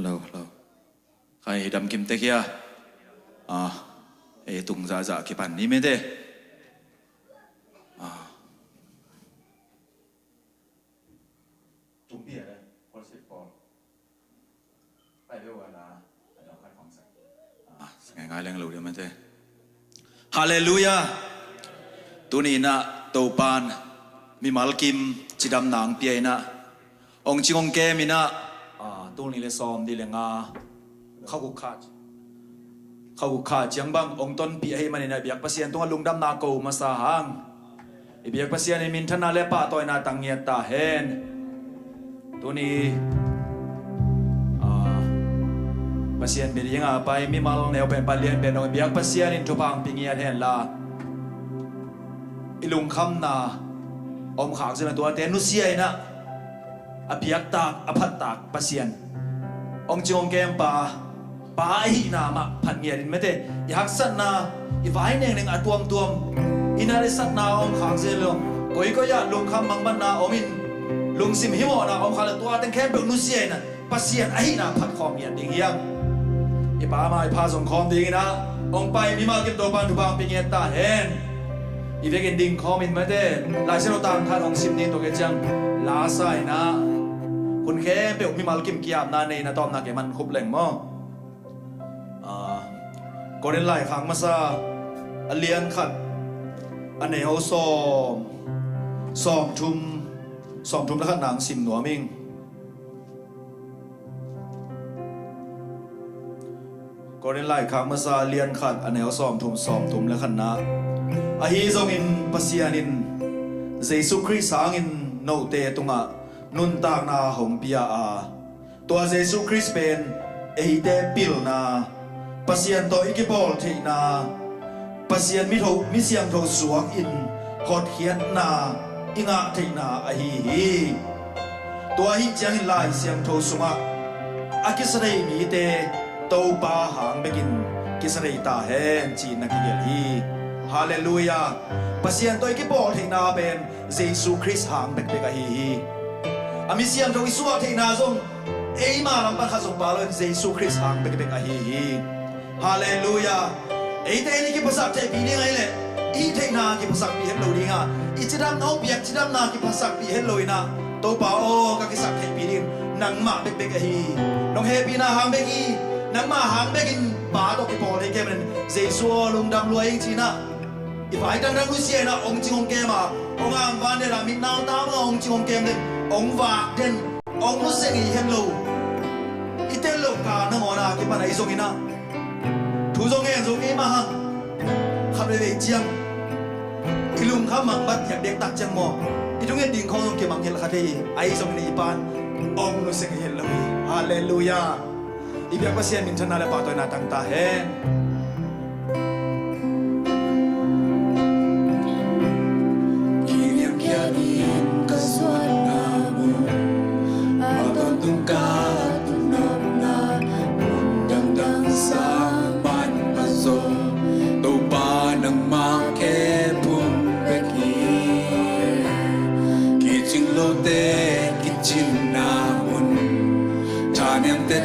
lâu khai đâm kim tê kia tung ra cái bản ní mấy thế tung bia đây có sẽ có phải đâu là nó khai phóng sạch ngay lên lâu đi mấy thế Hallelujah tu ni na tàu pan mi mal kim chỉ đâm nang bia na ông chỉ ông kem mi na tu ni le som đi le nga khâu cụ khát chẳng bằng ông tôn bị hay mà này biếc pasien tung lung đâm na cầu mà sa hang biếc pasien này mình thân na le pa toi na tăng nhiệt ta hen tu ni pasien bị yang apa mi mal neo pen palien ben ông biếc pasien in chupang pingiat hen la ilung kham na ông khang se na tua ten nu siai na biếc tak aphat tak pasien ông chung kem pa ai na ma phan nge din mete yak sat na I vai neng neng atuam tuam ina le sat na om khang se lo koi ko ya lung kham mang ban na omin lung sim hi mo na om khala tua teng kem be nu sie na pasien ai na phat khom ya ding yang I pa ma I pa song khom ding na ông pai mi ma kim to ban tu bang ping ta hen I ve gen ding khom in mete lai se lo tang than ong sim ni to ke chang la sai naคุณแค่เปลวมีมาลกิมกียบนาในนาตอมนาเกมันคุบแหล่งมั้งก็เดินไล่ขังมาซาเลียนขัดอันไหนเขาซ้อมทุ่มแล้วขัดหนังสิมหนัวมิงก็เดินไล่ขังมาซาเลียนขัดอันไหนเขาซ้อมทุ่มแล้วขัดนะอาฮีทรงอินปัสยานินเยซูคริสต์สางอินโนเตตุงะนุนตากนาหงเปียตัวเยซูคริสต์เป็นเอเดปิลนาปัสยันโตอิกิบอลเทนาปัสยันมิเสียงโทสวงอินหดเขียนนาอิงะเทนาอฮีตัวฮิจังลายเสียงโทสุงะอากิสเรมีเตโตปาหางเบกินกิสเรตาเฮนจีนักเกียรติฮาเลลูยาปัสยันโตอิกิบอลเทนาเป็นเยซูคริสต์หางเบกอฮีอามิเซียมโดยสุวรรณเทนาซงมาลำบากข้าสงบาลเยซูคริสต์หางเบกอฮีฮาเลลูยาเตนี่กิภาษาเทปีนี่ไงเลยเทนากิภาษาปีเฮลโลดีงาจิดำน้องเบียกจิดำนากิภาษาปีเฮลโลดีนะโตป่าโอกักิสักเทปีนี่นังมาเบกอฮีน้องเฮปีนาหางเบกีนังมาหางเบกินป่าตกิปอลเทเกมันเยซูลุงดำรวยจีน่ะอีฝ่ายดังลุเซียนะองค์จิงเกมาองค์อ่างวันเดลามินาวตามองค์จิงเกมเลยองค์วากเดนองค์มุสลิมเฮลโลอิเตลโลกาหนังอนาคิดปัญหาอิสกินะทุจงเงินสุกี้มาฮังขับเลยเจียงอิลุงข้ามังบัดอยากเด็กตักจังมออิทุงเงินดิ่งของสุกี้มังเฮลคาเทไอสงนีปานองค์มุสลิมเฮลโลฮาเลลูยาอีเบียกภาษามินชนะเลปาตัวนาตังตาเฮน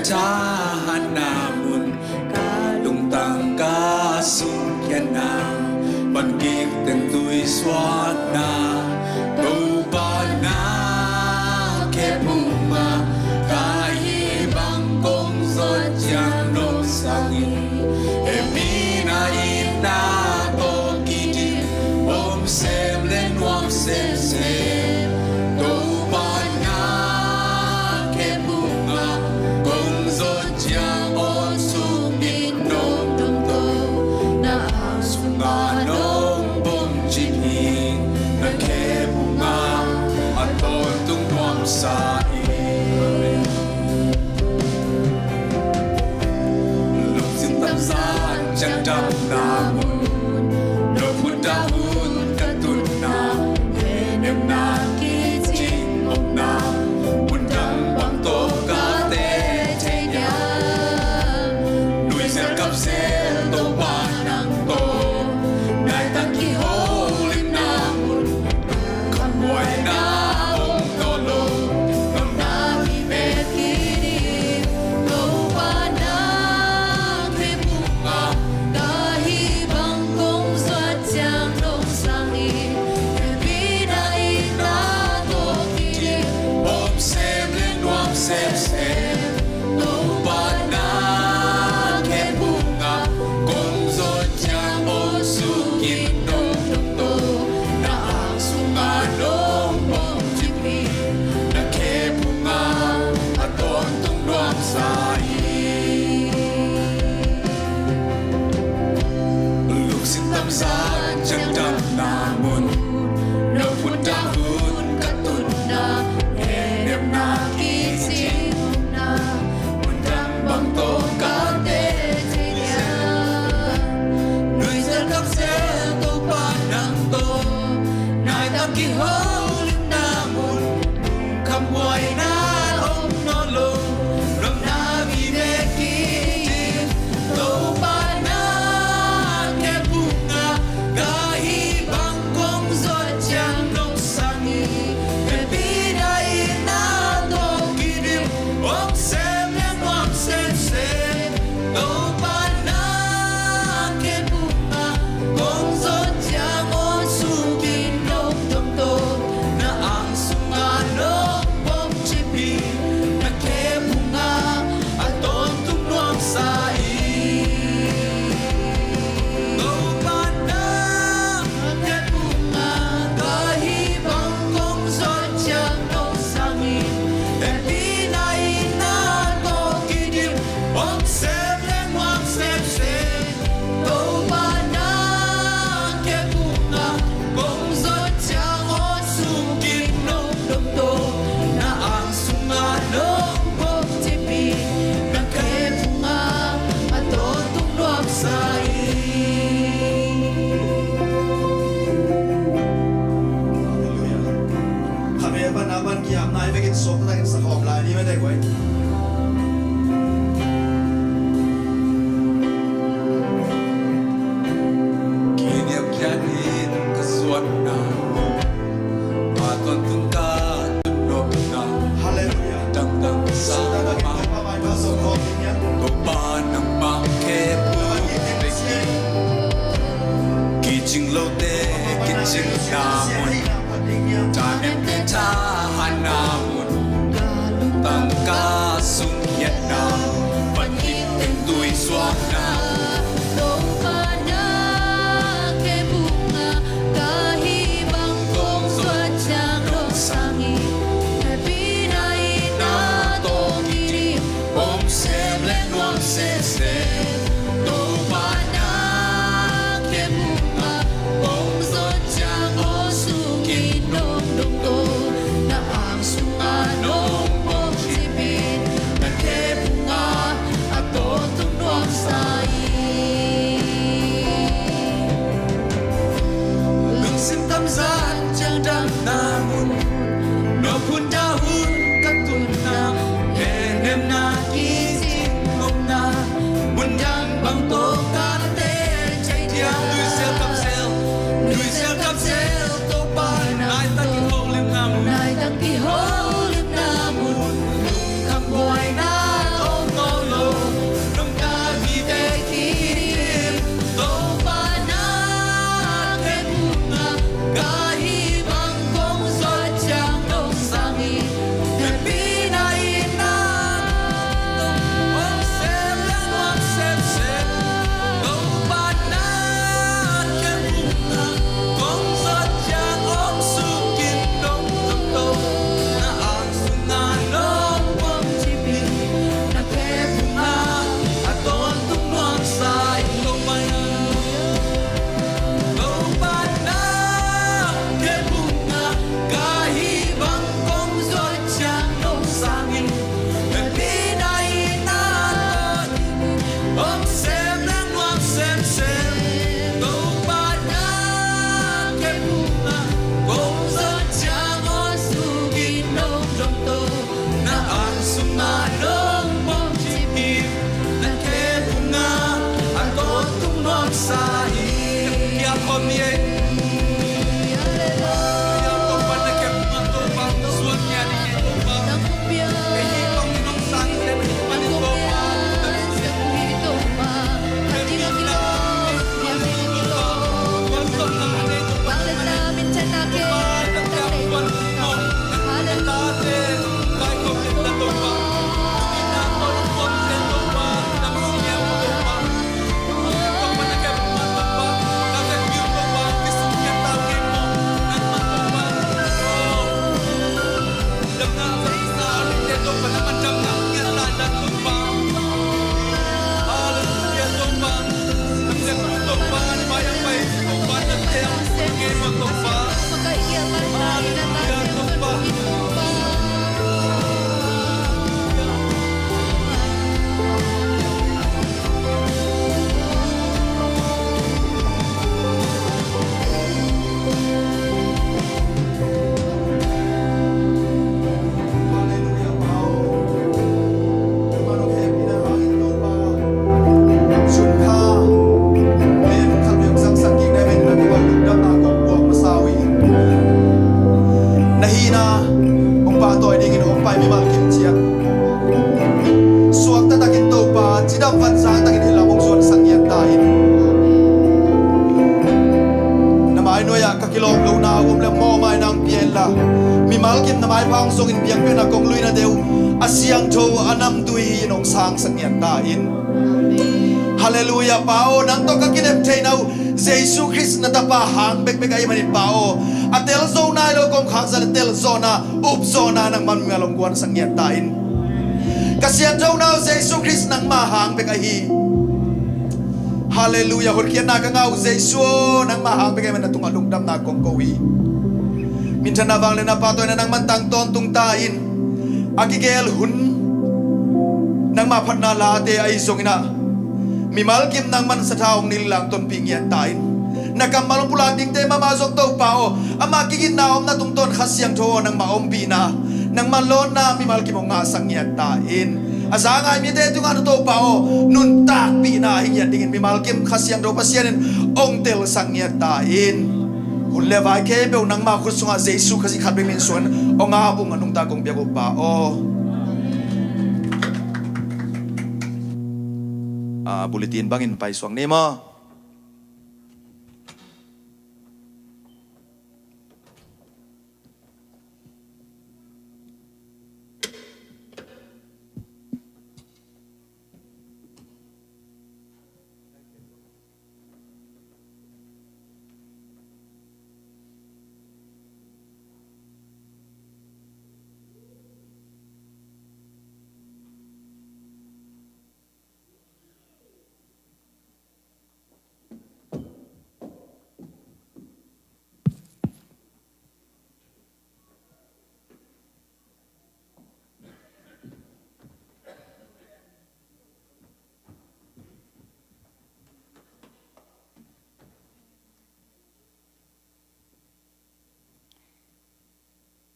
Tahan namun kalung tangka sungkian na pagkik tentu'y swat na tupa na kepuma kahibang kong sotyang no sangi emina ina to kiti om sem len wam sem sem tupa na kepuma Zodiac on sumit nong tumto na ang sunganong bom jing na xem đâu ba na ke bunga kung zo chang o su kin dong to na ang sunga dong bong jipi na ke bunga aton tung duam sai luk sin tam sa chang tam na mun no put dahun katun na em na kising na undang bang to ka te tiya nuôi dân khắp xe tô pa nang to nai ta ki ho lim na mun kham hoài na om no lo ram na vi de ki tô pa na ke bunga ga hi bang kong zo chang nong sangi ke bi dai na to ki dim om sem yang om sem sem tô pa na ke bunga kong zo chang o su kin nong dong to na ang sunga no bom chipi na ke bunga aton tung nuam sai tô pa na ke bunga ga hi bang kong zo chang nong sangi e pi nai na to ki dim om sem leng wang sem sem tô pa na ke bunga kong zo chang o su kin nong dong to na ang sunga nong bom chipi na ke bunga aton tung nuam sai Hallelujah. Kami ban aban kiam nai vekin som ta in sakom lai ni mai dai koi. Kiniap janin kesuat na aton tungka tunok na Hallelujah. dang dang sa Sa da ma pa mai ba so ko kin yan. to pa nang ma ke pu kijing lo te kijing na mun ta nem te ta hana mun tang ka sung yat na pan hit ten tui swak na Đâu pa na ke bunga kahi bang kong suat chang rong sangi happy night na to kiri om sem le nuam se se to pa na ke bunga kong suat chang o su ki dong dong to na ang sunga nong bom chipin na panaman jam na ngir la dan tumpa hallelujah tumpa ang lek tumpa ni bayang bay tumpa na tel ngir mo tumpa hallelujah tumpa Hallelujah, Pao. Manong happy na hangin lupa. Sunha. Men kami yung sangsangking na men nang ibang lugdam na akong buwag masawi. Nahina. Kung pato ay dingin umpay mi malkim tiyak. Suwag tatakin to pa. Sidang fansang takin hilamong suwan sangyan tahin. Namay noya kakilong lo na umlem mo may nang piela. Mi malkim na may pangsong in biyang pina kong luy na dew asyang to anam tui inong sang sangyan tain. Hallelujah pao nang to kakinep tainaw Jesu Christ na tapahang bekbek ay manin pao at tel zona ilo kong khangsa tel zona up zona ng manungalong kuwan sangyan tain. Kasiyan to na Jesu Christ nang mahang bek ay Hallelujah hurkian na kangaw Jesu nang mahang bek ay manatungalungdam na kong kawi. Minsan na bang linapatoy na ng mantang tontong tain agigel hun nang mapat na late ay isong ina mimalkim nang man sa taong nilang ton pingyan tain nakamalong pulating te mamasok to pao ang makikit naom na tungton kasyang to ng maompi na nang malon na mimalkim mo nga sangyan tain asangay mi te ito nga to pao nun takpi na hingyan dingin mimalkim kasyang to pasyanin ong tel sangyan tain Ulevay kebe unang makurso nga Jesu kasi kadbe minsuan o nga abong anong dagong biyago pa o buletin bangin pa iswang nimo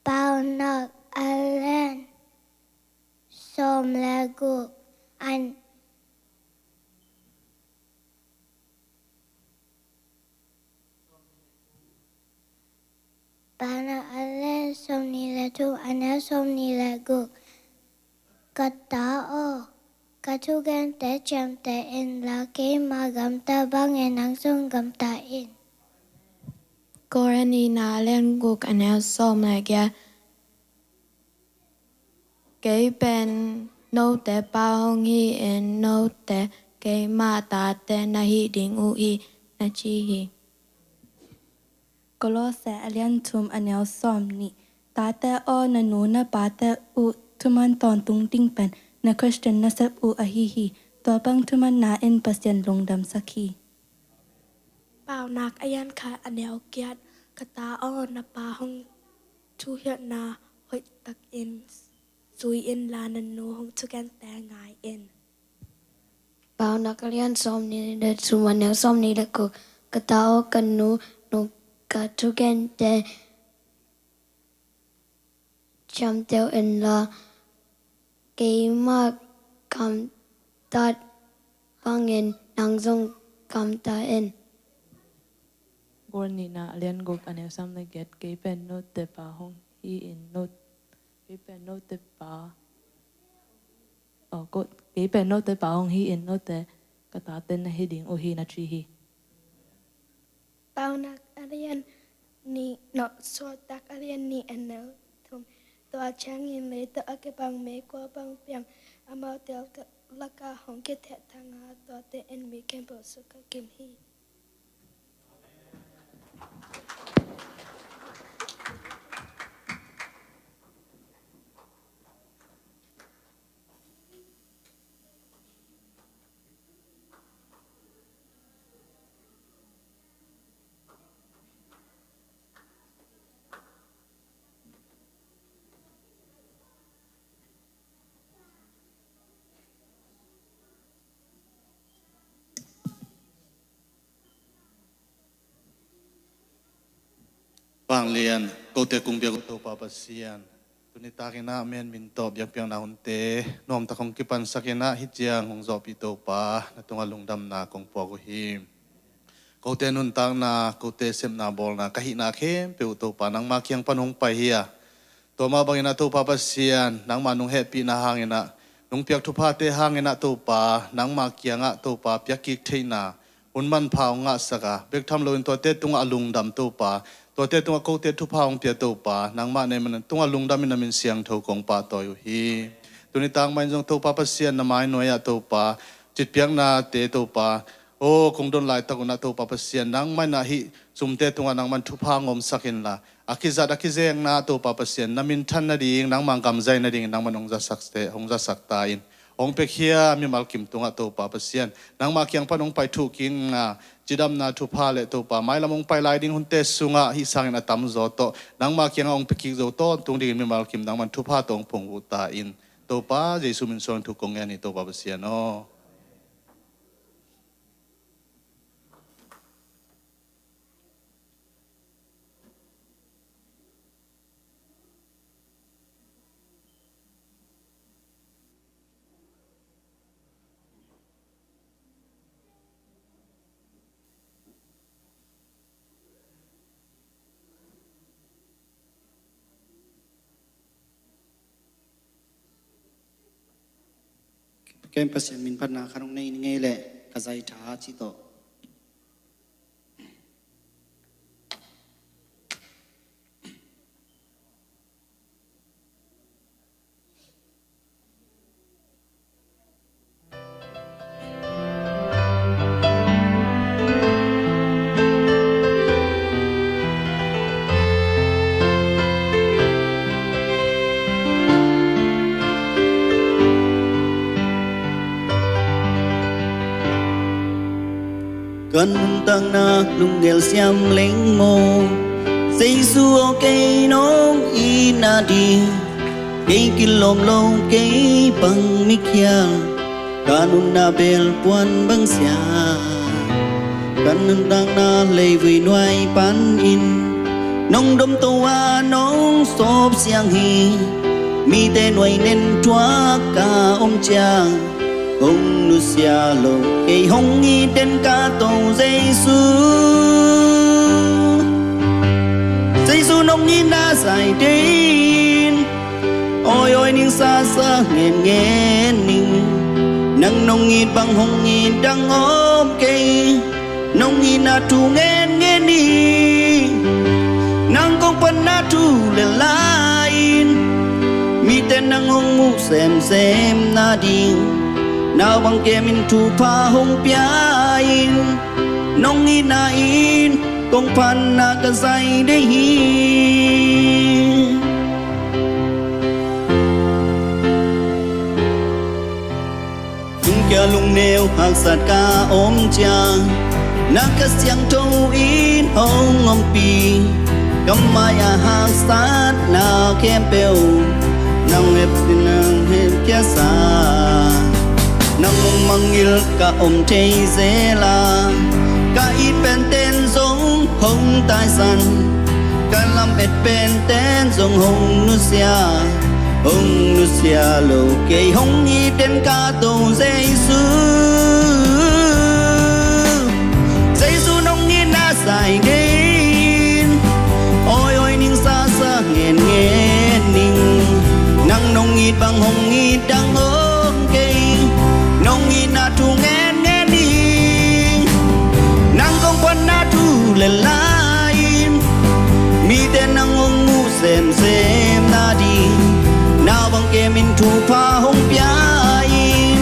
Bao nag alen som lagu an Bao nag alen som ni lagu ana som ni lagu katao katugan te cham te in la ke magam ta bang en ang sung gam ta in Gorani na len guk anel som la gya Kay ben no te pa hong hi en no te kay ma ta te na hi ding u hi na chi hi Kolose alian tum anel som ni tate o na nu na pate u tuman ton tung ting pen na Christian na sep u ahihi to bang tuman na in pasyan lungdam sakhi Bao nạc ayan ka anel kiat kata o na pa hong tu hiện na hội tắc in Zui in la na nu hong tu gan te ngai in Bao na kalian som ni de suman yang som ni de ko katao kanu no katugen te cham teo in la keima kam tat bangin nang zong kam ta in Gorni na alian guk anel sam na get kay pen no te pa hong hi in no kay pen no te pa ko kay pen no te pa hong hi in no te kata ten na hiding o hi na chi hi Bao nạc ayan ni no so tak ayan ni anel tum to achang in le to ake bang me kwa bang piang amao tel ka laka hong ke the thanga to te en mi kem bo su ka kim hi bang lian ko te kung bia ko to papasian tunita kina men min top yang piang na hunte nom ta kong kipan sakina hijiang hong zo pito pa na tunga lungdam na kong po ko him ko te nun tang na ko te sem na bol na kahi na khem pe to pa nang makyang panong pa hiya to ma bangin na to papasian nang manung happy na hangina nung piak tu pa te hangina to pa nang makyang nga to pa piak kik theina unman phao nga saka bek tham loin to te tunga lungdam to paตัวเตตัวกูเตทุพาวงเปียตัวป่านางมาในมันตัวลุงดามินามินเสียงทกงป่าต่อยฮีตัวนี้ต่างมันจงตัวป่าพัศยันนาไม้หน่วยตัวป่าจิตเพียงนาเตตัวป่าโอ้คงโดนไล่ตะกุนาตัวป่าพัศยันนางไม่นาฮิสุมเตตัวนางมันทุพางอมสักินละอากิจัดอากิเซงนาตัวป่าพัศยันนามินทันนาดิ่งนางมังกำใจนาดิ่งนางมันองจะสักเตองจะสักตาอินองเปคียมีมัลกิมตัวตัวป่าพัศยันนางมาเคียงพนองไปทุกิงจิดำนาทุพาเลตัวป่าไม้ละมงไปลายดิ้งหุ่นเตสุงะฮิสังนาตำโจโตนังมาเคียงองไปกิโจโตตรงดิ่งมีมาลคิมนังมันทุพาตรงพงอุตาอินตัวป่าเยซูมินส่วนทุกกงแงนี่ตัวป่าเสียนอเกมประเสริฐมินพัฒนาขนมในนี่แหละกระจายท้าจิตโต gần tăng na lung gel siam leng mo say su ok no ina di cây kilom long cây bằng mikia kanun na bel puan bang sia kanun tăng na lei vui nuai pan in nong dom toa nong sop siang hi mi te nuai nen chua ka om cha ông nu sia lo cây hong nghi đến cả tổ Giêsu nong nghi na sai đến ôi ôi ning xa xa nghe nghe ning nang nong nghi bằng hong nghi đang ôm cây nong nghi na tu nghe nghe ni nang công pan na tu le lain mi tên nang hong mu xem na đi nào bằng kê min thu pha hong piain nong ina in kong pan na ka sai de hi tung kia lung neo hak sat ka om cha na ka siang to in hong om pi kamaya hak sat na kem peo nang hep nang hep kia sa nang mong mangil ka om tei zela ka it pen ten zong hong tai san ka lam et pen ten zong hong nu sia lo ke hong i den ka to Giêsu nong ni na sai đến ôi ôi ning sa sa nghe nghe ning nang nong i bang hong i dang ôm ke nong ina tu ngen ngen đi nang công quan na tu le lain mi tên nang ong mu xem na đi nào bằng ke min tu pha hong piain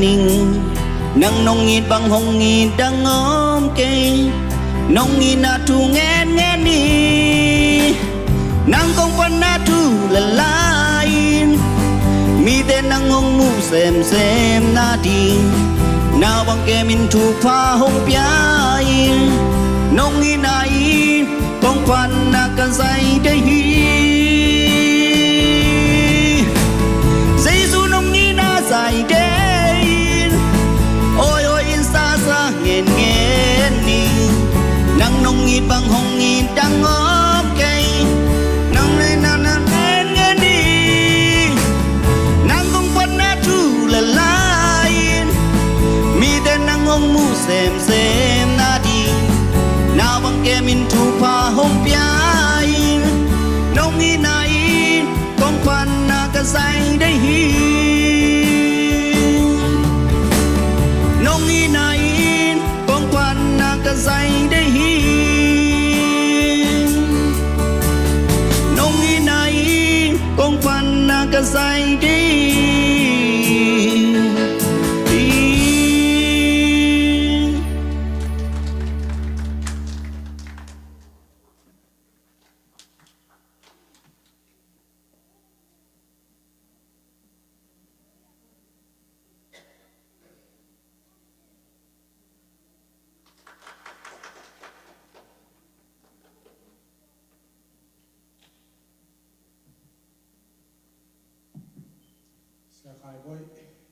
นิ่งนังนงงีดบังหงงีดดังงอมเกนงงีนาทูแงนแงนี่นางกงปันนาทูละลายมีแต่นางงงมูเซมเซมนาดีนาบังเกมินทูพาหงปยายนงงีนายกงปันนากันใส่ได้ฮีเซซูนงงีนาใส่เดโอ้ยโอ้ยอินซาซาเงินเงินนี่นางนงงีบังหงงีดังงอมเกนางเลยนางเงินเงินนี่นางกงปันนาทูละลายมีแต่นางงงมูเซมเซมนาดีนาบังเกมินทูพาหงปยายนงงีนายกงปันนากะใส่ได้ฮีนงงีนายกงปันนากะใส่ได้ฮีนงงีนายกงปันนากะใส่ได้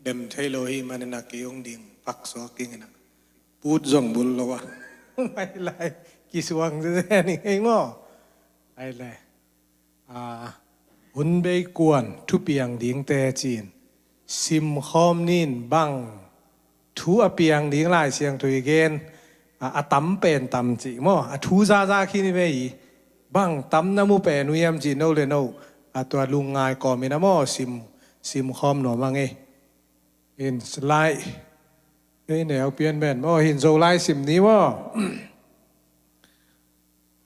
dem thelo hi manena ke yong ding pak so king na put zong bul lo wa mai lai ki suang de ni ei ngo ai lai hun bei kwan thu piang ding te chin sim khom nin bang thu a piang ding lai siang tu gen a tam pen tam chi mo a thu za za khi ni bei bang tam na mu pe nu yam chi no le no a to lung ngai ko mi na mo sim khom no mang e in slide cái nẻo biến bền mà hình dấu lại sim ní mà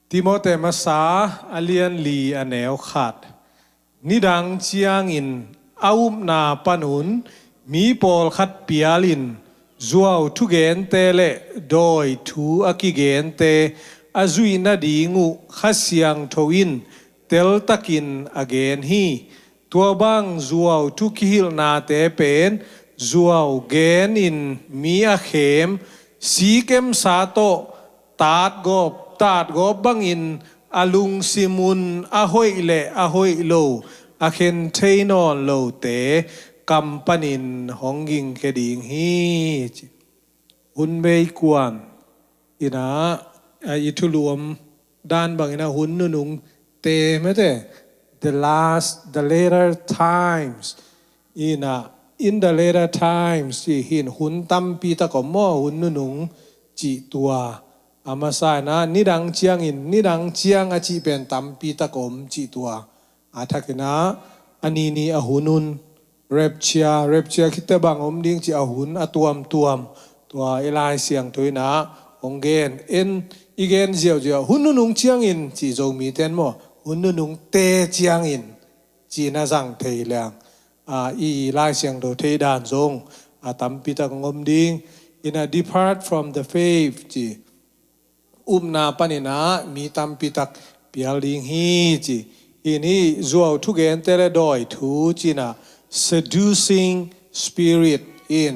Timothy mà sa alien li anh nẻo khát ni đang chiang in aum na panun mi pol khát pialin zuaw thu gen te le doi thu aki gen te azui na dingu khasiang thoin tel takin again hi tua bang zuaw thu kihil na te pen zuaw gen in mi a khem si kem sa to tat go bang in alung simun ahoi lo a khen theinon lo te kampanin honging keding hi hun bei kwan ina ituluam dan bang ina hun nunung te mete the later times in the later times chi hin hun tam pi ta ko mo hun nunung chi tua amasai na nidang chiang a chi pen tam pi ta kom chi tua athakina anini a hunun rapture kita bang ding chi a hun a tuam tua elai siang tuina ongen en igen jiao hun nunung chiang in chi zo mi ten mo hun nunung te chiang in chi na jang thei lang i lai siang do thei dan zong tam pi ta ngom ding in a depart from the faith chi na panina mi tam pi tak pial ding hi chi ini zuaw thu gen tele doi thu chi na seducing spirit in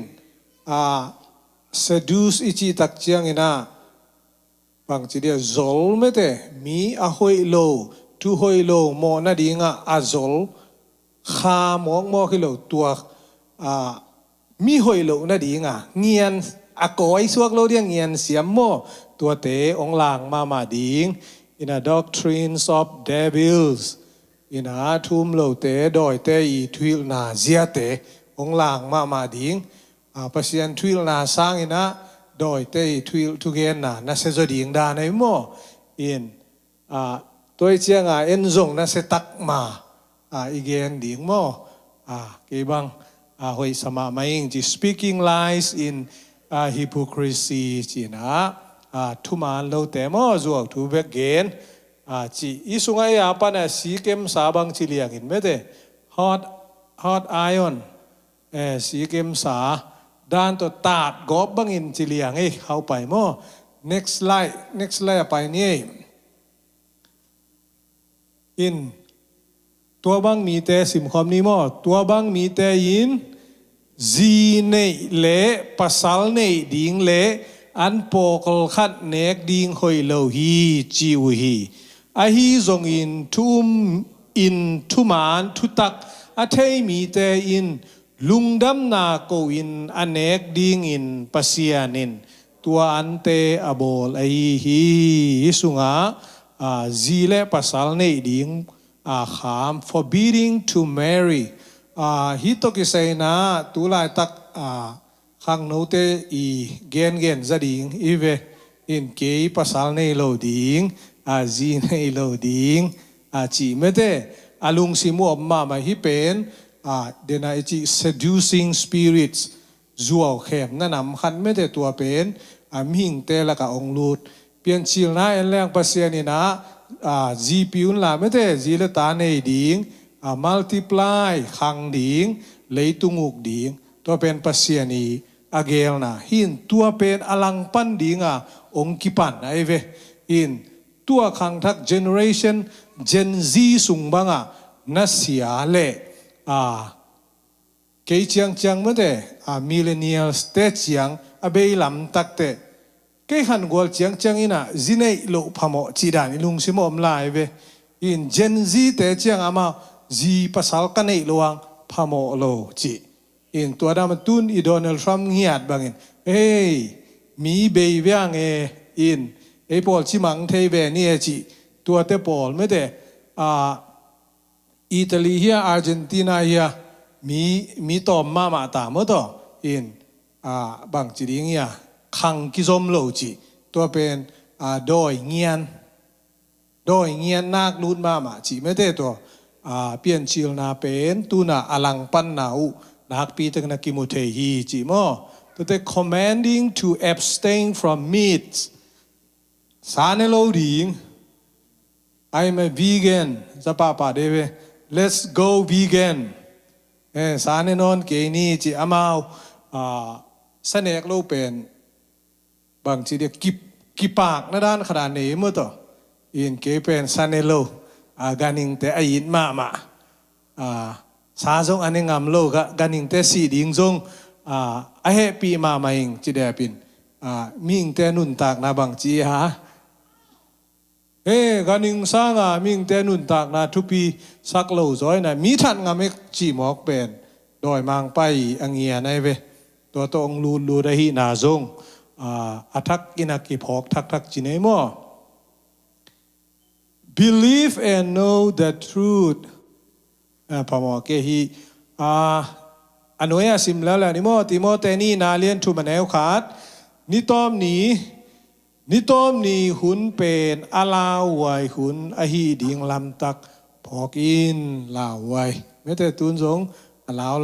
seduce ichi tak chiang ina bang chi dia zol mete mi a hoi lo tu hoi lo mo na dinga azol kha mong mo ki lo tua mi hoi lo na dinga nghian a koi suak lo dia nghian siam mo tua te ong lang ma ding in a doctrines of devils in a thum lo te doi te i thuil na zia te ong lang ma ding pasien thuil na sang ina doi te i thuil tu gen na se zo ding da nei mo in tôi chiang en zong na se tak ma igen ding mo ke bang hoi sama maing ji speaking lies in hypocrisy chi na thuman lo te mo zuaw thu bek gen chi isunga ya pa na si kem sabang chi liang in mete hot iron si kem sa ด้านตัวตาดกอบบังอินจิเลียงเข้าไปมั่ว next slide ไปนี่อินตัวบังมีแต่สิมคอมนี้มั่วตัวบังมีแต่ยินจีเนเละปัสสาวเนดิ่งเละอันปกลขัดเนกดิ่งหอยโลฮีจิวฮีอาฮีจงอินทุมอินทุมานทุตักอาเทมีแต่อินลุงดำนาโกอินอันเนกดิ่งอินปัสยานินตัวอันเตอโบลไอฮีสุงาจีเละปัสสาวเนดิ่งขาม forbidding to marryฮิตกิเซนะตุลายตักขังโนเตอีเกนจะดิ่งอีเวอินเกย์ปัสสาวเนโลดิ่งจีเนโลดิ่งจีเมเตอลุงซิมัวมาฮิเป็นเดนไอจี seducing spirits จัวเข้มนั่นนำขันเมเตตัวเป็นมิงเตละกะองลูดเปลี่ยนชิลนะเอ็นแรงปัสเซียนี่นะจีพิวน์ละเมเตจีเลตาเนดิ่งmultiply ขังดิ่งเลยตุงุกดิ่งตัวเป็นปัสเซียนีอเกลนะหินตัวเป็นอลังปันดิ่งองกิปันไอเวหินตัวขังทัก generation Gen Z สุงบังนัสเสียเล่เกย์จังเมื่อเดmillennials เตจังเบยลำตักเตเกย์หันกวลจังอินะจีเนยโลพมอจีดานิลุงซิมอมลายเวอิน Gen Z เตจังมาจีภาษากันเองลวงพมอโลจีอินตัวดำตุนอีโดนัลด์ทรัมป์เงียดบังอินเฮ้ยมีเบย์เวียงอินไอ้พอลชิมังเทเวนี่จีตัวเตปอลไม่ได้อิตาลีเฮียอาร์เจนตินาเฮียมีต่อมาตามต่ออินบางจีดิงเฮียขังกิจอมโลจีตัวเป็นดอยเงียนนักลุดมาจีไม่ได้ตัวเปลี่ยนชิลนาเป็นตุนาอลังปันนาอุนักปีตังนักกิมุเทฮีจีโมตัวเต commanding to abstain from meatสารโลดิ่งI'm a vegan จะป้าเดว let's go vegan สารนอนเกนี่จีอามาเสนกโลเป็นบางทีเดียกิปากในด้านขนาดนี้มั้งต่ออินเกเป็นสารโลการนิงแต่อายินมาสาจงอันนี้งามโลกการนิงแต่สีดิ่งจงไอเฮปีมาเองจีเดียปินมิงแต่นุนตากนาบางจีฮะกันนิงสร้างมิงเตนุนตากนาทุปีสักโลซอยนะมีทันงามเอกจีหมอกเป็นโดยมังไปอังเงียในเวตัวตองลูได้หินาจงอัทักกินักกิพอกทักจีเนมอ believe and know the truth พอมอเกฮีอนุญาสิมแล้วแหละนิโมติโมเตนี่นาเลียนทุมันแนวขาดนิตอมนี้หุนเป็นอาลาวไวหุนอหีดิ่งลำตักพอกอินลาวไวไม่แต่ตุนสง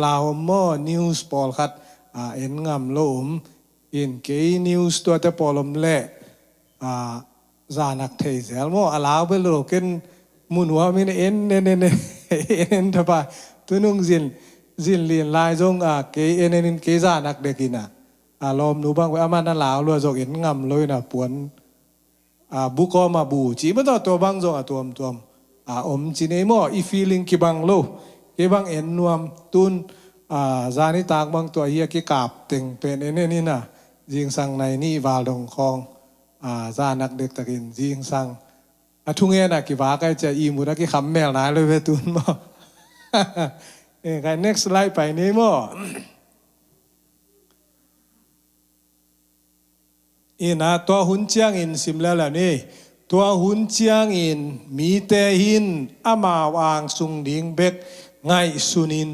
ลาวมอนิวส์ปอลคัดเอ็นงามโลมอินเกย์นิวส์ตัวแต่ปอลมเละจานักเทเซลมอลาวเบลโลเกนมุนหัวมินเอ็นเนทบาตุนุงจินเลียนลายจงเกย์เอ็นเกย์จานักเด็กินะลมหนูบางไว้อามันนั่นลาวรัวจกเห็นงำเลยนะปวนบุกมาบูจีไม่ต้องตัวบางจงตัวอมจีเนมออีฟีลิงกีบังโลกีบังเอ็นนวมตุนจานิตากบางตัวเฮียกีกาบเต็งเป็นนี่นะยิงสังในนี่วาลงคองจานักเด็กตะกินยิงสังทุ่งเงินกีวาใกล้จะอีมุดกีคำแมวนาเลยเวตุนมอใคร next slide ไปนี่มออินตัวหุ่นเจียงอินสิมแล้วนี่ตัวหุ่นเจียงอินมีแต่หินอามาวางสุงดิ่งเบกไงสุนิน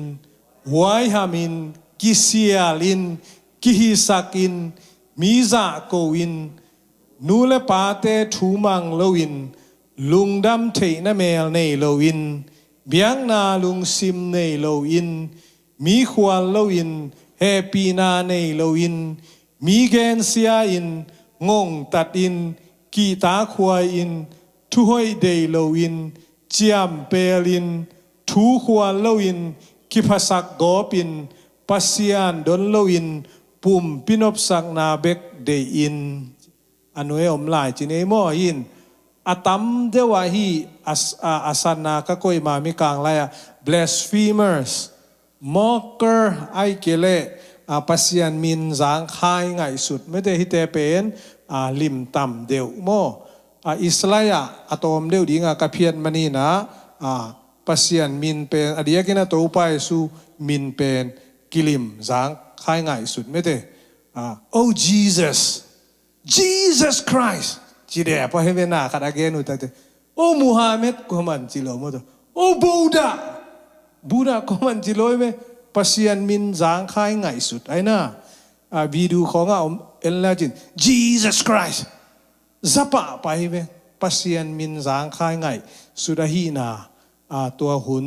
หวยหามินกิเซียลินกิฮิสักินมีซาโกวินนูเลปาเตทูมังโลวินลุงดำเทนเมลในโลวินเบียงนาลุงซิมในโลวินมีขวานโลวินเฮปีนาในโลวินมีเกนเซียอินงงตัดอินกีตาควายอินทุหอยเดโลอินเจียมเปลินทูควาโลอินกิภาษกกอปินปัสยานดนโลอินป ปุ่มปินบสักนาเบกเดอินอนุเออมลายจินเอโมอินอาตัมเดวาฮีอาสันนากะโกยมามิกางไลอะ blasphemers mocker ไอเกเลปัสยันมินจางคายไงสุดไม่ได้ฮิเตเป็นลิมต่ำเดียวโมอิสราเอลอะตอมเดียวดีงากะเพียนมันีนะปัสยันมินเป็นอดียกินะตัวไปสู่มินเป็นกิลิมจางคายไงสุดไม่ได้oh Jesus Christ จีเดียพอเห็นหน้าขัดอเกนุตัดโอ้มูฮัมหมัดก็มันจิโลมุตโอ้บูดาก็มันจิโลเมปัสยันมินจางคายไงสุดไอ้น่ะวิดีโอของเอลลาจิน Jesus Christ จับไปเมปัสยันมินจางคายไงสุดฮีนาตัวหุ่น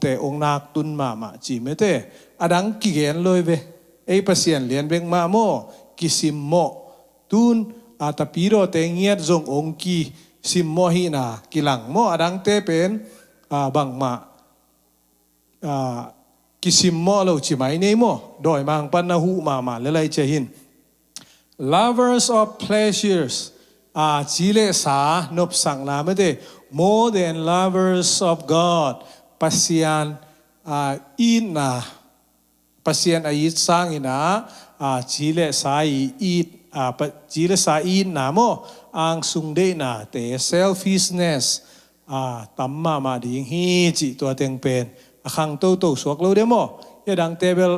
เตองนักตุนมาจีเมเตอดังกิเกนเลยเวไอ้ปัสยันเลียนเบงมาโมกิซิมโมตุนตะปีโรเตงเงียดจงองกีซิมโมฮีนากิลังโมอดังเตเป็นบังมากิซิมโมเราจิไม่เนโมโดยมังปันนาหูมาเลไลเจหิน lovers of pleasures จีเลสานบสังนาไม่ได้ more than lovers of God ปัสยันอินนาปัสยันอายิตสังอินาจีเลสาอีดจีเลสาอินนาโมอังสุงเดนาเต selfishness ตัมมาดิ่งฮีจิตัวเต็งเป็นขังโตสวกเราเดโมยดังเตเบล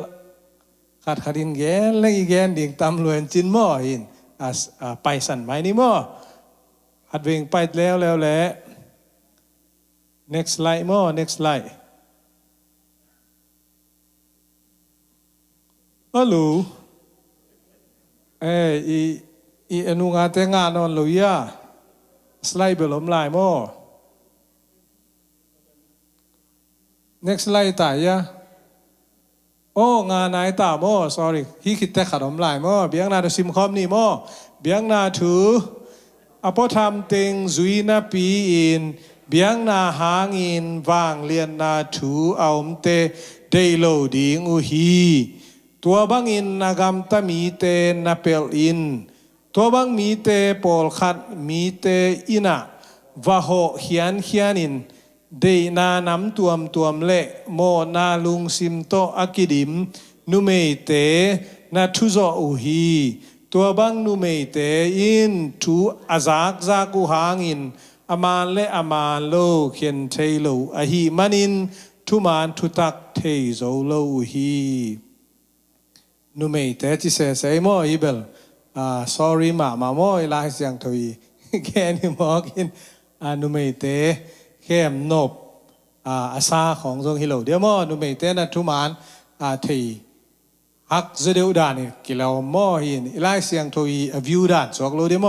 ขัดอินแกนและอีแกนดิ่งตำลวนจินโมอินไปสันไหมนี่โมอัดเวงไปแล้วแหละ next slide โม next slide ฮัลโหลอีอนุงาเตงานอนลุยาสไลด์เบลอมลายโม next slide ตายะโอ้งานไหนตาโม sorry ฮิคิดแต่ขัดอมลายโมเบียงนาดูซิมคอมนี่โมเบียงนาถืออพอทำเต็งจุยนาปีอินเบียงนาหางอินวางเลียนนาถือเอาเตเดโลดิงอุฮีตัวบังอินนากรรมตมีเตนาเปลอินตัวบังมีเตปอลขัดมีเตอินะวะโหเฮียนอินเดนานำตัวมเละโมนาลุงซิมโตอากิดิมนุเมเตนาทุโซอุฮีตัวบังนุเมเตอินทูอาจากูหางอินอามาและอามาโลเขียนเทโลอฮีมันินทุมานทุตักเทโซโลอุฮีนุเมเตจิเสสโมอีเบลsorry มาโมอีลายเสียงทวีแค่นี้มอกินนุเมเตเข้มนบอาซาของทรงฮิโลเดียวมอนุเมเตนัทุมานทีฮักเจเดวดานี่กิเลวมอหินอีไลเสียงทวีวิวดานสวกโลเดียวม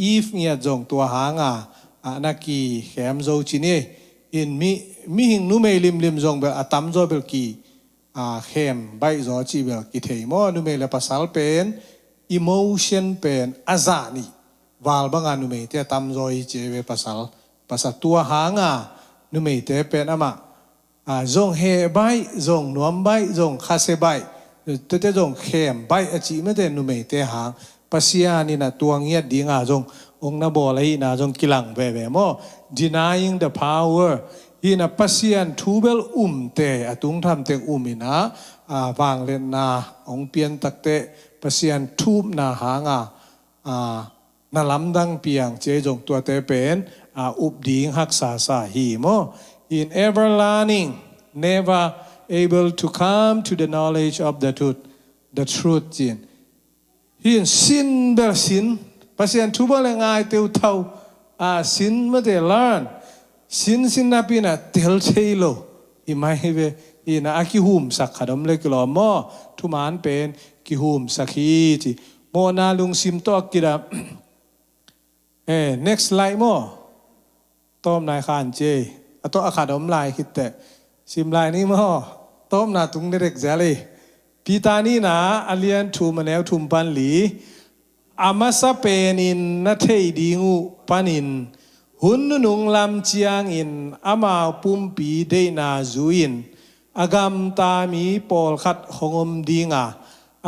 อีฟเงียจงตัวหางนักกีเข้มโจจินีอินมีหิงนุเมลิมจงเบลตัมโจเบลกีเข้มใบโจจีเบลกิเทมอนุเมเลภาษาเป็นemotion เป็นอาซานีวาลบังานุเมเตตัมโจอิเจเวภาษาตัวหางนุเมเตเป็นอามาจงเฮใบจงนวมใบจงคาเซใบเตจงเข้มใบอจิไม่ได้นุเมเตหางปัสยานี่นะตัวเงียดดีงาจงองนาบอลายนะจงกิลังเบโม denying the power ฮีนะปัสยานทูเบลเตตุงทำเตอินะวางเลนนาองเปียนตักเตปัสยานทูบนาหางนาลำดังเปียงเจจงตัวเตเป็นอุบดิงหักษาสาหีโม in ever learning never able to come to the knowledge of the truth จินหินสินเบลสินปัสยันทุบะเลงายเตียวเท่าสินไม่ได้ learn สินนับปีน่ะเตลเชโลอีไม่เวอีน่ะกิหุมสักขดมเล็กหล่อมอทุมานเป็นกิหุมสักฮีจิโมนาลุงซิมโตกิดาnext slide โมต้มนายขานเจตัวอาคาดมลายคิดแต่ซิมลายนี่โมต้มนาตุงเด็กเจเลยปีตานี่นะอเลียนทูมันแนวทุมปันหลีอามาสเปนินนาเทดีงูปันินหุ่นนุงลำเจียงอินอามาปุ่มปีเดนาจูอินอากามตามีปอลขัดหงมดีงา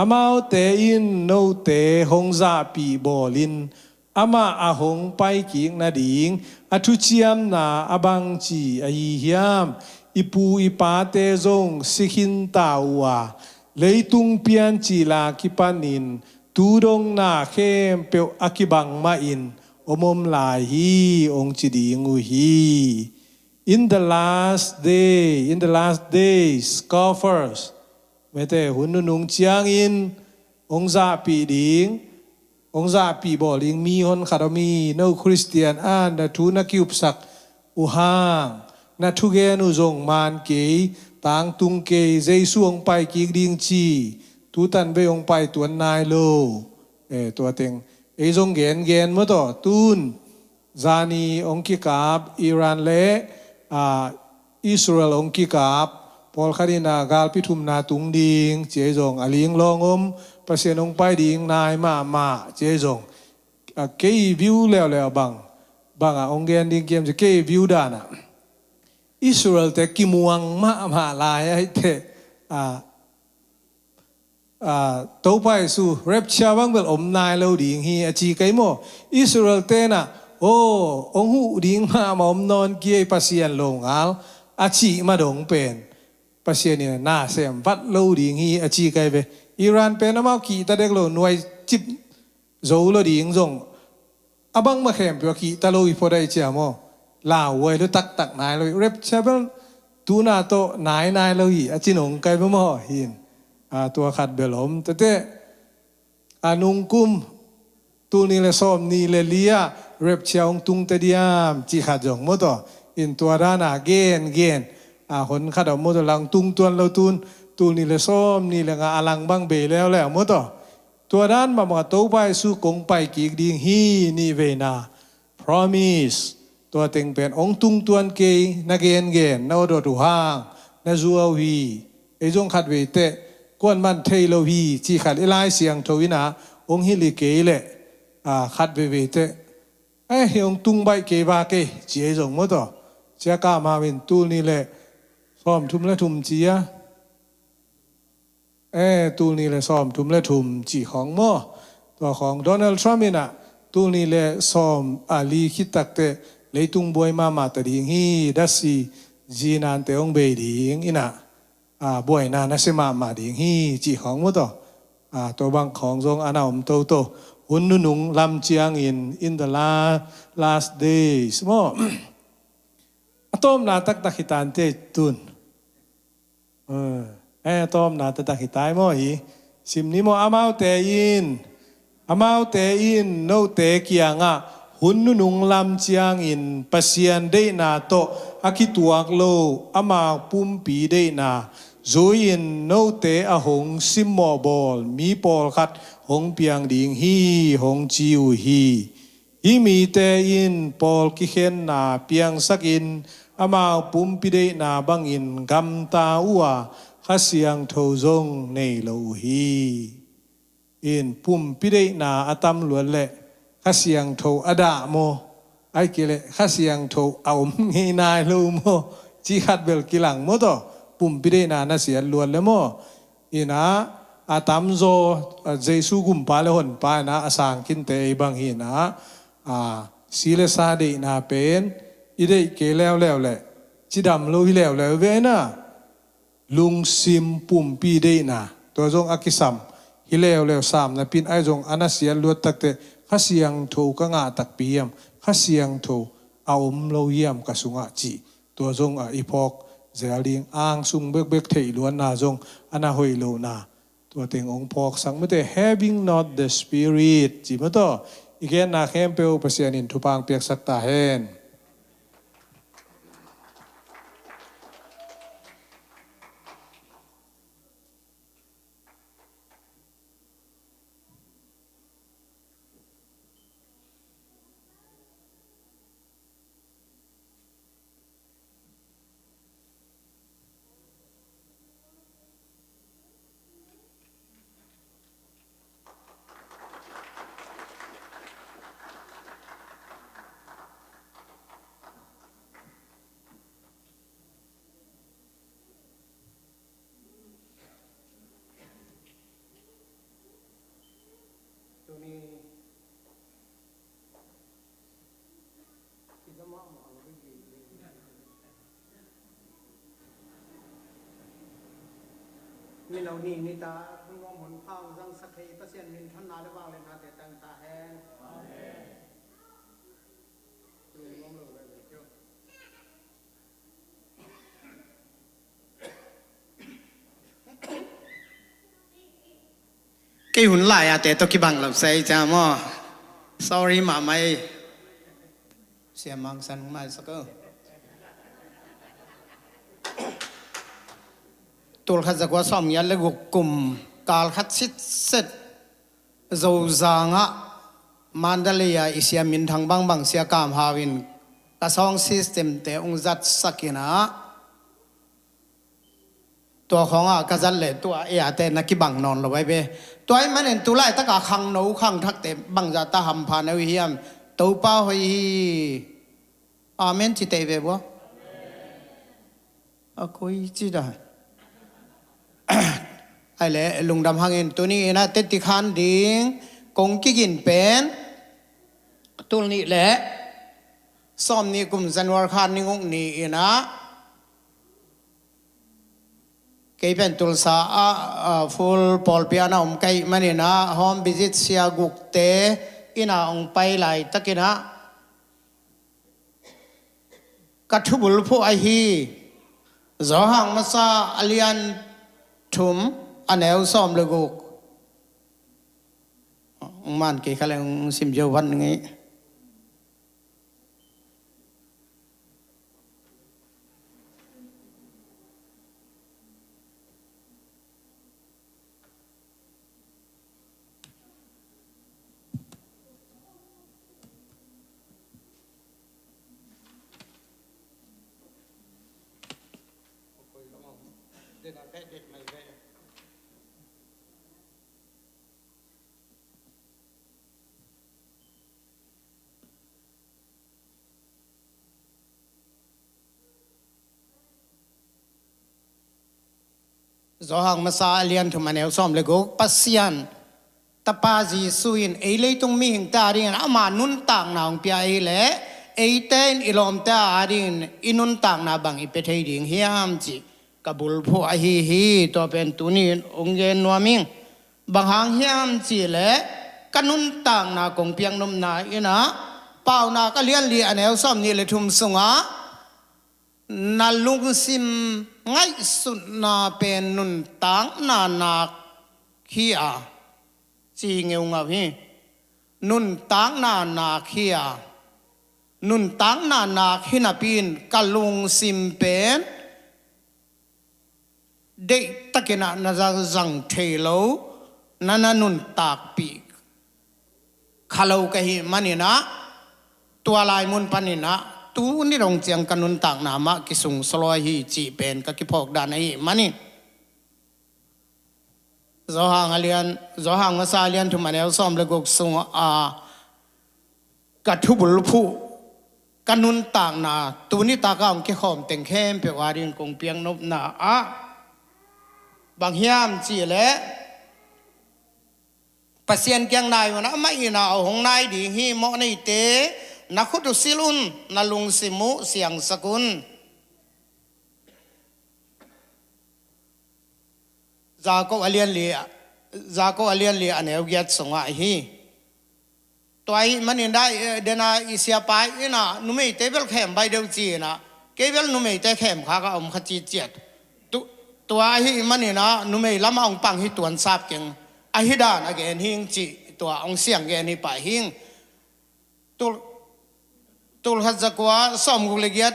amau te in no te hong za pi bolin ama ahong pai king na ding athu chiam na abang chi ai hiam ipu ipa te zong sikhin tawa leitung pian chi la kipanin tu dong na khem pe akibang ma in omom lai hi ong chi ding u hi in the last days scoffers mete hun nung chiang in ong za pi ding ong za pi bo ling mi hon khadomi no Christian an na thu na kiup sak u hang na thu ge nu zong man ke tang tung ke Jesu ong pai ki ding chi tu tan be ong pai tuan nai lo tua teng e zong gen mo to tun zani ong ki kap Iran le Israel ong ki kap Paul khadina gal pithum na tung ding che zong aling longom pasien ong pai ding nai ma che zong ke view le bang ong gen ding kem ke view da na Israel te kimuang ma lai ai te tâu pai su rapture bang bel om nai lo ding hi a chi kai mo Israel te na ong hu ding ma om non kia pasien lo ngal a chi ma dong pen pasien ni na sem vat lo ding hi a chi kai ve Iran pen ma ki ta dek lo nuai chip zo lo ding zong abang ma khem pe ki ta lo i po dai cha mo la wei lo tak nai lo rapture bang tu na to nai lo hi a chinong kai mo hinตัวขัดเบลมแต่อานุงกุมตูนี่เลยซ้อมนี่เลยเลียเร็บเชียงตุงเตดียมจีขัดจงมดต่ออินตัวด้านเกนคนขัดเอามดหลังตุงตัวเราตูนี่เลยซ้อมนี่เลยอลังบังเบลแล้วมดต่อตัวด้านมาโตไปสู้กงไปกีกดิ่งฮีนี่เวนา promise ตัวเต็งเป็นองตุงตัวเกยนักเกนนาโดดูห่างนาจัววีไอจงขัดเวเตกวนมันเทโลวีจีขัดไอไลเสียงทวินาองฮิลิเกยเลขัดเวเตไอเฮียงตุงใบเกบาเกเจียจงมดต่อเจ้ากามาเป็นตูนี่แหละซ้อมทุมและทุมเจียตูนี่แหละซ้อมทุมและทุมจีของมอตัวของโดนัลด์ทรัมป์น่ะตูนี่แหละซ้อมอาลีคิดตักเตเลยตุงบวยมาตะดิงฮีดัสซีจีนันเตองเบดิงอินะบวยนานะเสมาดิงฮีจีของมดต่อตัวบางของทรงอนาอมโตหุ่นนุงลำเจียงin the last days มอต้มนาตักหิตานเตตุนต้มนาตักหิตายมอฮีสิมนี้มออามาเตอินโนเตเกียงหุ่นนุงลำเจียงปัสยันเดนาโตอาคิตัวกโลอามาปุ่มปีเดนาZoin no te a hong sim mo bol mi pol khat hong piang ding hi hong chiu hi mi te in pol ki khen na piang sakin ama pum pi de na bang in gam ta uwa khasiang tho zong nei lo hi in pum pi de na atam luan le khasiang tho ada mo ai ke le khasiang tho aum ngei nai lo mo chi khat bel kilang mo toปุ่มพิเรนานาเสียล้วนเลยมั้งอินะอาตามโซเจสุกุมปาเลหนปานะอาสังกินเตยบางหินะศิลสาดีนาเป็นอีเดเกล้วแหละจิดำโลหิแล้วเวนะลุงซิมปุ่มพิเรนาตัวจงอากิสัมฮิแล้วสามนะปินไอจงอนาเสียล้วนตักเตข้าเสียงโถกงาตักเปียมข้าเสียงโถเอาโลเยี่ยมกสุงะจีตัวจงอีพอกเสียลิงอ่างซุงเบกเทยล้วนนาจงอนาหอยโลนาตัวเต็งองพอกสังไม่ได้ having not the spirit จีมาต่ออีกแค่นาเข้มเปลวเปเสียนินทุปางเปียกสักตาเฮน มินเอานี่นิตาคุณมองหนพังสังสักให้ประเสียนมินท่านนาได้บ้างเลยนาแต่ตั้งตาแหงกี่หุ่นหลายอะแต่ตัวกี่บังหลับใส่จ้าม่อ sorry มาไม่เสียมังสันมาสักเกอตัวขัดจากว่าซ้อมยันเลยกุกลุ่มกาลขัดสิทธิ์เสร็จโจจางะมันดาลียอิสยามินทางบางเสียกามฮาวินกระซองซิสเต็มแต่องจัดสักนะตัวของกระจันเลยตัวแต่นักกิบังนอนเราไว้เบตัวไอ้มันเห็นตัวไล่ตะกาขังหนูขังทักเต็มบังจะตาหำพานเอาเฮียมตัวป้าหอยอาเมนจิตเตเบบวะคุยจีได้ไอ้เล่ลุงดำหางเงินตัวนี้นะเต็ดติขันดิ่งกงกิกินเป็นตัวนี้แหละซ้อมนี่กลุ่มจันวรคานนี่งงนี่นะเกี่ยเป็นตุลสาฟูลปอลเปียนาเกี่ยมันนี่นะฮอมบิจิตเสียกุกเตอินาองไปไหลตะกินะกัทุบุลผู้ไอฮีจอหังมาซาอเลียนทุมอันเอลซ้อมเลยกุกมันเกี่ยเขาเลยสิมเจวันนี้ Zohang masa alian tu mana usom lego pasian tapazi suin ele tung mi hing ta rin ama nun tang na ong pia ele eiten ilom ta rin inun tang na bang ipethei ding hiam chi kabul phu a hi to pen tunin ong gen nuaming bang hang hiam chi le kanun tang na kong piang nom na ina pau na ka lian li anel som ni le thum sunga na lung sim ngay sut na pen nun tang na kia chi ngeu ngau hi nun tang na kia nun tang na hina pin kalung sim pen de takena na zang thelo nana nun tak pi khalau ka hi manina tua lai mun panina tu ni rong chiang kanun tak na ma kisung soloi hi chi pen ka ki phok dan ai mani zohang asa alian thu manel som le gok sung a ka thubul phu kanun tak na tu ni ta ka ong ki khom teng khem pe warin kong piang nop na a bang hiam chi le pasien kyang nai wa na mai na hong nai di hi mo nei te na khutu silun na lung simu siang sakun zako alian li aneu giat songa hi toy manin dai dena isia pai ina numei tebel khem bai deu chi na kebel numei te khem kha ka om khachi chet tu hi manina numei lama ong pang hi tuan sap keng a hi dan again hing chi to ong siang ge ni pa hing tul khazakwa som gulegiat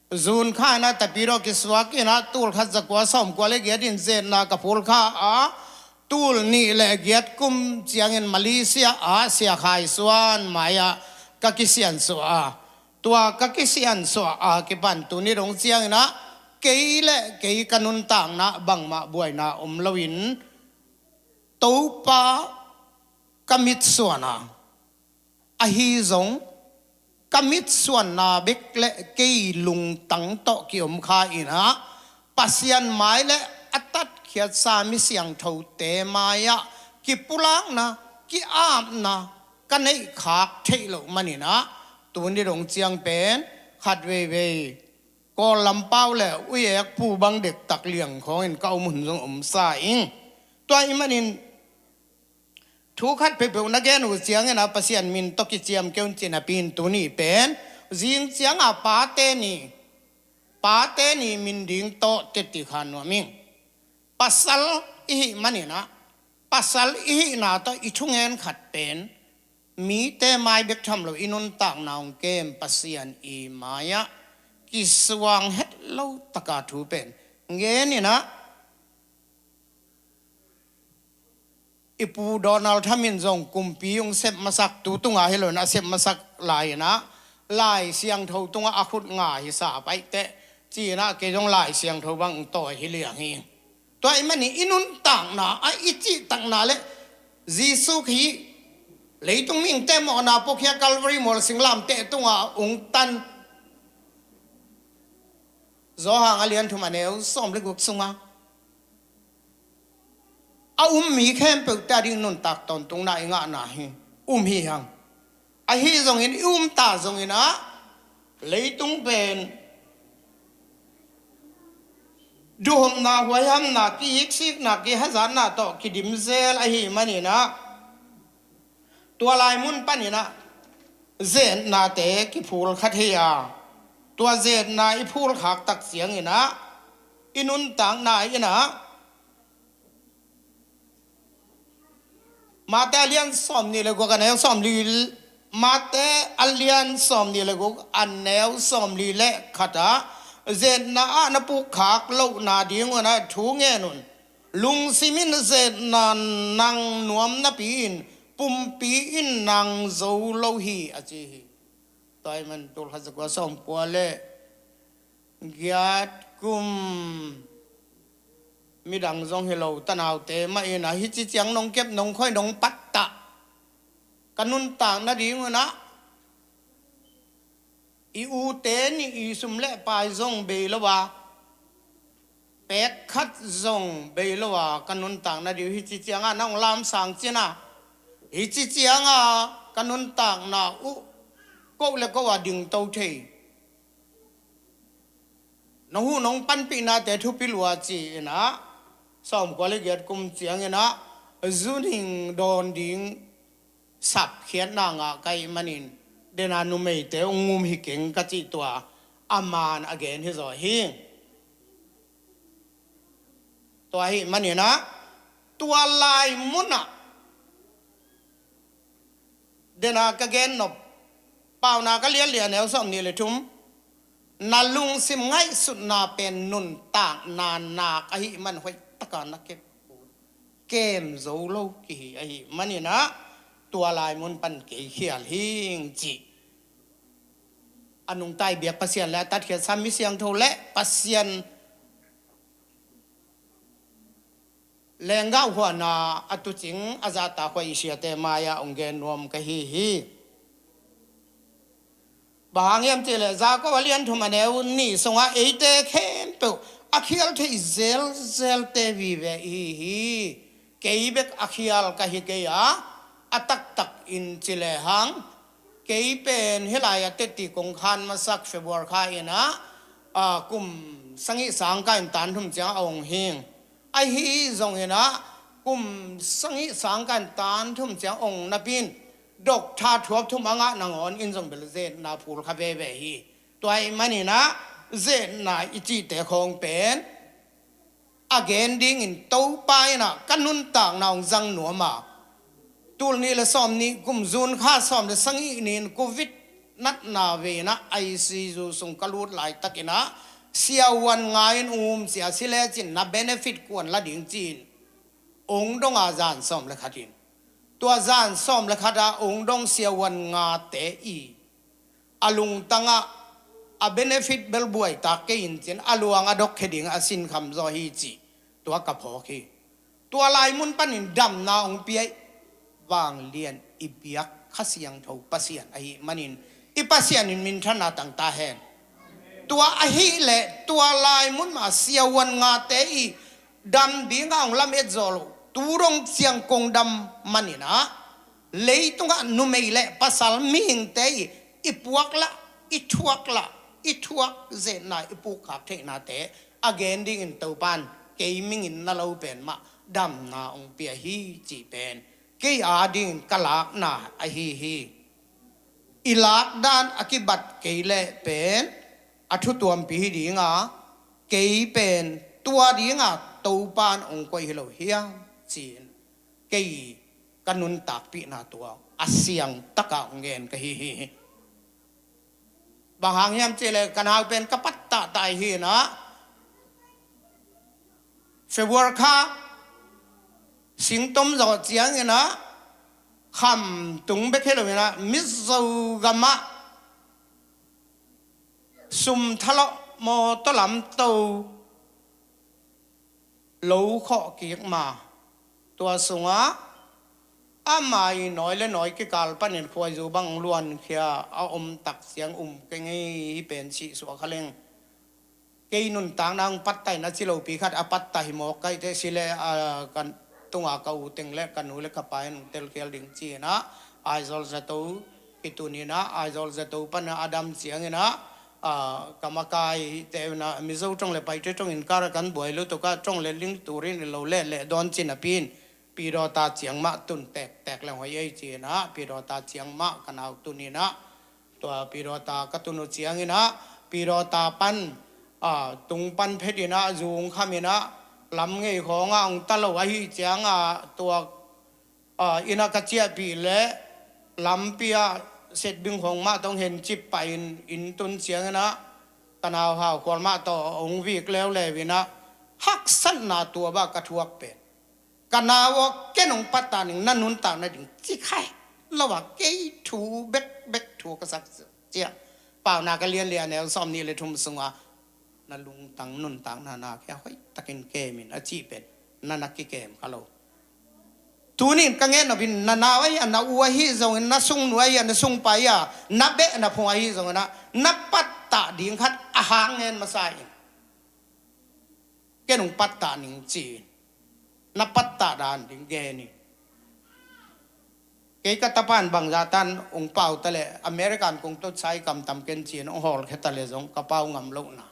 zun kha na tapiro kiswa kina tul khazakwa som kwalegiat in zen na kapul kha a tul ni legiat kum chiangin Malaysia a sia khai suan maya kakisian so a tua kakisian so a ki ban tu ni rong chiang na keile kei kanun tang na bang ma buai na lawin topa kamit suana a hi zong kamit suan na bekle kei lung tang to ki kha ina pasian mai le atat khiat sa mi siang tho te maya ki pulang na ki am na kanei khak theilo manina tu ni rong chiang pen khat we ก็ลำเป้าแหละอุ้ยเอกผู้บังเด็กตักเลี้ยงของเห็นเก้าหมุนทรงอมสายอิงตัวอิมันนินทุกขัดเปเปนักแกนูเสียงนะภาษามินตกิเจียมเกี่ยวจินาปินตัวนี้เป็นจิงเสียงอาปาเตนี่มินดิ่งโตเตติขานวมิงปัสสัลอีมันนี่นะปัสสัลอีน่าต่ออิชุงเงินขัดเป็นมีแต่ไม้เบกทำเราอินุนต่างนาวเกมภาษาอีมายะกิสว่างเฮ็ดเล่าตะกาถูเป็นเงี้ยนี่นะอีปูโดนัลด์ทำมินจงกุมปียงเสพมาสักตูตุงอาฮิโลนะเสพมาสักลายนะลายเสียงเท่าตุงอาคุดงาฮิสาไปเตะจีนะเกยงลายเสียงเท่าบังต่อยฮิเลียงฮีตัวไอ้มันนี่อินุนต่างนะไอ้อิจิต่างนะเลยจีสุขีเลยตุงมิงเตมอนาพวกเฮียกัลวารีมอลสิงลามเตะตุงอาองตันจอหางอเลียนทุมาเนวซ้อมเล็กกุกซุงมาเอามีแค่เปิดตาดิ่งนุนตักตอนตรงไหนงะหนาฮิฮีหังไอ้ฮีจงเห็นตาจงเห็นนะเลยตุงเป็นดูหน้าหัวยำหน้ากี่ยิกซิกหน้ากี่ฮัจานหน้าต่อกี่ดิมเซลไอ้ฮีมันนี่นะตัวลายมุนปันนี่นะเจนนาเตะกี่พูลคัทเฮียตัวเจนนาอีพูลขากตักเสียงนี่นะอินุนต่างนายนะมาแต่เลียนสอมนี่เลยกูกันแนวสอมลีมาแต่อันเลียนสอมนี่เลยกูอันแนวสอมลีเละขัดเจนนาอันปุกขากเล่านาดีงวนะทูเงนุนลุงซิมินเจนนานังนวมนปีนปุ่มปีอินนังโซโลฮีอาจีฮีตอยมันตุลฮัสกว่าสอมปัวเล่ญาติกุมมีดังจงเฮโลตะนาวเตมาเอนะฮิจิเจียงนงเก็บนงค่อยนงปัตตะกันนุนต่างนาดีงวนะอีอูเตนี่อีสุมเละปายจงเบลวาเป็กขัดจงเบลวากันนุนต่างนาดีฮิจิเจียงอ่ะน้องลามสังเจนะฮิจิเจียงอ่ะกันนุนต่างนาอุก็เลยก็ว่าดึงเต้าเทน้องหูน้องปั้นปีนาแต่ทุพิลวาจีนะสอมกว่าเลยเกียรกุมเสียงนะจุนิงโดนดิ่งสับเขียนนางอ่ะไกมันนินเดนานุเมเตองุมหิเก่งกะจิตัวอามานอเกนฮิโซฮิตัวฮิมันนี่นะตัวลายมุนอ่ะเดนากะเกนนบเปล่านากะเลียนแนวสอมนี่เลยทุมนาลุงสิมไงสุดนาเป็นนุนตากนานนาไอ้มันห้อยตะการนักเกมโซโลกีไอ้มันนี่นะตัวลายมุนปันเกี่ยเขียลหิงจีอนุงไตเบียกปัสเซียนและตัดเขียนซ้ำมิเสียงโทและปัสเซียนแรงก้าวหัวนาอตุจิงอาจาตาควายเชียเตมายาองเกนวมกะฮีบางยามเจริญจาก็วเลียนทุมาเนวนี่สงอาเอเตเข้มเปอคิลที่เซลเตวีเวฮีเกย์เบกอคิลกะฮิเกียอัตักอินจิเลหังเกย์เป็นเฮลายเตติกงคันมาสักเฟบวร์คายนะกุมสังหิสังกันตันทุมจ้าองเฮงไอฮีจงเห็นะกุมสังหิสังกันตันทุมจ้าองนบินดอกชาทวบทุมอ่างนางอนอินจงเบลเซนาพูลคาเบเบฮีตัวไอ้มันนี่นะเจนาอิจิเตคงเป็นอเกนดิ้งอินโตไปนะกันนุนต่างนางจังหนัวมาตูลนี่ละซ้อมนี่กุมจูนข้าซ้อมแต่สังอินินโควิดนัดนาเวนะไอซีจูส่งกลูดหลายตะกินะเสียวันงายเสียสิเลจินนับเบเนฟิตกวนละดิ่งจีนองดงอาจารย์ซ้อมละขัดินตัวจานซ้อมละขัดาองดงเสียวันงาเตอีอลุงตังa benefit bel buai ta ke in chen aluang adok kheding asin kham zo hi chi tua ka pho ki tua lai mun panin dam na ong piai wang lian ibiak khasiang tho pasian ai manin i pasian in min thana tang ta hen tua a hi le tua lai mun ma siawan nga te i dam ding ang lam et zolo turong siang kong dam manina leitunga numei le pasal ming te i puak la i thuak la อีทัวเจนายปุกขักเทนาเตอเกนดิ้งอินตัวปันเกมิงอินนาเราเป็นมาดำนาองเปียฮีจีเป็นเกยอาดิ้งกลากนาอฮีฮีอีลากด้านอกิบัตเกยเล่เป็นอัทุตัวปีฮีดิ้งอ่ะเกยเป็นตัวดิ้งอ่ะตัวปันองกวยฮิโลเฮียจีนเกยกันนุนตักปีนาตัวอาเซียงตะกะองเงินกะฮีฮีบางหางยามเจเลกันหาเป็นกะปัตตะตายฮีนะเฟวอร์คาสิงต้มจอดเจียงนะคำตุงเบคเฮลนะมิซูกามะซุมทะเลาะมอตะลำโตโลขอเกียกมาตัวสงะอาไม่น้อยและน้อยกี่การปั้นเห็นควายอยู่บางล้วนเขียเอาตักเสียงกันไงเป็นชีสวะเขาเล่งกีนุนต่างนางปัตไตนัสิโลปีขัดอปัตไตหมอกไก่เตสิเลกันตงอาเกาเต็งเล็กกันหูเล็กกับไปนเตลเกลดิงจีนะไอซอลจะตูกิตุนีนะไอซอลจะตูปันอดัมเสียงนะกรรมกายแต่นะมิซูจงเลยไปจงอินการกันบ่อยรู้ตัวก็จงเลยลิงตูรินเราเล่เล่ดอนจินปีนปีรอตาเสียงมะตุนแตกแล้วหัวใหญ่จีนะปีรอตาเสียงมะกันเอาตุนีนะตัวปีรอตากตุนเสียงนะปีรอตาปันตุงปันเพชรนะจูงขมินะลำเงยขององตะลวะฮีเสียงตัวอินักเจียปีเละลำเปียเสร็จบิงของมะต้องเห็นจิบไปอินตุนเสียงนะกันเอาห่าวควรมะต่อองวิกแล้วเลยวินะฮักสั้นนาตัวบ้ากระทวกเป็ดกันเอาแกนองปัตตาหนึ่งนั่นนุนตาหนึ่งที่ใครระหว่างเกยถูเบ็กถูกระสักเจียเปล่านาก็เรียนแนวซ้อมนี่เลยทุ่มสงะนั่นลุงตังนุนตังนาแค่ห้อยตะกินเกมินอาชีพเป็นนั่นนักกิเกมเขาตูนี่กังเงินบินนาไว้อันนาอวหิจงนาซุงไว้อันนาซุงไปอ่ะนับเบะนาพงหิจงนะนับปัตตาดิ่งขัดอาหารเงินมาใส่แกนุ่งปัตตาหนึ่งจีนับปัตตาดานดิ่งแกนี่เกยกัตปันบางจาตันองเป่าตะเลอเมริกันคงต้องใช้กำตำเกินจีนองหอลแค่ตะเลจงกระเป๋างำโลนะ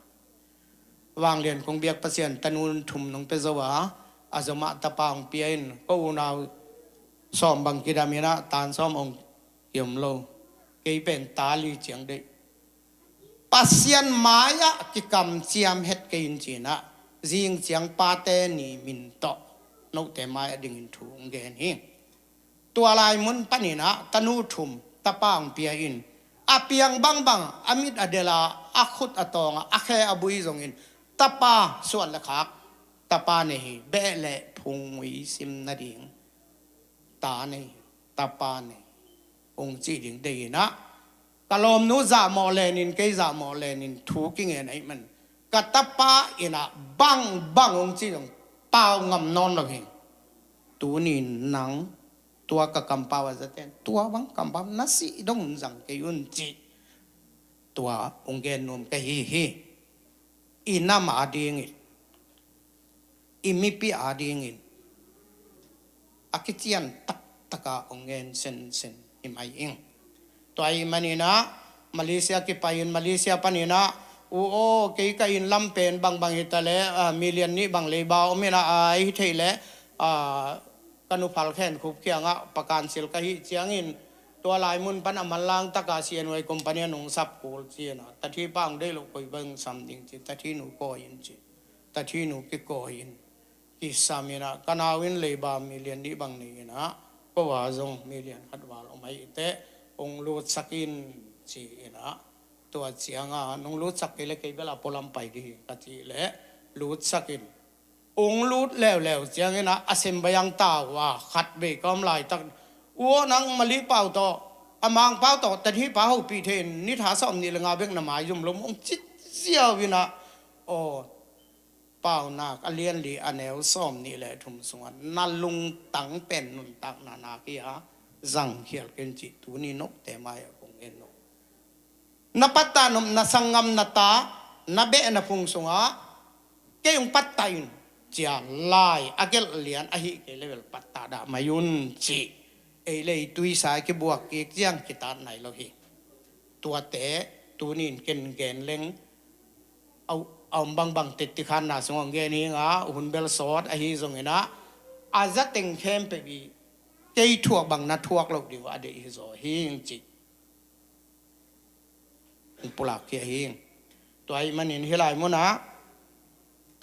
วางเรียนคงเบียกเปอร์เซ็นต์ตนูนทุ่มนงเปซวะอาจจะมาตะปางเปียนก็อุณาซ้อมบางกิดามินะตานซ้อมองยมโลเกยเป็นตาลีเจียงเดปัสยันมายะกิกรรมเจียมเฮ็ดเกินจีนะจิงเจียงปาเตนีมินโตนกแต่มายดิ่งถุงเกนหิตัวลายมุนปนินะตนูทุ่มตะปางเปียอินอาเปียงบังอามิดอเดลาอาขุดอตองอาแคอบุยจงอินตะปาส่วนละคักตาปาเนหีเบะเละพุงวิสิมนาดิงตาเนตาปาเนองจีดิงเดนะกะลมนูจามอเลนินเกจามอเลนินทูกิงเอ็นไอมันกะตาปาอินะบังองจีดงเปล่างำนอนหรอกเองตัวนี้หนังตัวกะกำปาวจะเต้นตัวบังกำปาวนัสิดงจังเกยุนจีตัวองเกนุมเกฮีอินามาดิงอิมิปีอาดิงินอากิเจียนตะกาองเงินเซนอิมไออิงตัวไอมันนี่นะมาเลเซียกิไปอินมาเลเซียปนินะโอ้เกยกอินลำเป็นบางฮิตาเลมิเลียนนี้บางเลยบาวไม่นะไอเทเลกันุพัลแคนคุบเคียงประการเซลกะฮิเจียงอินตัวลายมุนปันอมันลางตะกาเซียนไว้คอมพานีนงซับโกลเซียนะแต่ที่ปังได้ลูกไปเบิ่งซัมติงจิแต่ที่หนูก็อินจิแต่ที่หนูกิก็อินกิสามีนะกันเอาวินเลยบามิเลียนนี้บางนี้นะก็ว่าจงมิเลียนขัดวาลออกมาอีเตองลูดสักินจีนะตัวเสียงนงลูดสักินเลยเวลาพลัมไปดีกะจีเลยลูดสักินองลูดแล้วเสียงนะอาเซมบยังตาว่าขัดเบกอมลายตักอ้วนังมะลิเป่าต่ออมังเป่าต่อแต่ที่เป่าปีเทนนิทาสอมนี่ละงาเบกนามายยุมลมองจิตเสียววินะโอเป่านาคเลียนลีอเนลซ้อมนี่แหละทุ่มสวนนั่นลุงตังเป็นนุนตักนากียจังเขียนกันจิตูนี่นกแต่มาคงเอ็นนกนปัตตานมนสังงามนตานเบนพุงสงะเกยงปัตตายเจียลายอาเกลเลียนอหิเกเลเวลปัตตาดามายุนจิเอเลยตุยสายกิบวกเกียงกิตาไหนเราหิตัวเต ตัวนี้เก่งเล็งเอาบางติดที่ขันน่ะสงฆ์เงี้ยนี่งะหุ่นเบลสอดไอ้ที่ตรงนี้นะอาจจะเต็งเข้มไปบีเกี่ยทั่วบางนัดทั่วเราดีว่าเดี๋ยวอีโซหิงจิปุลักเกี่ยหิงตัวไอ้มันเห็นที่ไรมั้งนะ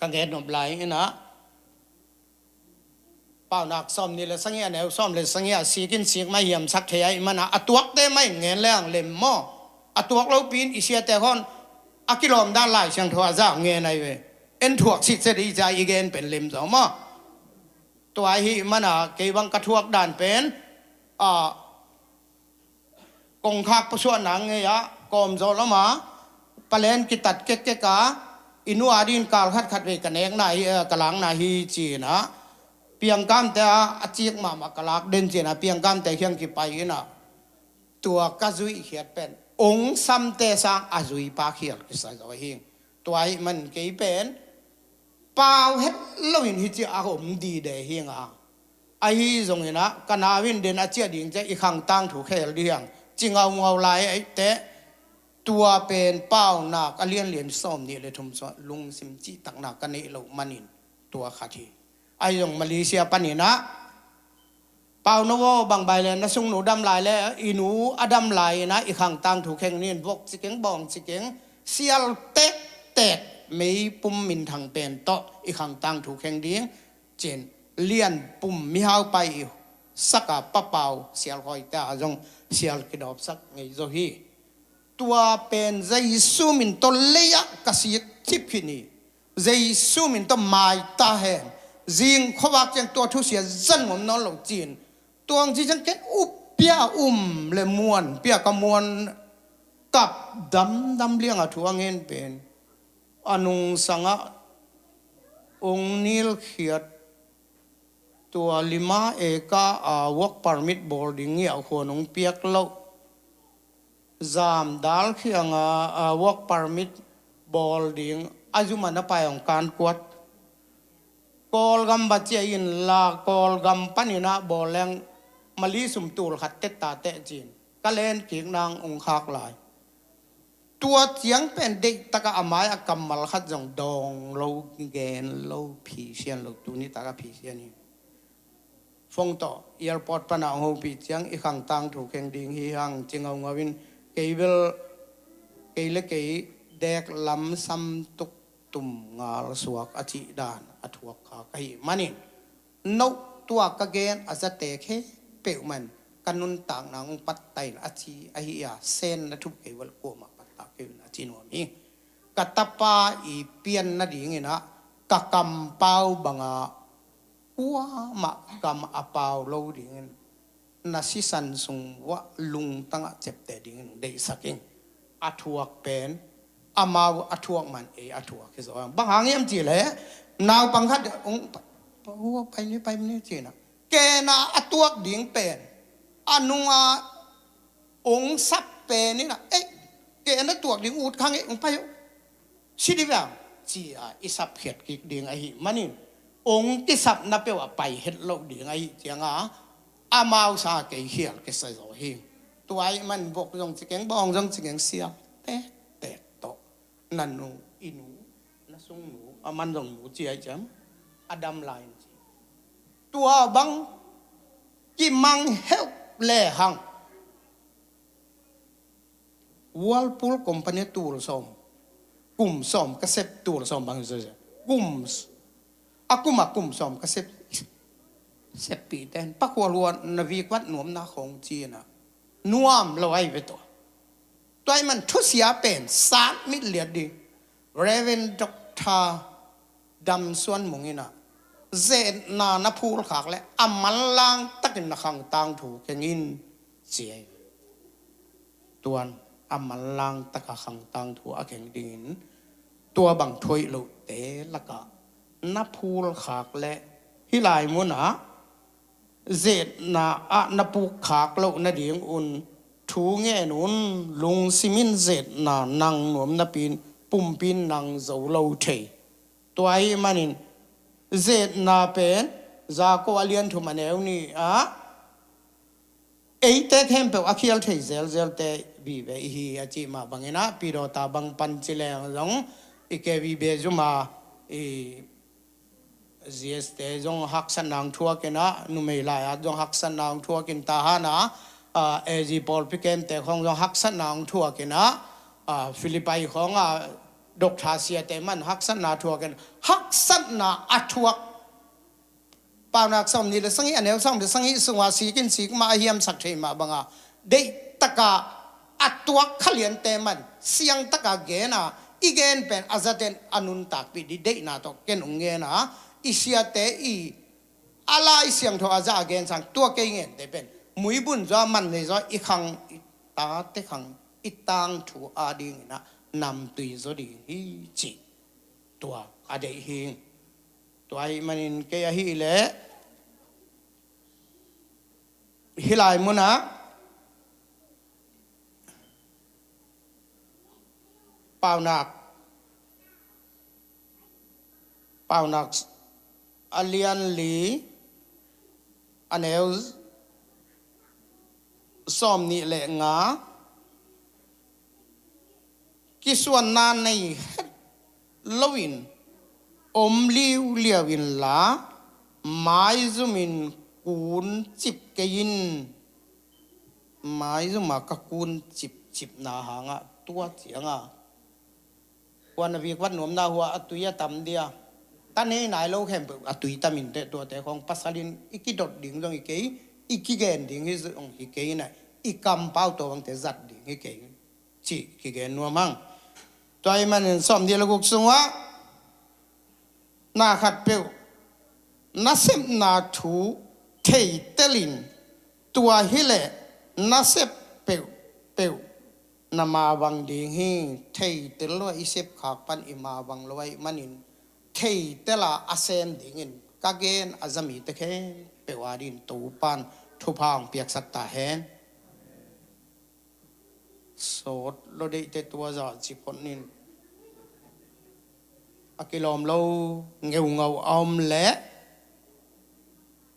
กังเกตหนุ่มไหลนะเปล่านักซ้อมนี่เลยสังเกตแนวซ้อมเลยสังเกตสีกินสีไม่เหี่ยมสักเทียมันนะอัตัวได้ไม่เงี้ยแรงเล่มหม้ออัตัวเราปีนอิเชียแต่คนอากิโลมด้านไล่เชียงทัวจ้าเงี้ยในเวเอ็นถั่วสิเสดีใจอีเกนเป็นเล่มสองหม้อตัวไอ้ที่มันนะเกี่ยบังกระทวกด้านเป็นกงคักประชวนังเงี้ยกอมโซลมาปเลนกิตัดเก๊กกะอินูอาดินกาลขัดเวกันเองนายกลางนาฮีจีนะเพียงกำแต่อาจีกมากลากเดินจีนะเพียงกำแต่เขียงกี่ไปนะตัวกะจุยเขียดเป็นองค์ซ้ำแต่สร้างอาจุยปาเขียดกิสายตัวเองตัวไอ้มันเกี่ยเป็นเปล่าเฮ็ดเราเห็นฮิจิอาคมดีเดเฮียงไอ้ตรงนี้นะกันนาวินเดินอาเจียดิ่งจะอีกขังตั้งถูกแค่เรื่องจริงเอาลายไอ้แต่ตัวเป็นเป้าหนักเลียนซ้อมนี่เลยทุ่มซ้อลุงซิมจีตักหนักกันนี่เรามันนินตัวขาทีไอ้ยังมาเลเซียปนินะเป้าโนโวบางใบเลยนะซุงหนูดำลายแล้วอีหนูอดำลายนะอีกขังตั้งถูกแข่งนี่พวกสิเก่งบองสิเก่งเสียลเตะไม่ปุ่มมินทางเป็นโตอีกขังตั้งถูกแข่งดิ้งเจนเลียนปุ่มมีเฮาไปสักปะเป่าเสียลคอยตาจงเสียลกระดอบสักไงโซฮีตัวเป็นใจซูมินตัวเลี้ยกษีทิพย์นี่ใจซูมินตัวไม้ตาเห็นจิงขวักยังตัวทุเสียจันผมนอนหลงจีนตัวที่ฉันเก็ตอุบเปียเลยมวนเปียกมวนกับดำเลี้ยงถั่วเงินเป็นอนุสังะองนิลเขียดตัวลิมาเอกาwork permit boardingเงี้ยหัวน้องเปียกเล่าจามดัลเขียงwork permit boardingอายุมันไปของการกวดกอลกัมบัจเจยินลากอลกัมปันินะบอลแรงมาลีสุมตูลขัดเตตาเตจีนก็เล่นเกียงนางองค์ขากลายตัวเสียงเป็นเด็กตะกะอามายกำมัลขัดจงดองโลเกนโลผีเชียนโลตัวนี้ตะกะผีเชียนนี่ฟงต่อเอร์พอร์ตปนาหูปีเสียงอีขังตังถูกแข่งดิ่งฮีหังจิงเอาเงาวินเกยเวลเกยเล็กเกยเด็กลำซ้ำตุกตุ่มงาลสวกอจิดานอถวกขาไกมันนี่นกตัวกะเกนอาจจะเตะแค่เปลวมันกันนุนต่างนางปัตไตอจิไอเฮียเส้นและทุกเกวลโกมาปัตตาเกวอจินวมีกัตตาปาอีเปียนนาดีงี้นะกะกำเป้าบังอาหัวมากำอาเป้าโลดีงี้นาซิสันสุงวะลุงตั้งเจ็บแต่ดีงี้เดสักเองอถวกเป็นอามาอถวกมันอถวกคือสว่าบางหางเงี้ยมจีเลยนาวปังคัดองหัวไปนี่จีนะแกน่าอถวกดิ่งเป็นอนุอาองซับเป็นนี่นะแกน่าตัวดิ่งอูดข้างองไปชิดิแบบจีอิสับเขียดกิกดิ่งไอ้มันนี่องที่สับนับเปว่าไปเห็ดโลกดิ่งไอ้เจียงอามาอุตสาเกยเขียดเกษตรโหิตัวไอ้มันบอกจงสิเก่งบองจงสิเก่งเสียเตะโตนันนูอินูนัสงหนูมันจงหนูเจียจำอดัมไลน์ตัวบังกิมังเฮลเล่หังวอลพูลคอมพานีตูร์สอมกุมสอมกระเซ็บตูร์สอมบางส่วนกุมกุมสอมกระเซ็บเสพปีเต้นปักหัวรัวนวีกวัดหนวมนาของจีนนวมเราไอ้ไปตัวไอ้มันทุเสียเป็น3 มิลเลียนดีเรเวนด็อกเตอร์ดำส่วนมงินะเจนนาพูลขากและอามันลางตักนักขังตังถูกแข่งินเสียตัวอามันลางตักขังตังถูกแข่งดินตัวบังถอยลุเตะละก็นับพูลขากและฮิลายมุนะเจนนาปูขากโลนาดีงอุนถูเงี้ยนุนลุงซิมินเจนนังหนวมนาปีนปุ่มปีนนังเจ้าโลเทตัวไอ้มันนี่เจนนาเป็นจากัวเลียนทุมันเอวนี่ ấy te thêm bèo akhial thei zel te bi ve hi achi ma bangena piro ta bang pan chile giống ike bi be zuma GST zong hak san nang thua ke na nu mei la ya zong hak san nang thua kin ta ha na AG Paul Pikem te khong zong hak san nang thua ke na Philippai khong dok tha sia te man hak san na thua ken hak san na athua pa nak som ni le sangi anel som de sangi sungwa si kin si ma hiam sak thei ma banga de taka atua khalian te man siang taka ge na igen pen azaten anun tak pi di de na to ken unge na isia te I ala siang tho aza again sang tua ke ngen te pen mui bun zo man le zo I khang ta te khang I tang thu a ding na nam tui zo di hi chi tua a de hi toai manin ke hi le hilai muna pau nak alian li anel som ni le nga kisuan nan nei lowin liu liawin la mai zumin kun chip kein mai zuma ka kun chip na hanga tua chianga wan vi kwat nom na huwa atuya tam dia tane nai lo khem atui tamin te to te khong pasalin ikidot ding jong ikei ikigen ding hi jong ikei na ikam pau to wang te zat ding ikei chi kigen no mang toy man som dia luguk sungwa na khat peu na sem na thu thei telin tua hile na sep peu nama wang ding hi thei telo isep khak pan ima wang loi manin thei tela asem dingin kagen azami te khe pewadin to pan thu phang piak sat ta hen sot lo de te tua za chi pon nin akilom lo ngeu om le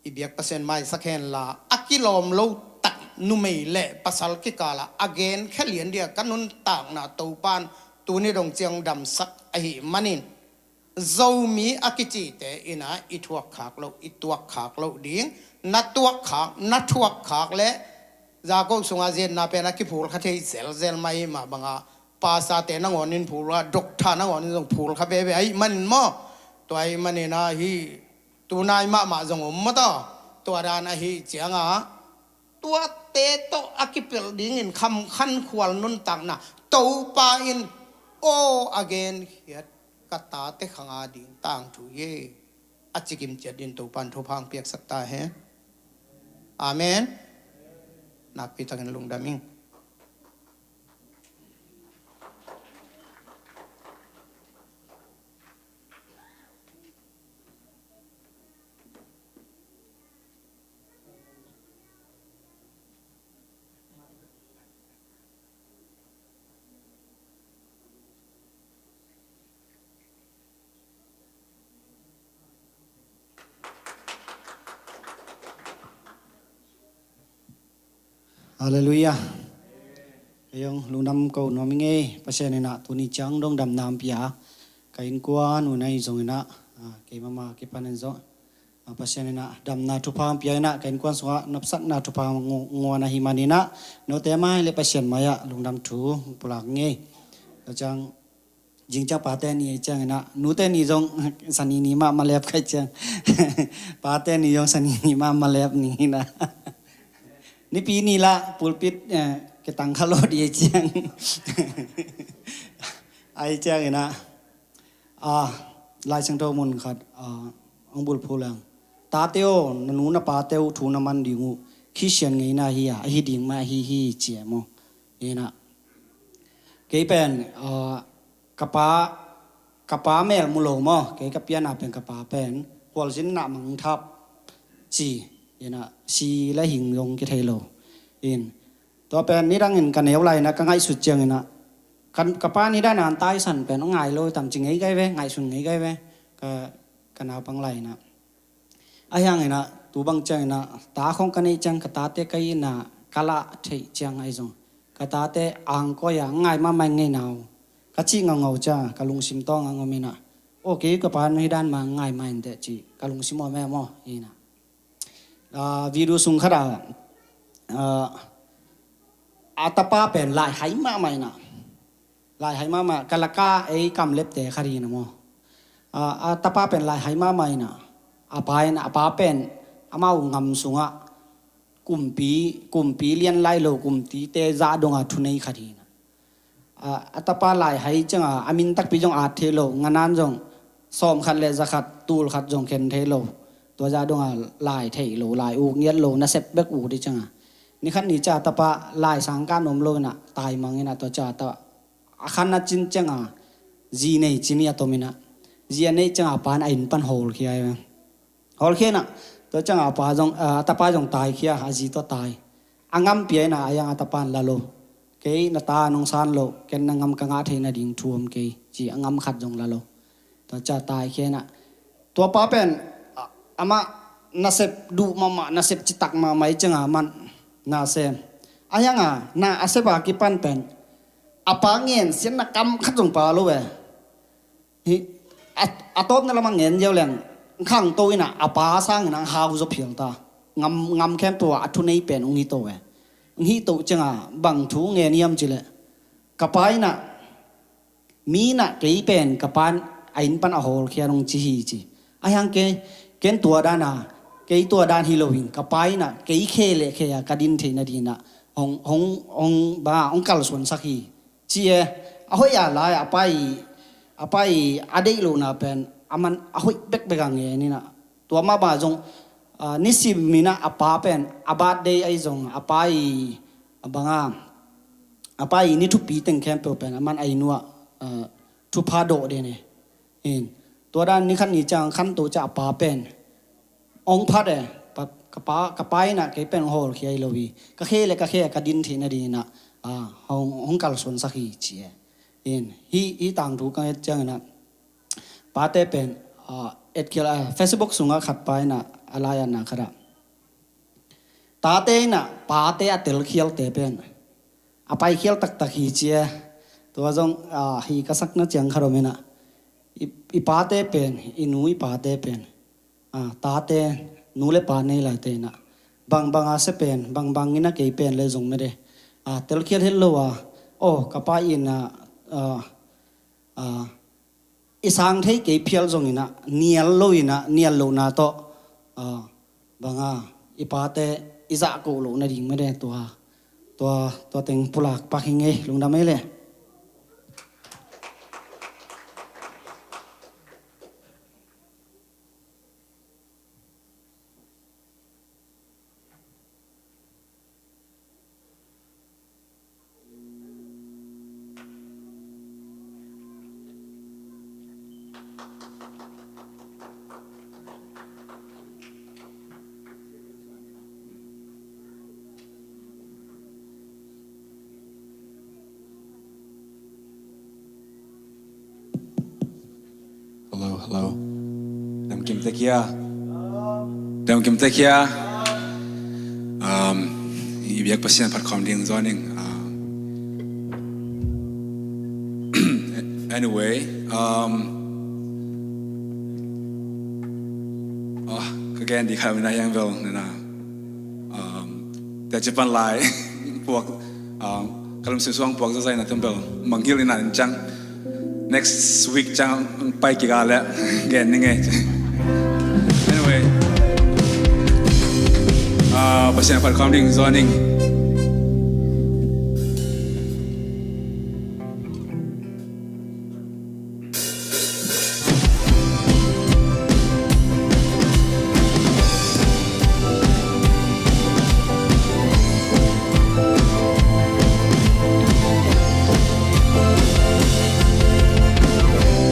ibiak pasen mai sakhen la akilom lo tak nu mei le pasal ki kala again khalian dia kanun tak na to pan tu ni dong chiang dam sak ai manin zomi akichi te ina ituak khak lo ding na tuak khak le za ko sunga zen na pe na ki phul kha thei zel mai ma banga pa sa te na ngonin phul wa dok tha na ngonin jong phul kha be ai man mo to ai manina hi tu nai ma jong om ma to to ra na hi chianga tua te to akipel ding in kham khan khwal nun tak na to pa in o again hiat kata te khanga ding tang thu ye achikim chadin to pan tho phang piak sakta he amen nak pi tangan lung daming Hallelujah. Ayong lunam ko nominge pasene na tuni chang dong dam nam pia kain kwan unai zongina ke mama ke panenzo pasene na dam na tupam pia na kain kwan so napsak na tupam ngona himanina no tema le pasien maya lungdam thu pulak nge chang jingcha paten ni chang na nute ni jong sani ni ma malep khai chang paten ni jong sani ni ma malep ni na ni pi ni la pulpit ke tang khalo di chang ai chang na lai chang to mun khat ong bul phulang ta teo nu na pa teo thu na man dingu khi sian ngei na hi hi ding ma hi che mo ina ke pen kapa mel mulo mo ke kapia na pen kapa pen pol sin na mang thap chi ina si la hing yong ke thailo in to pen ni dang in kan heu lai na ka ngai su chang ina kan kapa ni da nan tai san pen ngai loi tam ching ei gai ve ngai sun ngai gai ve ka kana pang lai na ayang ina tu bang chang ina ta khong kan ei chang ka ta te kai na kala thei chiang ai zong kata te ang ko ya ngai ma mai ngai naw ka chi ngau cha kalung sim to ngau mina okay ka pan hi dan ma ngai mai te chi kalung sim mo me mo ina video sung khara atapa pen lai hai ma mai na lai hai ma kalaka ei kam lep te khari na mo atapa pen lai hai ma mai na apai na apa pen amau ngam sunga kumpi lian lai lo kumti te za donga thunei khari na atapa lai hai changa amin tak pi jong a thelo nganan jong som khat le zakhat tul khat jong ken theloตัวจะดงลายเทโลลายอูเงียโลนะเซบเบกอูดิจังนี่ขันนี้จะตะปะลายสังการนมโลนะตายมังนะตัวจะตะขันนัดจินจังจีเนจินีตัวมินะจีเนจังปานไอ้ปันโฮลเขียโฮลเขียนะตัวจังปาจงตะปาจงตายเขียหาจีตัวตายอังงำเปียนะยังตะปานละโลเกยนตานงซานโลเกนนังงำกังอาเทนะดิ่งทวมเกยจีอังงำขัดจงละโลตัวจะตายเขียนะตัวป้าเป็นama nasib du mama nasib citak mama cenga man nasem ayanga na aseba kipan pen apa ngien sian na kam khat jong pa lo we hi atop na lamang ngien yeu leng khang to ina apa sang na hau zo phiang ta ngam kem to athu nei pen ungi to we ngi to cenga bang thu nge niam chile kapai na mi na kei pen kapan ain pan a hol khiarong chi hi chi ayang ke ken tua dana kei tua dan Halloween kapai na kei khele kheya kadin theina dina hong ba ong kal son sakhi chie ahoya la apai adei lo na pen aman ahoi bek begang nge ni na tua ma ba jong nisim mina apa pen abat dei ai jong apai abanga apai ni thu pi teng camp pen aman ai nuwa thu pha do de ne inตัวด้านนี้ขั้นนี้จังขั้นตัวจะป่าเป็นองพัดกระป๋ายน่ะเกี่ยเป็นโฮลเขียโลวีก็แค่กระดินที่นาดีน่ะห้องกัลส่วนสักทีเชียฮีต่างถูกกันจังน่ะป่าเตเป็นเอ็ดเขียเฟซบุ๊กส่งขัดไปน่ะอะไรน่ะครับตาเตน่ะป่าเตอเตลเขียเตเป็นไปเขียตักฮีเชียตัวจงฮีก็สักนั่นจังคารมิน่ะอีปาเตเป็นอีนูอีปาเตเป็นตาเตนูเลปาเนลาเตนะบางอาเซเป็นบางนี่นะเกยเป็นเลยจงไม่ได้เตลเคียเฮลโลโอ้กับป้าอินอีสังเทเกยเพียลจงอินะเนียลโลอินะเนียลโลนาโตบางอีปาเตอีจักโกโลนะดิ่งไม่ได้ตัวเต็งปุลักปักหิงเอลงดำไม่เลย Hello. Dam kim tekia. Ibiak pasien par kom ding zoning. Anyway, kagayan di kami na yang vel na Japan lai puak kalam sisuang puak sa na tembel manggil ina chang next week chang pai kigala gen ninge anyway pasien par kom ding zoning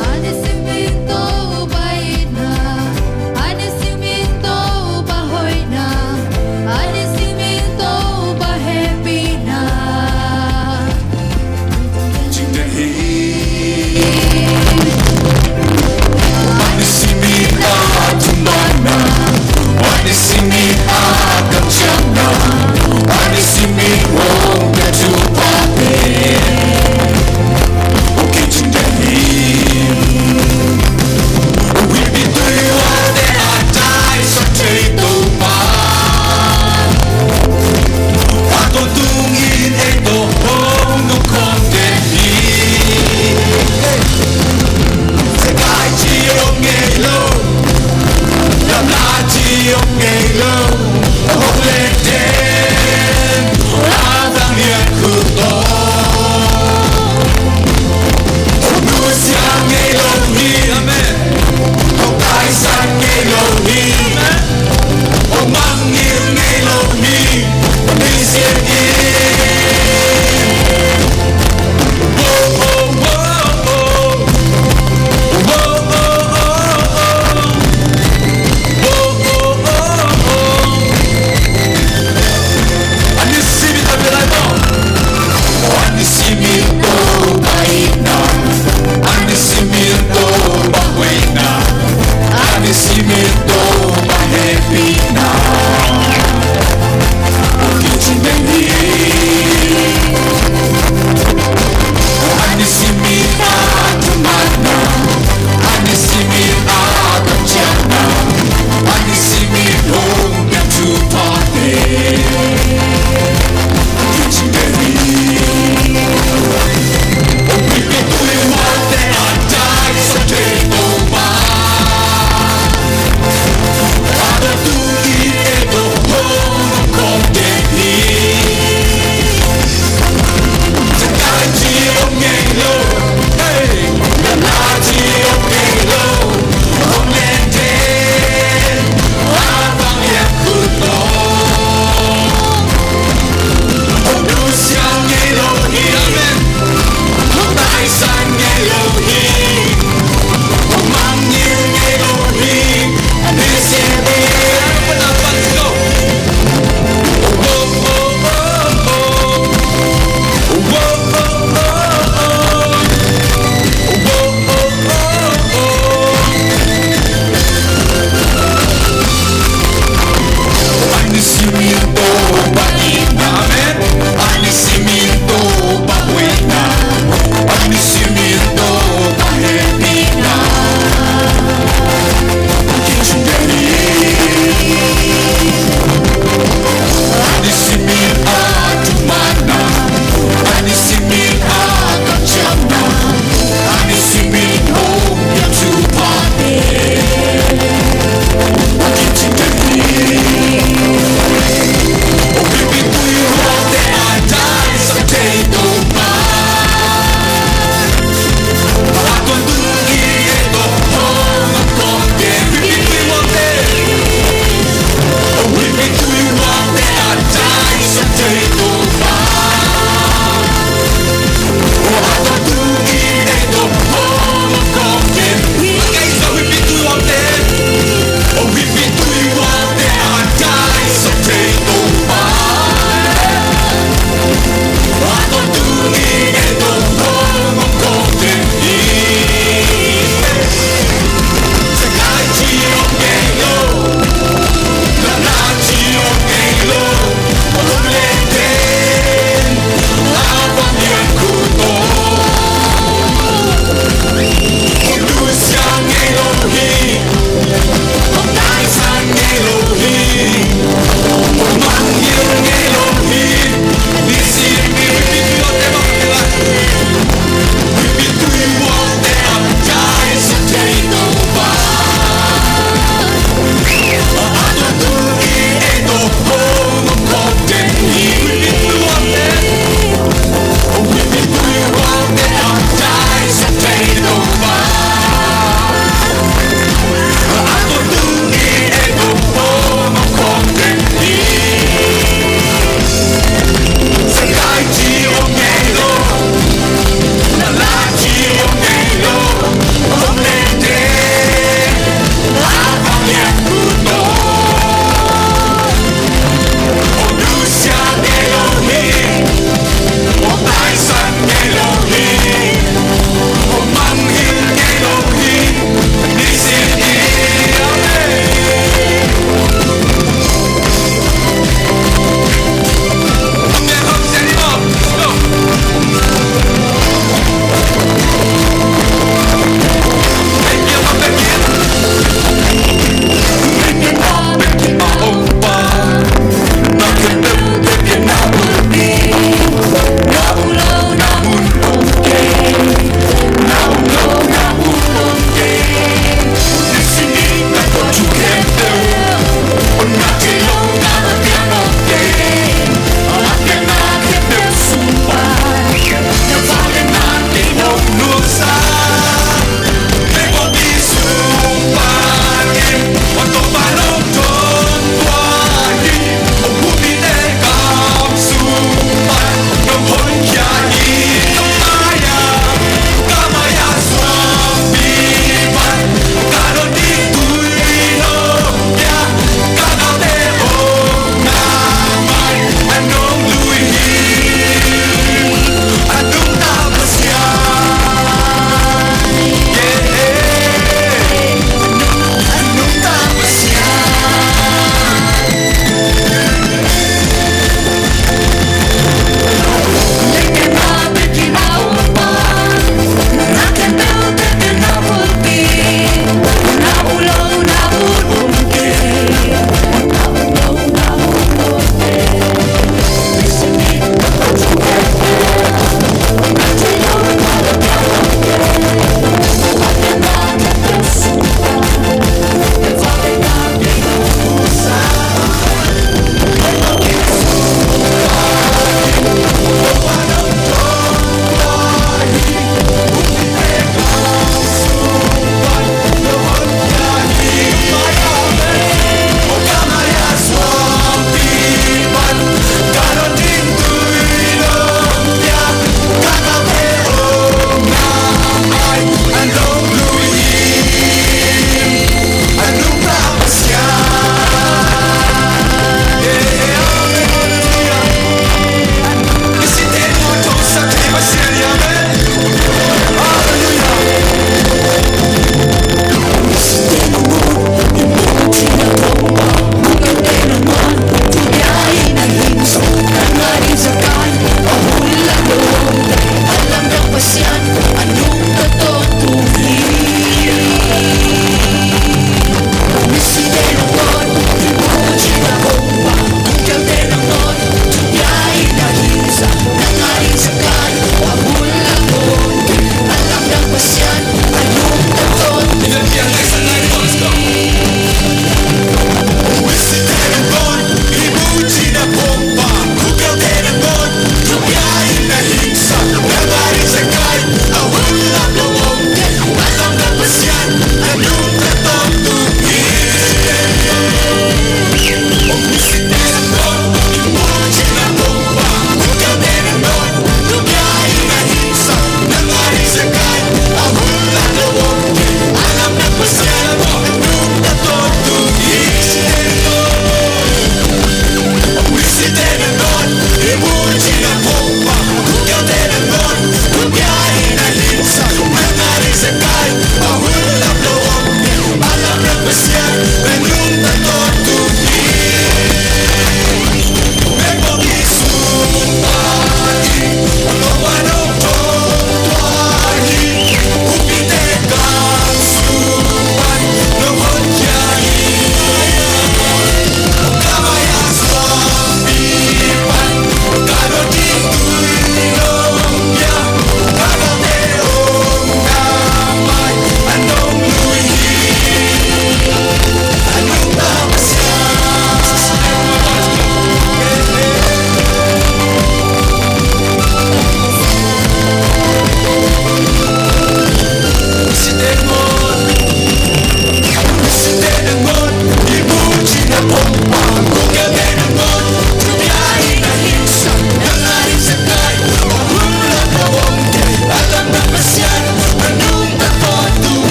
Ani simito bahoy na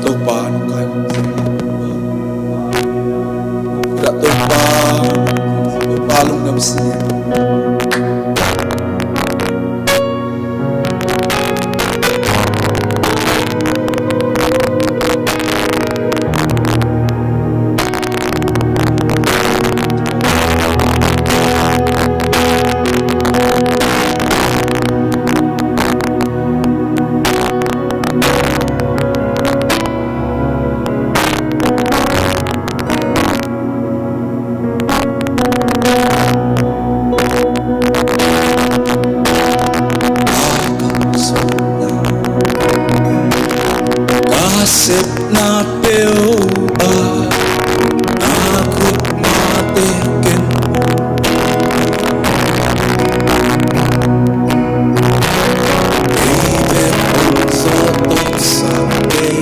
to pa kan ra to pa lung nam siya Kasip na peo ba akut matekin Ibet sa tong sabay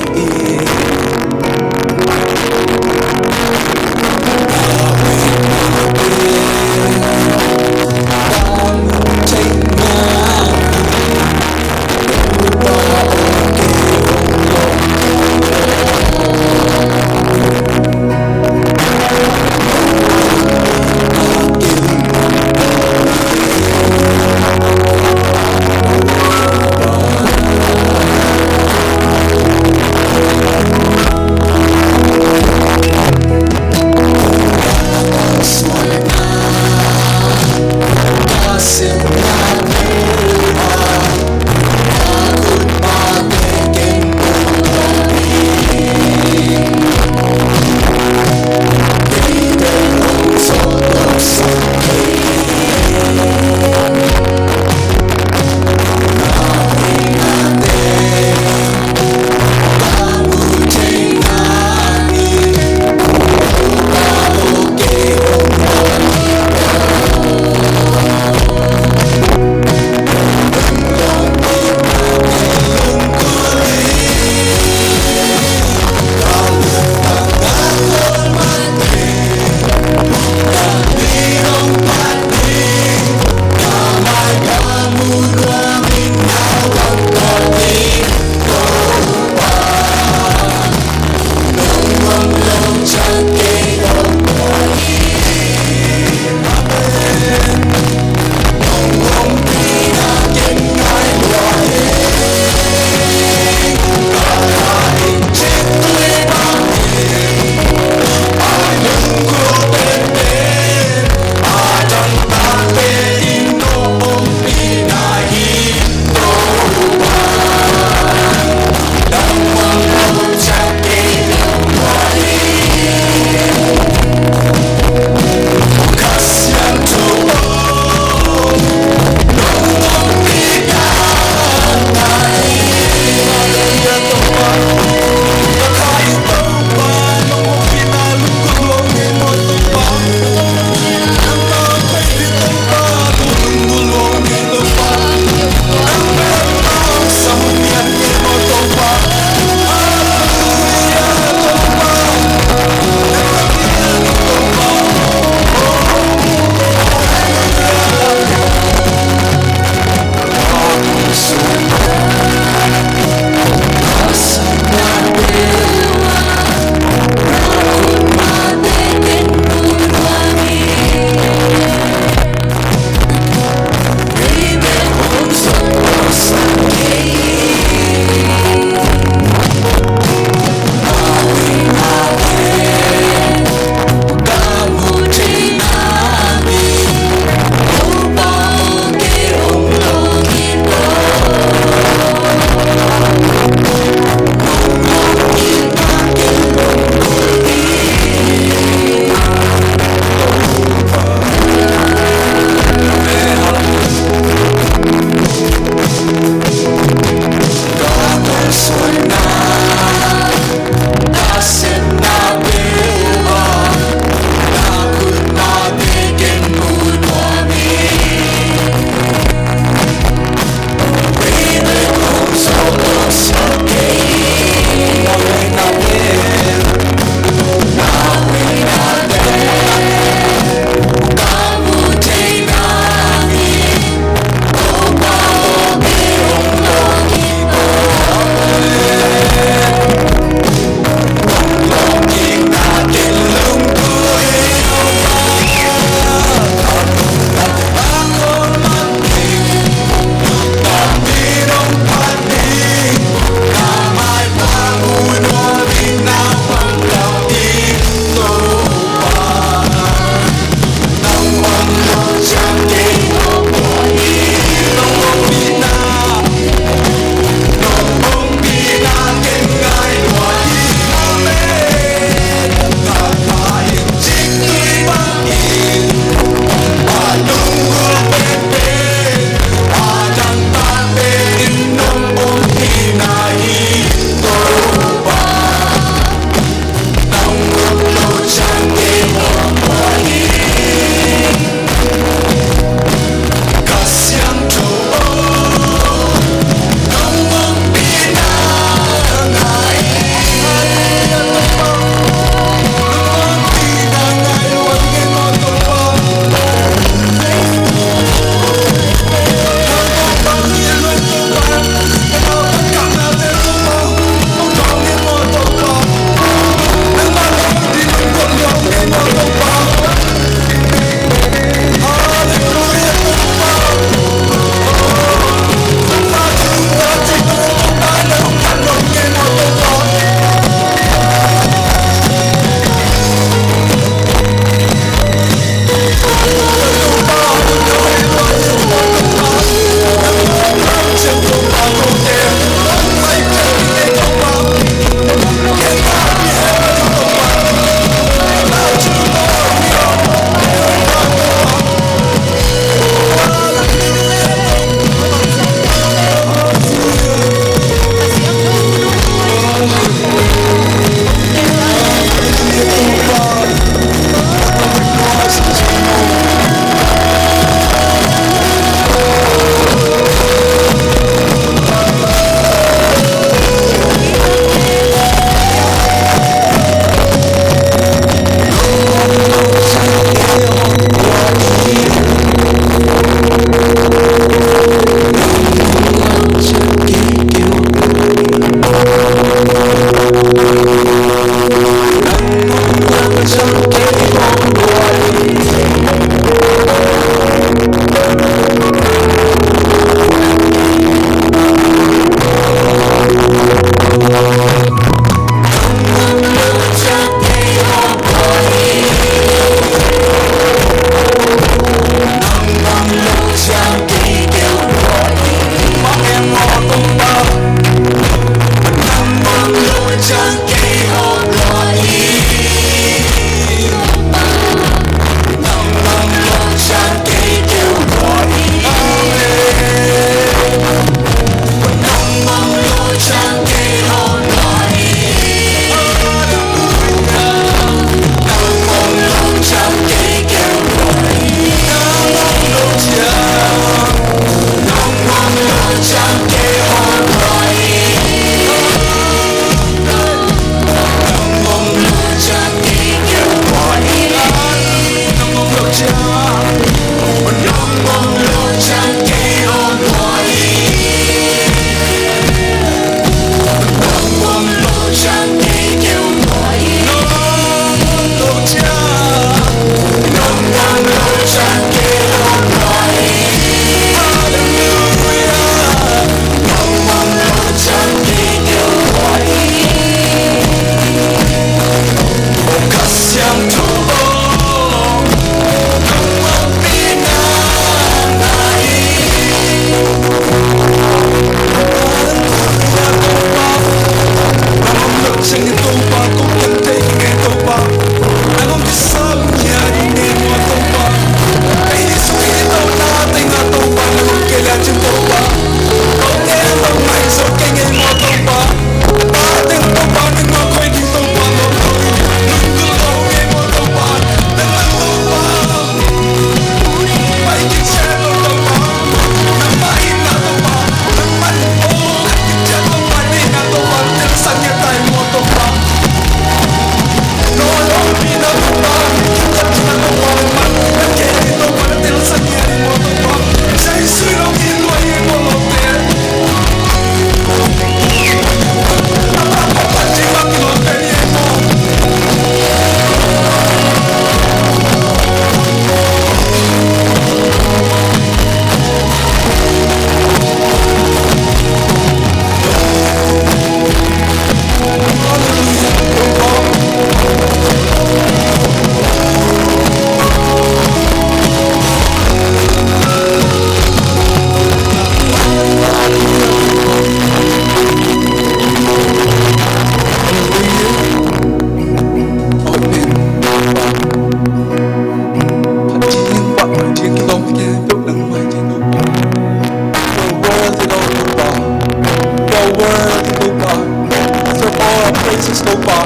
tàu pa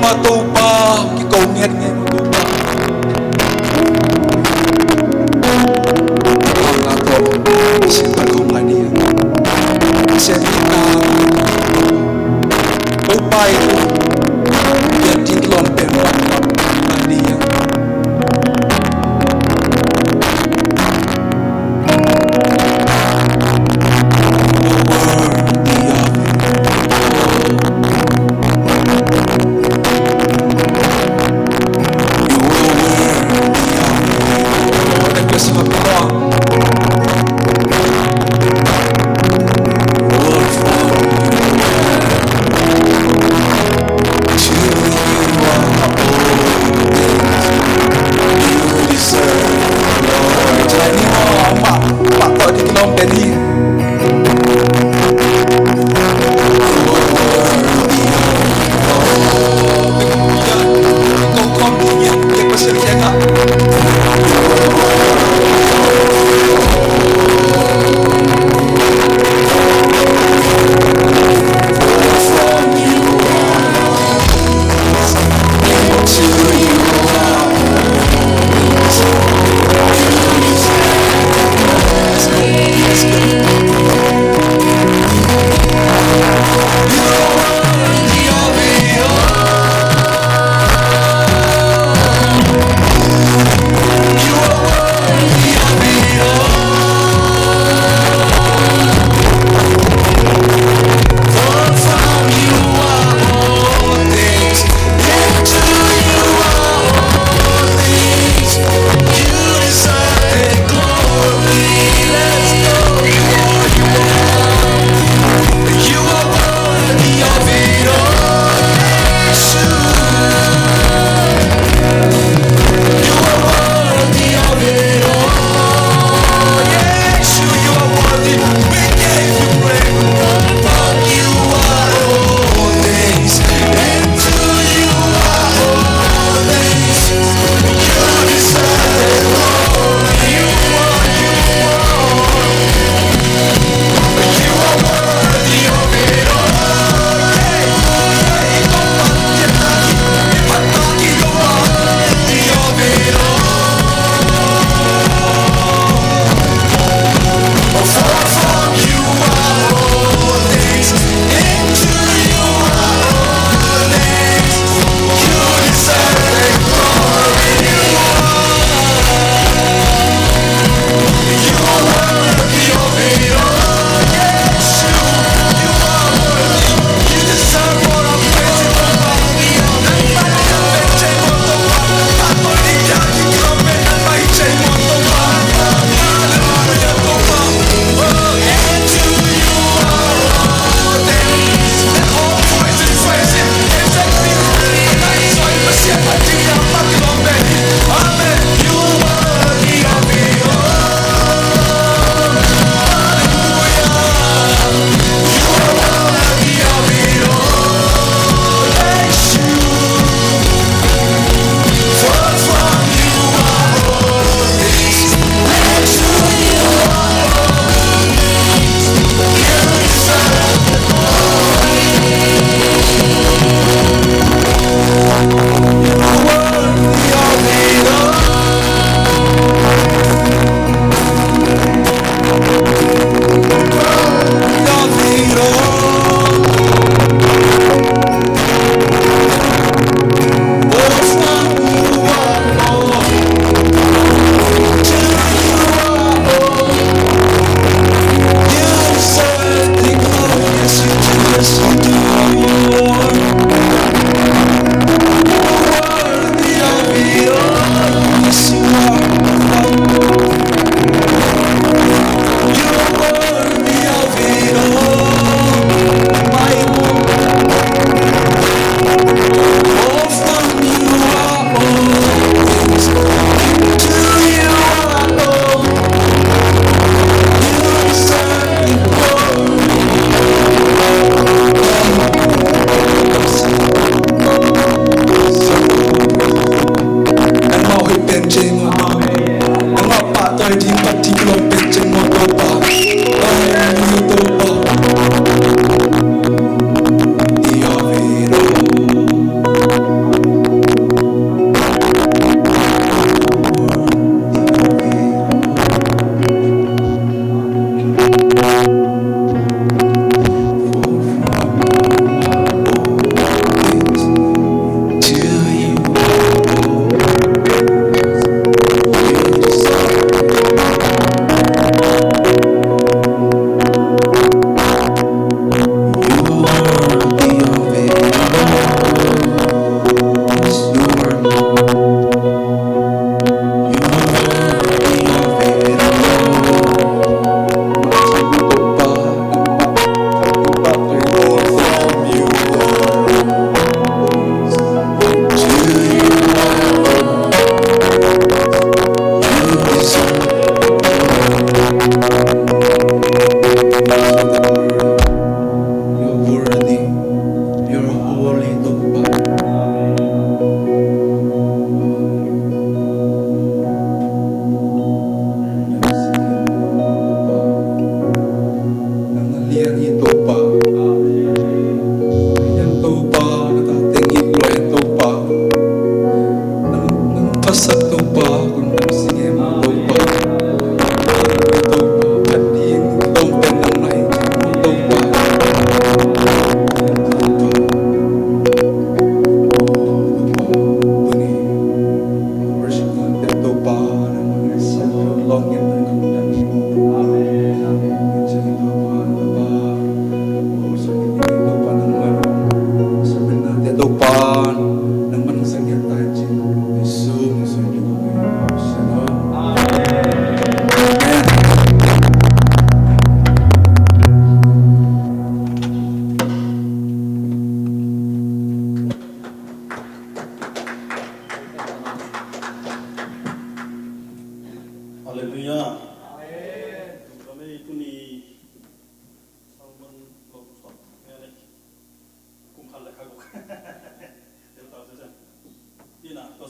ma tàu pa cái cầu nghe nghe mà tàu pa ngà to xin phải không lại đi sẽ đi ta tàu pa itu biar di lon pempat lại đi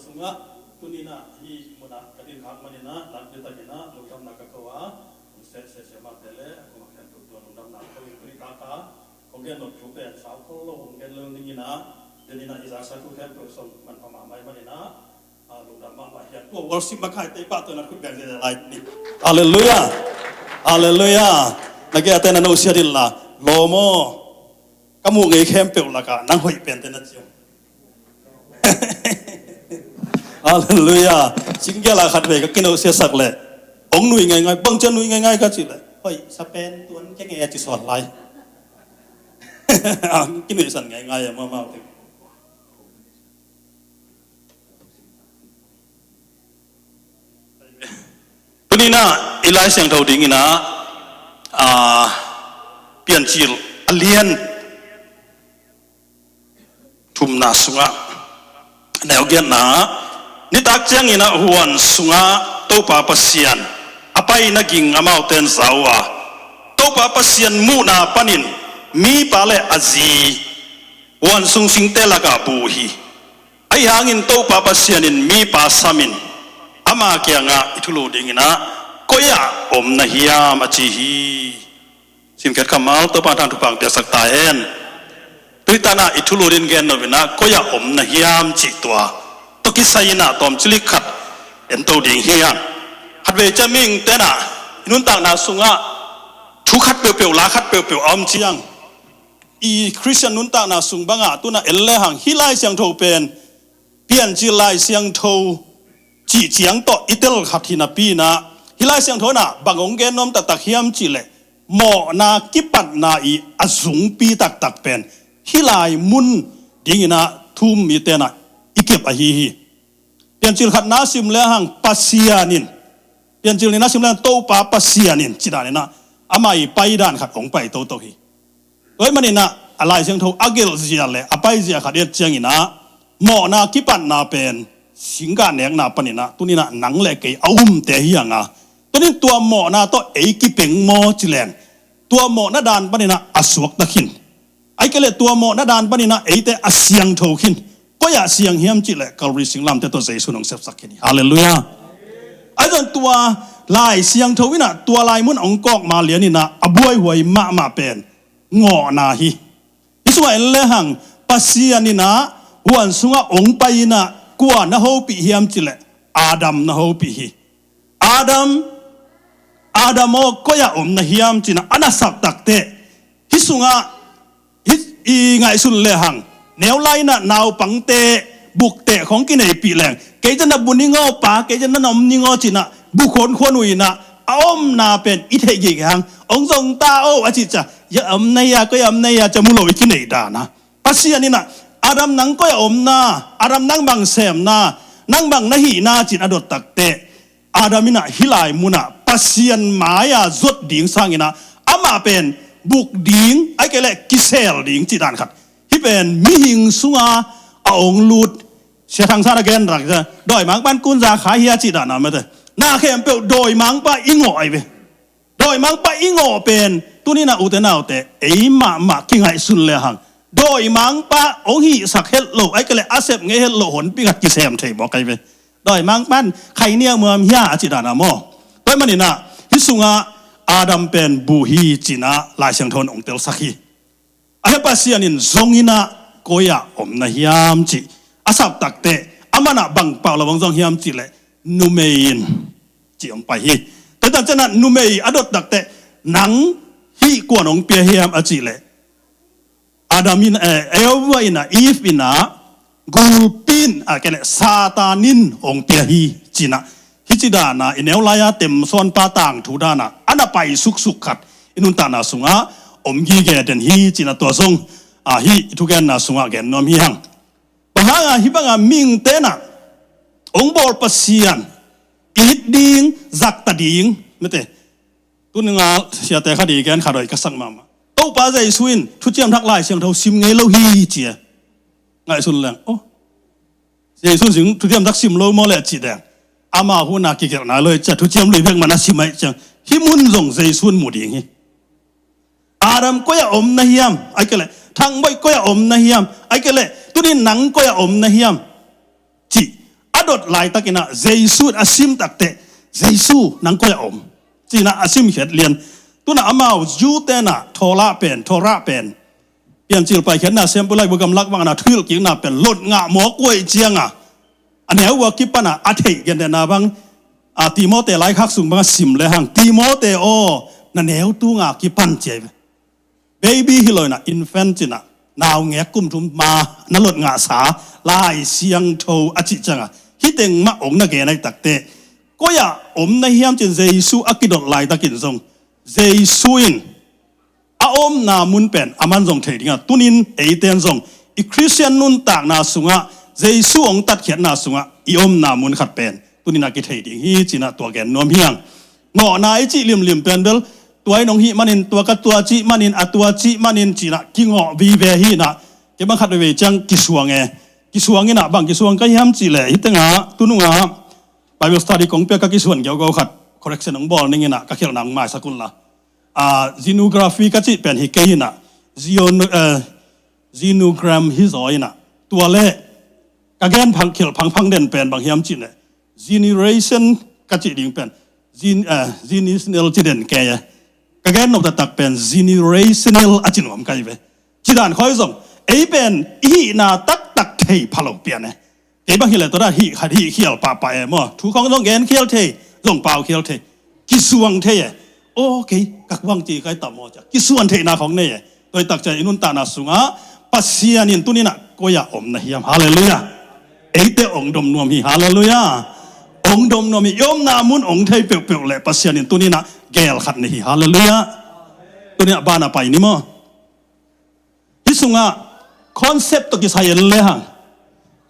sunga tunina hi muna kadin khak manina lam de tagina lokam nakakawa se matele ko makhan tu tu nundam na ko ikri kaka ko gen no tu pe sa ko lo gen lo ningina denina isa sa tu kan to som man pama mai manina nundam ma ya to worship makai te pa to na ku ben de lai ni hallelujah hallelujah nage atena no siadilla lomo kamu ngai khem pe la ka nang hoi pen te na chiu hallelujah chính cái là khát về cái nấu xe sặc lệ ông nuôi ngay băng chân nuôi ngay cái gì lệ ôi Spain tuấn cái nghe chỉ sọt lại cái nuôi sẵn ngay mà thì tôi đi na ilai sang đầu đi na biển chill alien thum na sunga nẻo gen na ni tak chang ina huan sunga to pa pasian apai na ging amau ten zawa to pa pasian mu na panin mi pale azi wan sung sing telaka buhi ai hangin to pa pasianin mi pa samin ama kya nga itulo dingina koya om na hiya machi hi sim ket kamal to pa tan tu pang pya sakta hen tuitana itulo din gen no bina koya om na hiam chi twa to kisayina tom chili khat en to ding hiang hat ve chaming tena nun tak na sunga thu khat pe pe la khat pe pe om chiang i christian nun tak na sung banga tuna elle hang hilai siang tho pen pian chi lai siang tho chi chiang to itel khathina pi na hilai siang tho na bangong gen nom tak tak hiam chi le mo na kipat na i azung pi tak tak pen hilai mun dingina thum mi tena ikep a hi pian chil khat na sim le hang pasianin pian chil ni na sim le to pa pasianin chidane na amai pai dan khat ong pai to hi oi manina alai siang tho agil zia le apai zia khat et chiang ina mo na kipat na pen singa nek na panina tunina nang le ke aum te hianga tunin tua mo na to ei ki peng mo chilen tua mo na dan panina asuak takhin ai kele tua mo na dan panina eite asyang tho khin koya siang hiam chi le kalri singlam te to jesu nong sep sakhini hallelujah ai don tua lai siang tho wina tua lai mun ong kok ma lianina abuai huai ma pen ngo na hi iswa le hang pasianina huan sunga ong paina kwa na ho pi hiam chi le adam na ho pi hi adam o koya om na hiam chi na anasak takte hisunga i ngai sun le hang neo lai na nau pangte buk te khong ki nei pi leng ke jana buningo pa ke jana nom ningo china bu khon khonui na om na pen i the gi hang ong jong ta o achi cha ya am nei ya ko am nei ya cha mu lo ki nei da na pasia ni na adam nang ko om na adam nang bang sem na nang bang na hi na chin adot takte adamina hilai muna pasian maya zot ding sangina ama pen buk ding ai kele kisel ding chi dan khat hi pen mi hing sunga a ong lut sia thang sa gen rak ja doi mang ban kun za kha hia chi dan na ma te na khem pe doi mang pa ingo ai ve doi mang pa ingo pen tunina uten autte ei ma ki ngai sun le hang doi mang pa ong hi sak hel lo ai kele asep nge hel lo hon pi gat ki sem thei bo kai ve doi mang pan khai nia muam hia chi dan na mo toy manina hi sunga adam pen buhi china lai siang thon ong tel sakhi ai pasianin zongina koya om na hiam chi asap takte amana bang pa la bang zong hiam chi le numein chi om pai hi ta chana numei adot takte nang hi kwon ong pia hiam a chi le adamin ewa ina if ina gulpin a kele satanin ong pia hi china hichidana ineu laya tem son pa tang thu dana ana pai suk khat inun ta na sunga omgi ge den hi china to song a hi thu gen na sunga gen nom hi hang bahanga hi banga ming te na ong bol pasian it ding zak ta ding mete tunanga sia te khadi gen kharoi ka sang mama to pa zai suin thu chiam thak lai siang tho sim nge lo hi chia ngai sun lang o zai sun sing thu chiam thak sim lo mo le chi dang ama huna ki ker na loi cha thu chiam lui phek mana simai chang hi mun zong zai sun mu ding hi adam ko ya om na hiam ai kele thang boy ko ya om na hiam ai kele tunin nang ko ya om na hiam chi adot lai takina jesu asim takte jesu nang ko ya om china asim het lian tuna amau jute na thola pen thora pen pian chil pai khen na sem pulai bugam lak wang na thil ki na pen lot nga mo koi chianga ane wa ki pana athei gen na bang a timote lai khak sung bang sim le hang timote o na neu tu nga ki pan che baby hiloi na infant china nào nghe cùng chúng mà nó lột ngã xá lại xiang thâu à chị chăng à khi tiếng mà ông nó nghe này đặc tệ có ya ông nó hiếm trên Giêsu à cái đột lại ta kinh song Giêsu in à ông na muốn bền à man song thấy đi à tunin ấy tên song i Christian nun tạc na sung à Giêsu ông tát khiết na sung à i ông na muốn khát bền tunin à cái thấy đi hi chỉ na tua gen nom hiang ngọ na ấy chỉ liềm bền belตัวน้องฮิมันินตัวกัตัวจีมันินอัตัวจีมันินจีน่ะกิงอวีเวฮีน่ะเก็บบังคัดเวจังกิสวงกิสวงนี่น่ะบางกิสวงก็ย้ำจีเลยฮิตงะตุนุงะBible study ของเปียกกิสวงเกี่ยวกับขัด correction ของบอลนี่น่ะก็เขียนหนังหมายสกุลละxenography ก็จีเป็นฮิเกยน่ะxenogram ฮิซอยน่ะตัวเล่ก็แกนพังเขียนพังเด่นเป็นบางย้ำจีเนี่ย generation ก็จีดิ่งเป็นgenerational จีเด่นแกก็แกนนกตะตักเป็น generational อาจินวมกันไปจีด่านคอยส่งไอ้เป็นอีน่าตักเทพะโลเปียนเนี่ยไอ้บางทีเลยตัวนั้นฮีขัดฮีเขียวป่าไปมั่วทุกคนต้องแกนเขียวเทส่งเปล่าเขียวเทกิสวงเทโอเคกักวังจีใครต่ำมั่วจ้ะกิสวงเทนาของเนี่ยโดยตักใจอินุนตานาสุงะปัสเซียนินตุนี่น่ะก็อย่าอมนะเฮียมฮาเลลูยาไอ้เตะองดมนวมฮีฮาเลลูยาองดมนวมฮียอมนามุนองไทยเปียวๆเลยปัสเซียนินตุนี่น่ะแกลขัดนี่ฮาเลลูยาตัวนี้บ้านapa ini moที่สุงะคอนเซปต์ตัวกิสายเลยฮะ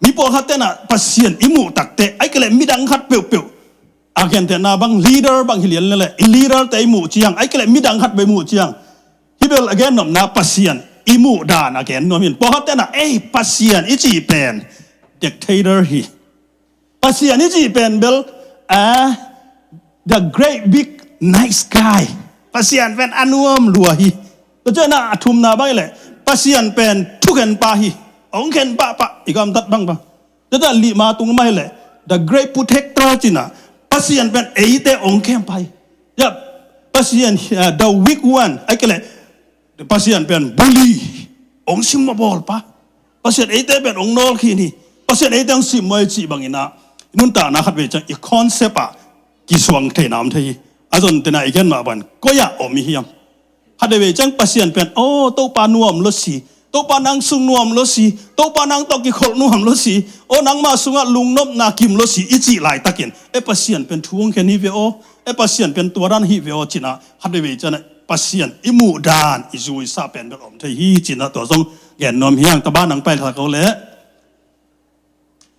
มีพอขัดเตนะพัศยันอิมูตักเตไอ้ก็เลยมีดังขัดเปียวๆอาเกนเตนะบางลีดเดอร์บางฮิเลียนเลยลีดเดอร์แต่อิมูเจียงไอ้ก็เลยมีดังขัดไปมูเจียงที่เบลอาเกนนอมนะพัศยันอิมูดานอาเกนนอมินพอขัดเตนะพัศยันอิจีเป็นดิกเตอร์ฮีพัศยันอิจีเป็นเบลthe great big nice guy pasien pen anuam luahi to jana athum na bai le pasien pen thuken pa hi ong ken pa igam tat bang ba jada li ma tung mai le the great protector china pasien pen eite ong ken pai ya pasien the weak one ai kele the pasien pen bully ong sim ma bol pa pasien eite pen ong nol khi ni pasien eite ong sim mai chi bangina nun ta na khat ve chang i concept a ki swang the nam thei azon tena igen ma ban koya omi hiam hadewe chang pasien pen to pa nuam lo si to pa nang sung nuam lo si to pa nang to ki khol nuam lo si o nang ma sunga lung nop na kim lo si ichi lai takin pasien pen thuang ken hi ve pasien pen tuaran hi ve china hadewe chana pasien imu dan izui sa pen be om thei hi china to song gen nom hiang ta ba nang pai tha ko le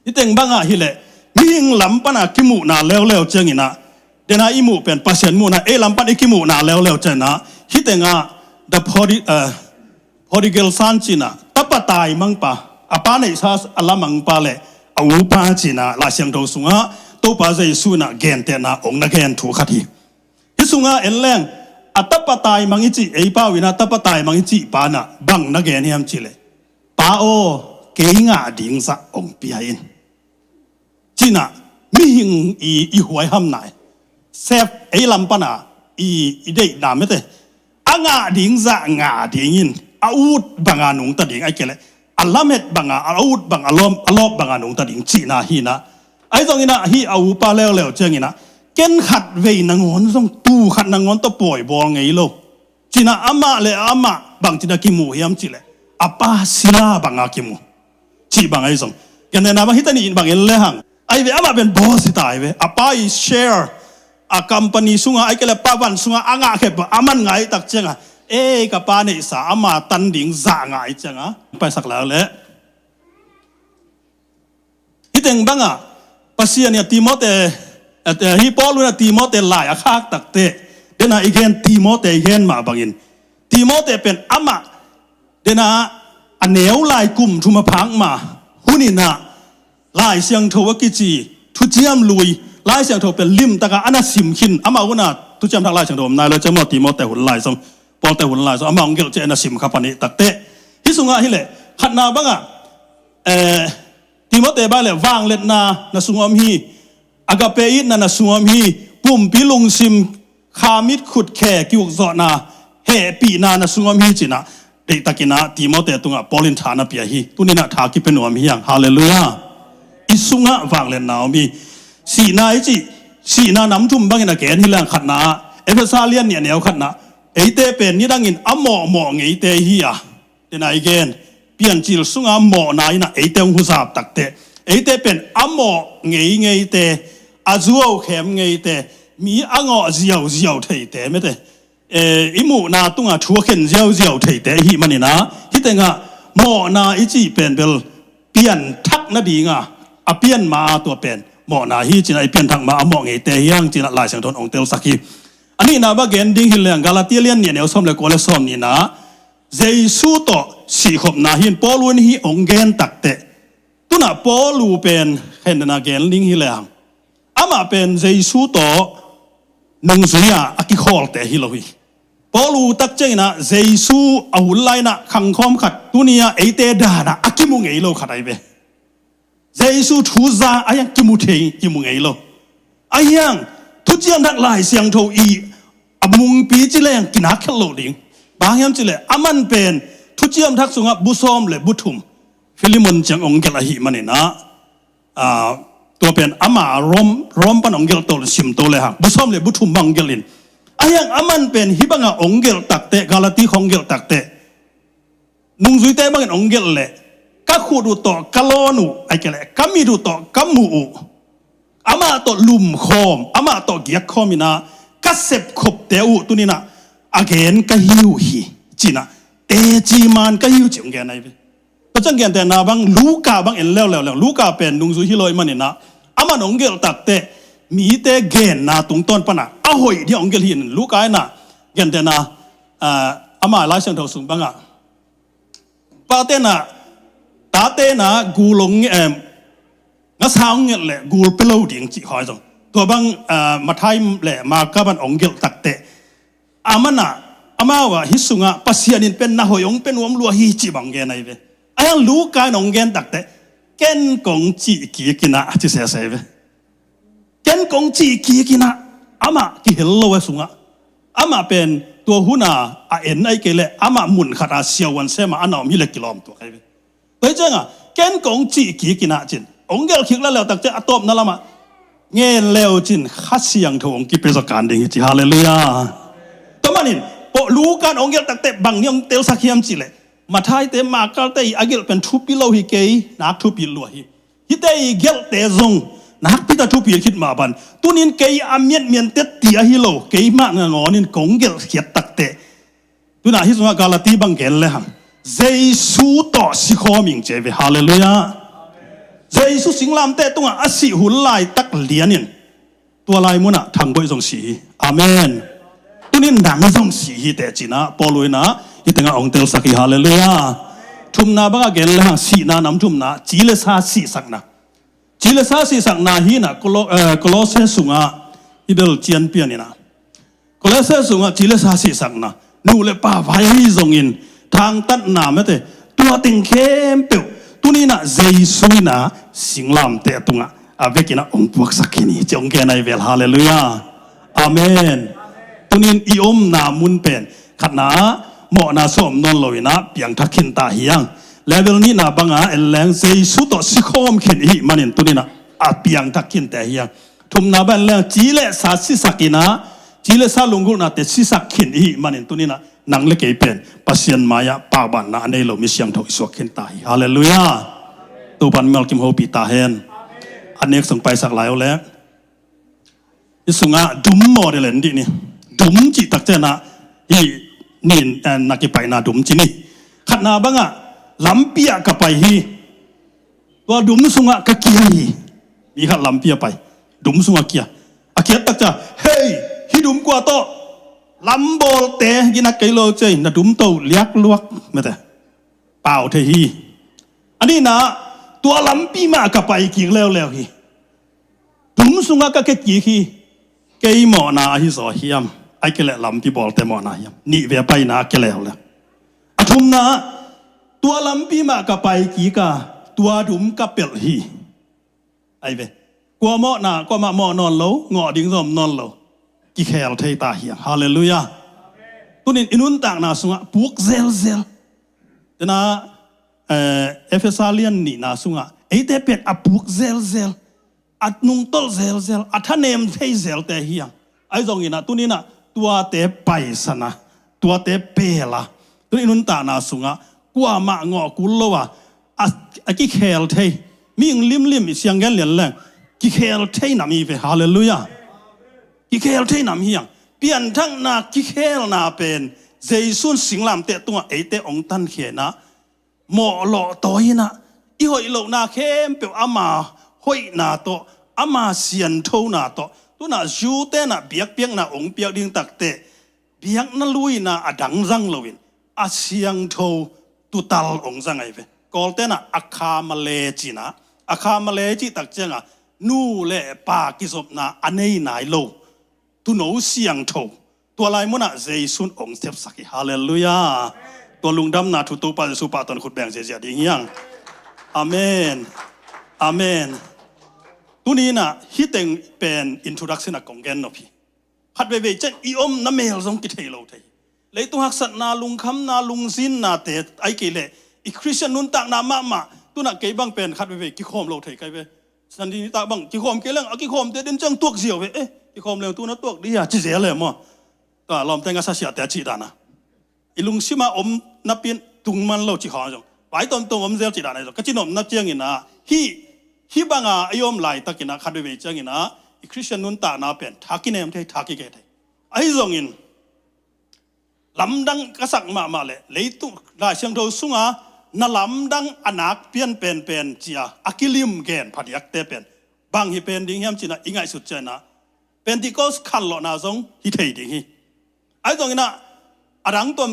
iteng banga hi le ming lam pana kimu na lew chengina dena imu pen pasien mu na lampan ikimu na lew chena hitenga the prodigal son china tapatai mangpa apane sa alamang pale awu pa china la siang do sunga to pa jai suna gen te na ong na gen thu khathi hisunga enleng atapatai mangichi eipa wina tapatai mangichi pa na bang na gen hiam chile pa o keinga ding sa ong piain china mi hing i huai ham nai sep ấy làm pa na i dei na mete anga ding za nga dingin out banga nung ta ding ai kele alamet banga out bang alop banga nung ta ding chi na hi na ai zong ina hi au pa lew cheng ina ken khat ve na ngon zong tu khat na ngon to poi bol ngei lo china ama le ama bang china ki mu hiam chi le apa sila banga ki mu chi bang ai zong ken na ba hitani in bang el le hang ai ve ama ben boss tai ve apa I share a company sunga ai kele pawan sunga anga khe aman ngai tak chenga ka pa ne sa ama tan ding za ngai chenga pa sak la le hiteng banga pasien ya timote hi paul na timote la ya khak tak te dena igen timote igen ma bangin timote pen ama dena aneu lai kum thuma phang ma hunina lai siang thowa ki chi thu chiam lui laiเสียงโทเป็นลิมตะกะอันน่ะสิมขินอามาวุนะทุจำทักlaiเสียงโทนายเลยจะมอตีมอแต่หุ่นlaiสมปอแต่หุ่นlaiสมอามาองเกลเจนะสิมขับปนิตักเตะฮิสุงะฮิเลขัดนาบังอ่ะติ ติโมเตบ้านเลยวางเล็ดนาสุงอมฮีอากาเปอิดนาสุงอมฮีปุ่มปิลุงซิมขามิดขุดแขกิวจอนาเฮปีนาสุงอมฮีจินะเด็กตะกินะติโมเตตุงะปอลินฐานะเปียฮีตุนินะทากิเป็นอมฮียังฮาเลลูยาอิสุงะวางเล็ดนาอมีสีนาอิจิสีนาน้ำจุ่มบังอินะแกนฮิลังขัดนาเอเฟซาเลียนเนี่ยแนวขัดนาไอเตเป็นนี่ดังอินอโมโมไงเตฮีอะเดนายเกนเปลี่ยนจิลสุงอโมนายนะไอเตงหุสาบตักเตไอเตเป็นอโมไงเตอาจูเอาเข็มไงเตมีอ่างอเจียวเทเตไม่เตอิมูนาตุงะชัวเข็นเจียวเทเตฮิมันนี่นะฮิเตงะโมนาอิจิเป็นเปลเปลี่ยนทักนาดีงะอะเปลี่ยนมาตัวเป็นโมนาฮิจินะไอเปลี่ยนทักมาอโมไงเตยังจินะลายเสียงทนองเตลสักฮีอันนี้นะว่าเกณฑ์ดิ้งหินเรื่องกาลาเตียเลียนเนี่ยเอาสมเลยก็เลยสมนี่นะเจสุโตสีขบนาหินปอลูนฮีองเกนตักเตตุน่ะปอลูเป็นเห็นนะเกณฑ์ดิ้งหินเรื่องอามาเป็นเจสุโตนงสุยาอากิคอลเตฮิโลฮีปอลูตักเจนะเจสุอาหุลไลนะขังคอมขัดตุนียาเอเตดานะอากิมุงเอโลขัดไอเบเจสุทูซาอายังกิมุเทกิมุงเอโลอายังทุกอย่างทั้งหลายเสียงโทอีอมุงปีจิเลงกินักขลุ่ดิงบางอย่างจิเลอามันเป็นทุกอย่างทักสุงบุษอมเลยบุทุมฟิลิมอนจังองเกลาหิมันนี่นะตัวเป็นอามารอมปันองเกลโตสิมโตเลยฮะบุษอมเลยบุทุมบังเกลินอายังอามันเป็นฮิบังองเกลตักเตกาลาติของเกลตักเตนุงซุยเตบังองเกลเลยกัคูดูโตกะโลนูไอเกลกัมิดูโตกัมมูอามาโตลุมคอมอามาโตเกียกคอมินากัสเซบขบเตอุตุนินะอาเกนกะฮิวฮีจีนะเตจีมันกะฮิวจิงแกนไอเบก็จังแกนแต่นาบังลูกาบังเอ็นแล้วลูกาเป็นนุงซุฮิโลยมันนี่นะอามาองเกลตักเตมีเตเกนนาตุงต้นปะนะอาหอยที่องเกลหินลูกานะแกนแต่นาอามาลายเสียงเท่าสูงบังอ่ะปาเตนะตาเตนะกูลงงั้นสาวเงี้ยแหละกูไปเล่าดิ่งจีหอยจังตัวบางมาไทยแหละมากับมันองเกลตักเตะอามันน่ะอามาว่าฮิสุงะปัสยานินเป็นนาหอยงเป็นวมลัวฮิจิบังเกนไอเวไอ้ยังรู้การองเกนตักเตะเกนกงจีกีกินะที่เสียเสียเวเกนกงจีกีกินะอามาที่เฮลโลเวสุงะอามาเป็นตัวหุนาเอ็นไอเกลอามาหมุนขาดเสียวันเสมาอันเอามีเล็กกิโลมตัวไอเวไปจังอ่ะเกนกงจีกีกินะจินองเกลคิกแล้วตักเจอตบนั่นละมาเงี้ยเลวจินขัดเสียงทงกิเป็นสการดิ่งจิฮาเลลูยาตัวมันนี่ปะรู้การองเกลตักเตบางยมเตลสักยามจิเลยมาไทยเตมาเกลเตอเกลเป็นทุบิโลฮิเกยนักทุบิโลฮิฮิเตยเกลเตซงนักพิจารทุบิคิดมาบันตัวนี้เกยอาเมียนเตตียฮิโลเกยมากงอนินกงเกลเขียดตักเตตัวน่ะฮิสงกาลาตีบังเกลเลยฮะเจสุต่อสิขอมิงเจเวฮาเลลูยาเจสุสิงลามเตตุงอาศิหุลายตักเลียนินตัวลายมุนะทางบริจงสีอาเมนตุนินดังจงสีเตจินะปอลุยนะฮิตงาองเตลสักฮาเลลูยาทุมนาบังเกลละสีนานำทุมนาจีเลสาสีสักนะจีเลสาสีสักนาฮีนะโคลอเซสุงะฮิเบลเจียนเปียนี่นะโคลอเซสุงะจีเลสาสีสักนะนูเลป้าพายฮิจงอินทางตัดนาเมเตตัวติงเข้มเปียวตุนี่นะเจสุยนะสิงลามเตตุงะอาเวกินะองพวกสักนี่จงแกนายเวลฮาเลลูยาอาเมนตุนินอิอมนามุนเป็นขัดนาหมอนาสมนนลอยนะเปียงทักขินตาเฮียงเลเวลนี้นะบังอาเอลแรงเจสุต่อสิคอมขินฮิมันตุนี่นะอาเปียงทักขินตาเฮียงทุมนาบันแรงจีเลสาสิสักินะจีเลสาลุงกุนะเตสิสักขินฮิมันตุนี่นะนังเล็กเป็นปัสยันมายาปาบันนะในโลมิเสียงทวิสวขินตาฮิฮาเลลูยาตัวปันเมลกิมโฮปีตาเฮนอันนี้ส่งไปสักหลายแล้วยิ่งส่งอ่ะดุมโมเดลนดีนี่ดุมจิตักเจนะยี่นี่นักไปนาดุมจินี่ขัดนาบังอ่ะลำเปียกับไปฮีว่าดุมส่งอ่ะกะเกียฮีมีขัดลำเปียไปดุมส่งอ่ะเกียอาเกียตักจะเฮ้ยฮีดุมกว่าโตลำโบลเตะกินักไกโลเจนะดุมโตเลียกลวกไม่แต่เปล่าเทฮีอันนี้นะตัวลำปีมากับไปกี่แล้วฮีดุมสุงกะเกกี่ฮีเกยหมอนาฮิสอเฮียมไอเกลลำปีบอลเตหมอนาเฮียมนี่เวียไปนาเกลแล้วอาทุมนะตัวลำปีมากับไปกี่กะ ตัวดุมกับเปิลฮีไอ้เว้กว่าหม้อน่ะกว่ามาหม้อนอนโลงอดิ้งซอมนอนโลกิเคลเทตาเฮียฮาเลลูยาตุนินอินุนต่างนาสุงะปุกเซลเซลแต่นะเอเฟซาเลียนนี่นาสุงะไอ้เตเป็ดอปุกเซลเซลอัดนุงตอลเซลเซลอัดท่านเนมเทเซลแต่เฮียไอ้ตรงนี้นะตุนินะตัวเตไปสนะตัวเตเปล่าตุนินุนต่างนาสุงะกว่ามางอกุลโลวะอะกิเคลเทมีงลิมลิมเสียงกันเหลียนแรงกิเคลเทนามีเวฮาเลลูยากิเคลเทนามีอย่างเปลี่ยนทั้งนากิเคลนาเป็นเจสุนสิงลามเตะตัวไอเตะองตันเขียนะหมอหล่อตัวนะอีหอยโลนาเข้มเปียวอามาหอยนาโตอามาเสียนโทนาโตตัวน่ะจูเตน่ะเบียกเปียงน่ะองเปียกดิ้งตักเตะเบียกนั่นลุยน่ะอดังจังลวินอาเสียงโทตุตัลองจังไอเวกอลเตน่ะอาคามาเลจินะอาคามาเลจิตักเจงอ่ะนู่เล่ปากิศพน่ะอันนี้นายโลตุโนเสียงโทตัวลายมุน่ะเจสุนองเซฟสักฮาเลลูยาตัวลุงดำน่ะทุตุปาสุปาตอนขุดแบ่งเสียดิ้งยังอาเมนอาเมนตัวนี้น่ะฮิตเองเป็นอินโทรดักชันของแกนนพี่ฮัดเวเวจะอีอมน้ำเมลส่งกิเทโลเทเลยตัวหักสัตนาลุงคำนาลุงซินนาเตไอเกเลอีคริสเตียนนุนต่างนามาตัวน่ะเก็บบังเป็นฮัดเวเวกิโคมโลเทไกเวสันตินิตาบังกิโคมเกลังกิโคมเตเดินจังตัวเสียวเวกิโคมเรื่องตัวนั้นตัวดีอะจิเสียเลยมั้งตัวลอมแต่งกษัตริย์แต่จีดานะอีลุงชิมาอมนับเป็นตุงมันโลจิขอจังไปตอนตัวอมเซลจีดานะก็จีนอมนับเจียงอินะฮิบังอาอายอมไหลตะกินะขัดเวจังอินะอีคริสเตียนนุนตานาเป็นทักกินเอ็มเททักกิเกตไอ้ตรงอินลำดังกษัตริย์มาเลยเลยตุราชยังโดสุงานาลำดังอนาคเปลี่ยนเป็นจีอาอักิลิมเกนพัดยักเตเป็นบางฮิเป็นดิ้งยามจีนะอิงไงสุดเจนะเป็นที่ก็ขันหล่อนาซงฮิเทดิ้งฮิไอ้ตรงอินะอดังตัว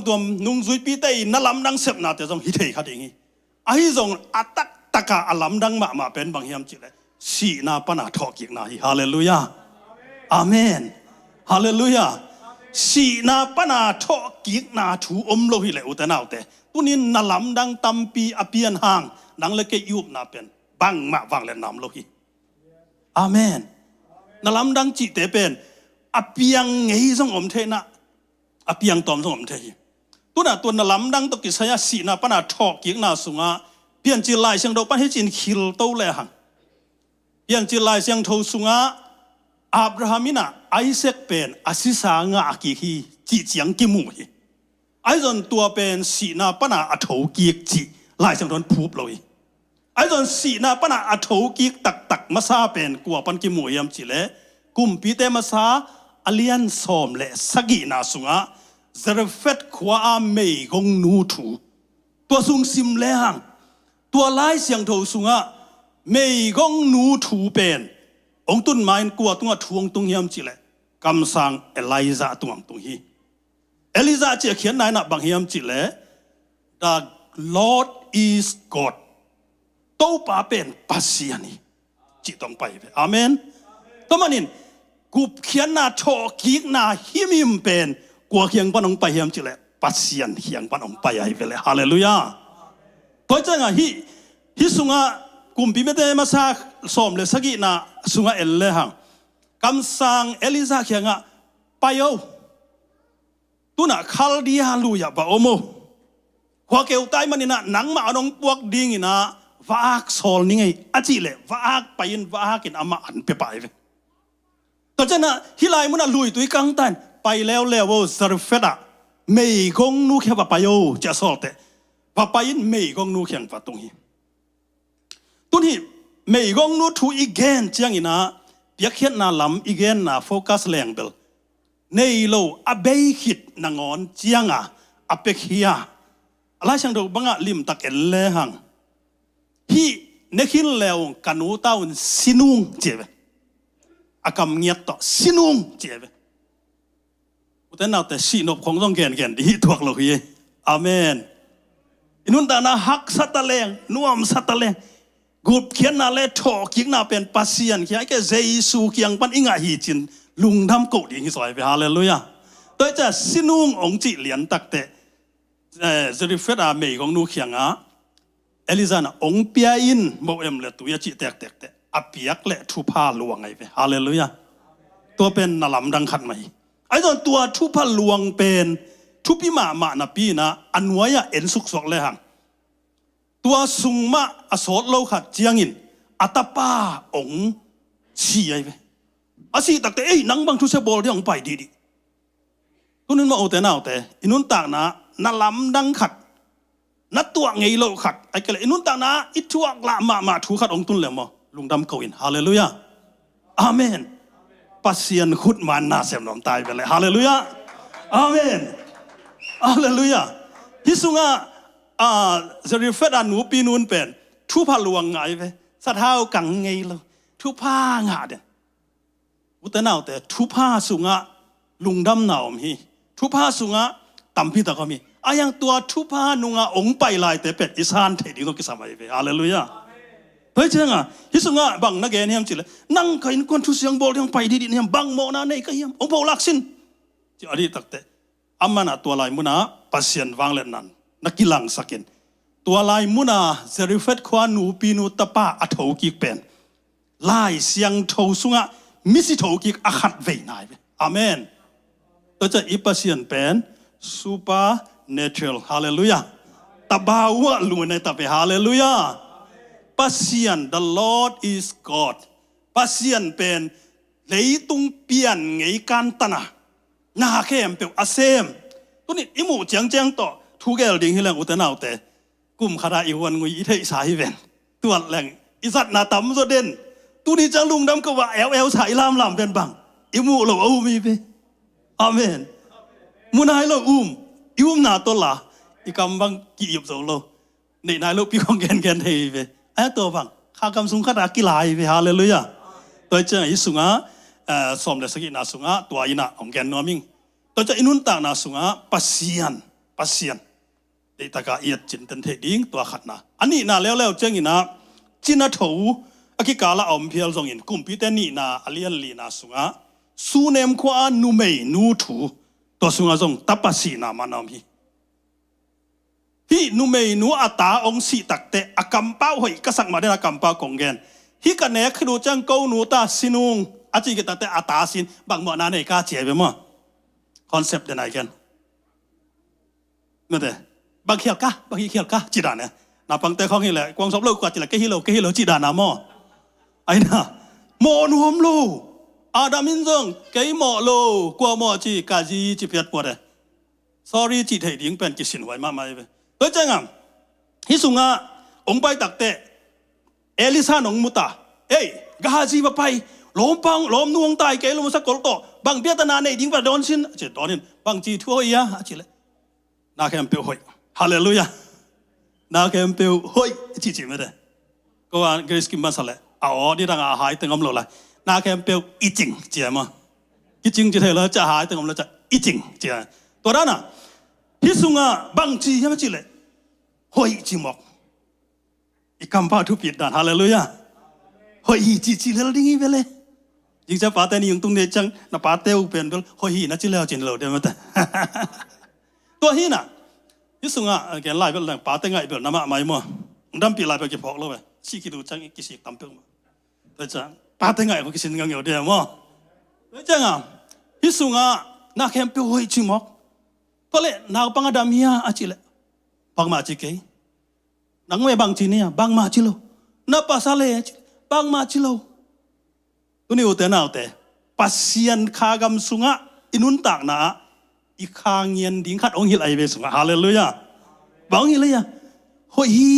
นุ่งซุยปีเตยนาลำดังเสพนาเตซงฮิเทขัดดิ้งฮิไอ้ตรงอัตักตะกาอลัมดังมาเป็นบางยามจีเลยสีนาปนาทอกิกนาฮิฮาเลลูยาอาเมนฮาเลลูยาสีนาปนาทอกิกนาถูอมโลหิเลอุตนาอุเตตุนินนาลำดังตัมปีอเปียนห่างนังเลกยุบนาเป็นบังมาวังเลนนามโลหิอาเมนนาลำดังจิเตเป็นอเปียงเงยส่งอมเทนะอเปียงตอมส่งอมเทตัวน่ะตัวนาลำดังตกิสยาสีนาปนาทอกิกนาสุงาเปลี่ยนจีลายเสียงดอกปั้นให้จีนคิลโตเลยหังเปลี่ยนจีลายเสียงโทสุงาอับราฮัมินะไอเซกเป็นอาศิสางาอากิฮีจีเจียงกิมูฮีไอจนตัวเป็นสีนาปนาอัฐโกิกจีลายเสียงทนพูบเลยไอจนสีนาปนาอัฐโกิกตักมาซาเป็นกัวปันกิมูยามจีเลกุมปีเตมาซาอเลียนซอมเลสกินาสุงาเซรเฟตขวาเมยกงนูทูตัวสุงซิมเลหังตัวลายเสียงโทสุงะเมยกงนูถูเป็นองตุนไม้กลัวตัวทวงตุงยามจิเลกำสังเอลิซาตุงตุงฮีเอลิซาเจียเขียนนายนะบางยามจิเล The Lord is God โตป่าเป็นปัสยานีจิตต้องไปอาเมนตัวมันนินกูเขียนนาโชกิกนาฮิมิมเป็นกลัวเขียงปนองไปยามจิเลปัสยานเขียงปนองไปไอเวเลฮาเลลูยาตัวจังฮิสุงะกุมพิเมเตมาซาสอมเลสกินาสุงะเอลเลหังคำสั่งเอลิซาเขียงะไปเอาตุน่ะคัลดีฮาลูยาบะโอโมหัวเกวไตมันนี่นะหนังมาอนงปวกดิ่งนี่นะวากสอลนี่ไงอาจิเลวากไปยินวากินอามาอันเปไปเลยตัวจังนะฮิไลมันน่ะลุยตุยกังตันไปแล้วว่าซาร์เฟตะไม่คงนูแค่ว่าไปเอาจะสอลเตว่าไปยินไม่กงนูเขียงว่าตรงนี้ตุนี้ไม่กงนูทูอีกแกนเจียงอินะเปียกเขียนนาลำอีกแกนนาโฟกัสแรงเบลในโลอเบยขิดนางอนเจียงอ่ะอเปกเฮียอะไรช่างดูบังอ่ะลิมตักเอลเลหังฮีเนคินเลวกันูต้าวนสินุงเจ็บอากำเงียบต่อสินุงเจ็บแต่น่าแต่สินบคงต้องแกนดีถูกหรอกฮีอาเมนอินุนตานาฮักสัตเลงนวมสัตเลงกูเขียนนาเลทอกิกนาเป็นปัสยันเขียนแค่เจซูเกียงปันอิงาฮีจินลุงทำกูดีที่สวยไปฮาเลลูยาตัวจะสินุงองจิเหรียญตักเตะเจริฟเฟตอาเมย์ของนูเขียงอ่ะเอ ลิซานะองเปียอินโมเอ็มเลตุยจิแตกอเปียกเลทุพาลวงไงเว้ฮาเลลูยาตัวเป็นนลำดังขัดไหมไอ้ตัวทุพาลวงเป็นทุพิมานะปีนะอันวายเอ็นสุกสกเลยหังตัวสุงมาอสอดโลขัดเจียงินอัตป้าองชีไอ้เว้อาศัยตักแต่นังบางทุเสบอลที่องไปดีตัวนึงมาโอแต่น่าแต่อินุนต่างนะนลำดังขัดนัดตัวไงโลขัดไอ้กะเลยอินุนต่างนะอิทวกละมาถูขัดองตุนเลยมั้งลุงดำเกวินฮาเลลูยาอาเมนปัสเซียนขุดมันน่าเสียมน้ำตายไปเลยฮาเลลูยาอาเมนฮาเลลูยาฮิสุงะจะรีเฟรอันหนูปีนูนเป็นทุพาลวงไงไปสัตว์เท้ากังไงโลทุพางาเด่นอุตนาแต่ทุพาสุงะลุงดำหนาวมีทุพาสุงะตัมพิตาก็มีอายังตัวทุพานุงะองไปลายแต่เป็ดอิสานเทดิโนกิสามัยไปฮาเลลูยาเฮ้ยเจ้าฮิสุงะบังนักเกณฑ์เฮียมจิเลยนั่งใครนคนทุเสียงบอลที่ไปดีๆเนี่ยบังโมนาในก็เฮียมองพอลักสินที่อดีตตักแต่อามันตัวลายมุนาปัสเซียนวางเล่นนั้นนักกีฬาสักินตัวลายมุนาเซริเฟตควานูปีนูตะป้าอัฐโอกิกเป็นลายเสียงโทสุงะมิสิโทกิกอาขัดเวนายอาเมนตัวจะอีปัสเซียนเป็นซูเปอร์เนเชอรัลฮาเลลูยาตะบาวะลูในตะเปฮาเลลูยาPasien, the Lord is God. Pasien pen leitung pian ngai kan tanah. Nah kem pe asem. Tu ni imu jang to thu gel ding hilang utanau te. Kum khada iwan ngui ithei sai ven. Tuat leng isat na tam so den. Tu ni jang lung dam ka wa el sai lam pen bang. Imu lo mi pe. Amen. Munai lo na to la. Ikam bang ki yup so lo. Ni nai lo pi kong gen thei pe. ไอ้ตัวบังข้ากำสุงข้าดากีฬาไปฮาเลลูยาตัวเจ้าอิสุงะสมเด็จสกินาสุงะตัวอินะองแกนนัวมิงตัวเจ้าอินุนต่างนาสุงะปัสเซียนเด็กตะกาเอียดจินเต็นเทดิ้งตัวขัดนะอันนี้นะแล้วเจ้าอินะจินาถูอากิกาละอมเพียลทรงอินกุมพิเตนี่นะอเลียนลีนาสุงะสูเนมควานูเมนูถูตัวสุงะทรงตับปัสสีนามันอมฮีฮินุเมนูอัตตาองสีตักเตะอากัมเป้าหอยกษักมาได้อากัมเป้ากงเกนฮิกันเนคดูจังเกาหนูตาสินุงอาจิกตักเตะอัตตาสินบางหมอนาในกาเจียไปมั้งคอนเซปต์เดนไหนกันนั่นเองบางเขียวกะจีดานเนี่ยนับปังเตะของนี่แหละกวางสอบโลกกว่าจีละแค่ฮิโลจีดานามั้งไอ้น่ะโมนวมโลอาดามินซงแกหมอโลกว่าหมอจีกาจีจีเปียดปวดเลย sorry จีเทียงเป็นกิสินไว้มากไหมเฮ้ยจังอ่ะฮิสุงะองไปตักเตะเอลิซานองมุตากาจีบไปล้มปังล้มนวงตายเกลมุสกอลโตบางเบียตนาในดิ้งว่าโดนสินเจดอนินบางจีทั่วยะจีเลยนาแคมเปียวหอยฮาเลลูยานาแคมเปียวหอยจีไม่ได้ก็ว่าเกรสกิมมาสละอ๋อนี่ต่างหายตึงอมโลละนาแคมเปียวอีจิงเจียมาอีจิงจะเท่าไรจะหายตึงอมโลจะอีจิงเจียตัวนั้นน่ะฮิสุงะบางจียังไม่จีเลยหอยจีมอกอีคำพาทุบปิดด่านฮาเลลูยาหอยจีเลดิ้งไปเลยยิ่งจะปาเตนี่ยังตุ้งเดจังนับปาเตอุเป็นก็หอยน่าจีเลจินเลวเดี๋ยวมันแต่ตัวฮีน่ะฮิสุงะแกนไล่ไปเลยปาเตง่ายไปน้ำไม่มั่วดำปีไล่ไปกี่พอกแล้วไปชี้กิดูจังกิสิตั้มเปิลมาแต่จังปาเตง่ายพวกกิสินงังอยู่เดียวมั่วแต่จังอ่ะฮิสุงะนักแข่งเปียวหอยจีมอกก็เลยนาวปังอดามียอาจิเลปังมาจิเกยนังเวบังจีเนี่ยบังมาจิโลนับภาษาเลยบังมาจิโลตัวนี้อุตนาวแต่ปัสเซียนขากำสุงะอินุนตากนะอีขางเงียนดิ้งขัดองหิลไอเวสุงะฮาเลลูยาบังหิเลยะหอยฮี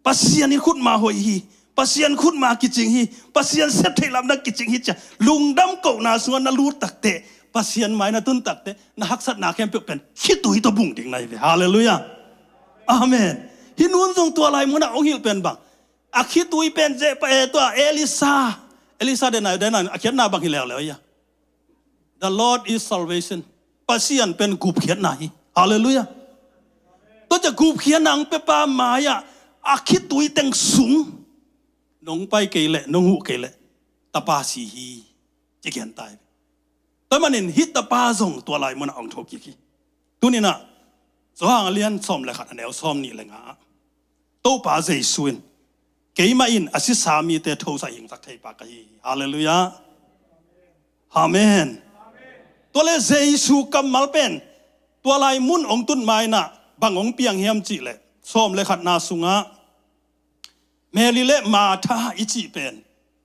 ปัสเซียนนี่ขุดมาหอยฮีปัสเซียนขุดมากิจิงฮีปัสเซียนเซตให้ลำนักกิจิงฮีจ้ะลุงดำเก่านาสุงะนาลูตักเตะปัสเซียนหมายนาตุนตักเตนะฮักสัตนาแคมเปียเป็นคิดตุยตัวบุ้งดิ่งในเวฮาเลลูยาอาเมนฮินุนทรงตัวอะไรมันองหิลเป็นบังอาคิดตุยเป็นเจเปตัวเอลิซาเดนายอาคิดนาบังหิแล้วยะ The Lord is salvation ปัสเซียนเป็นกูเขียนไหนฮาเลลูยาตัวจะกูเขียนหนังเปปามายะอาคิดตุยแต่งสูงนงไปเกลนงหูเกลตาปาสีฮีจะเขียนตายแต่มันเห็นฮิตตาปาซงตัวอะไรมันองทกิตัวนี้นะสว่างเลียนซ้อมเลยขัดแนวซ้อมนี่เลยงะต tô pa dây xuân cái mà in asi sami te thâu sa hình sắc thầy pa cái hallelujah amen tua le Giêsu cầm mal pen tua lai mun ong tun mai na bang ong piang hiam chi le som le khat na sunga meli le ma tha ichi pen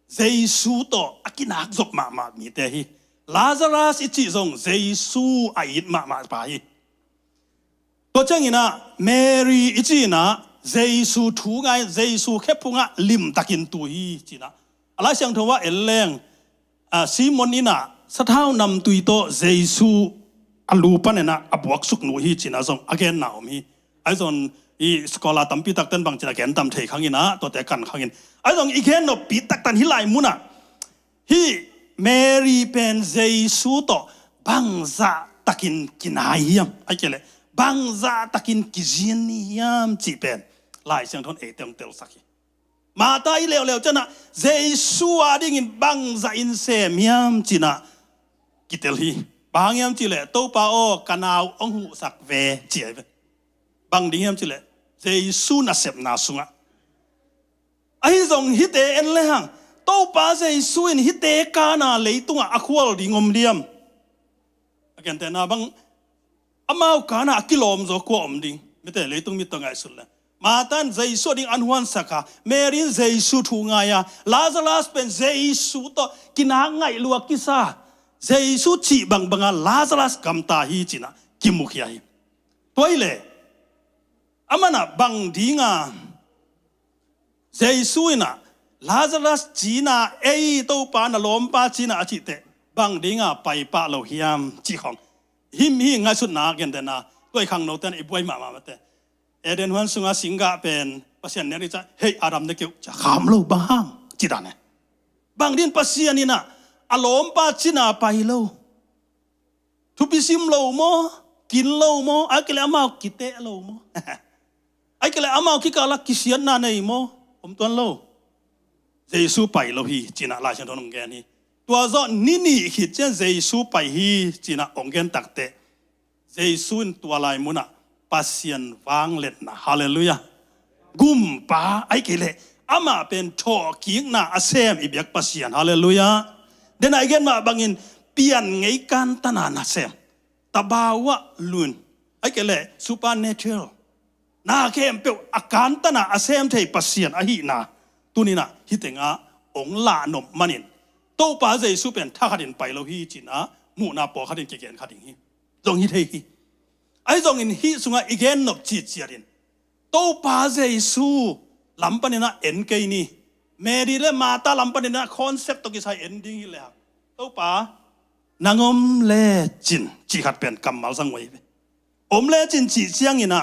Giêsu to akinak zop ma mi te hi Lazarus ichi zong Giêsu ait ma pa hi to chang ina Mary ichi na Giêsu thu ngai Giêsu khepunga lim takin tu hi china ala siang thowa eleng Simon ina sathau nam tui to Giêsu alu panena abuak suk nu hi china zong again naom hi ai zon i skola tampi tak tan bang china ken tam thei khangina to te kan khangin ai zong igen no pi tak tan hi lai muna hi Mary pen Giêsu to bangza takin kinai hiam ai kele bangza takin kizin hiam chi pen lai siang thon e teng tel sakhi ma tai leo chana Giêsu ading in bangza in se miam china kitel hi bang yam chi le to pa o kanau ong hu sak ve chi ai bang ding yam chi le Giêsu na sep na sunga ai zong hi te en le hang to pa Giêsu in hi te ka na leitunga akhwal dingom liam again te na bang amau ka na kilom zo ko om ding mi te leitung mi tongai sul la ma tan Giêsu ding anhuan saka Mary Giêsu thu nga ya Lazarus pen Giêsu to kina ngai lua kisa Giêsu chi bang banga Lazarus kam ta hi china kimukhia hi toile amana bang dinga Giêsu ina Lazarus china ei to pa na lom pa china achi te bang dinga pai pa lo hiam chi khong him hi nga sut na gen de na koi khang no ten i boi ma te eden huan sunga singa pen pasien ne ri cha hey aram ne keu cha kham lo bang chi da ne bang din pasien ina alom pa china pai lo thu pi sim lo mo kin lo mo akile ama kite lo mo akile ama ki kala kisian na nei mo om tuan lo Giêsu pai lo hi china la chen thon gen hi tua zo nini hi chen Giêsu pai hi china ong gen takte Giêsu in tua lai muna pasien wang let na hallelujah gum pa ai kile ama pen tho king na asem ibyak pasien hallelujah den again ma bangin pian ngei kan tana na sem tabawa lun ai kele supernatural na kem pe akan tana asem thei pasien a hi na tunina hitenga ong la nom manin to pa Giêsu pen tha khatin pai lo hi china mu na po khatin ke gen khatin hi zong hi thei hi ai zong in hi sunga again nop chi chiarin to pa Giêsu lampanina en ke ni Mary le mata lampanina concept to ki sai ending hi le to pa nangom le chin chi khat pen kamal sang wei om le chin chi chiang ina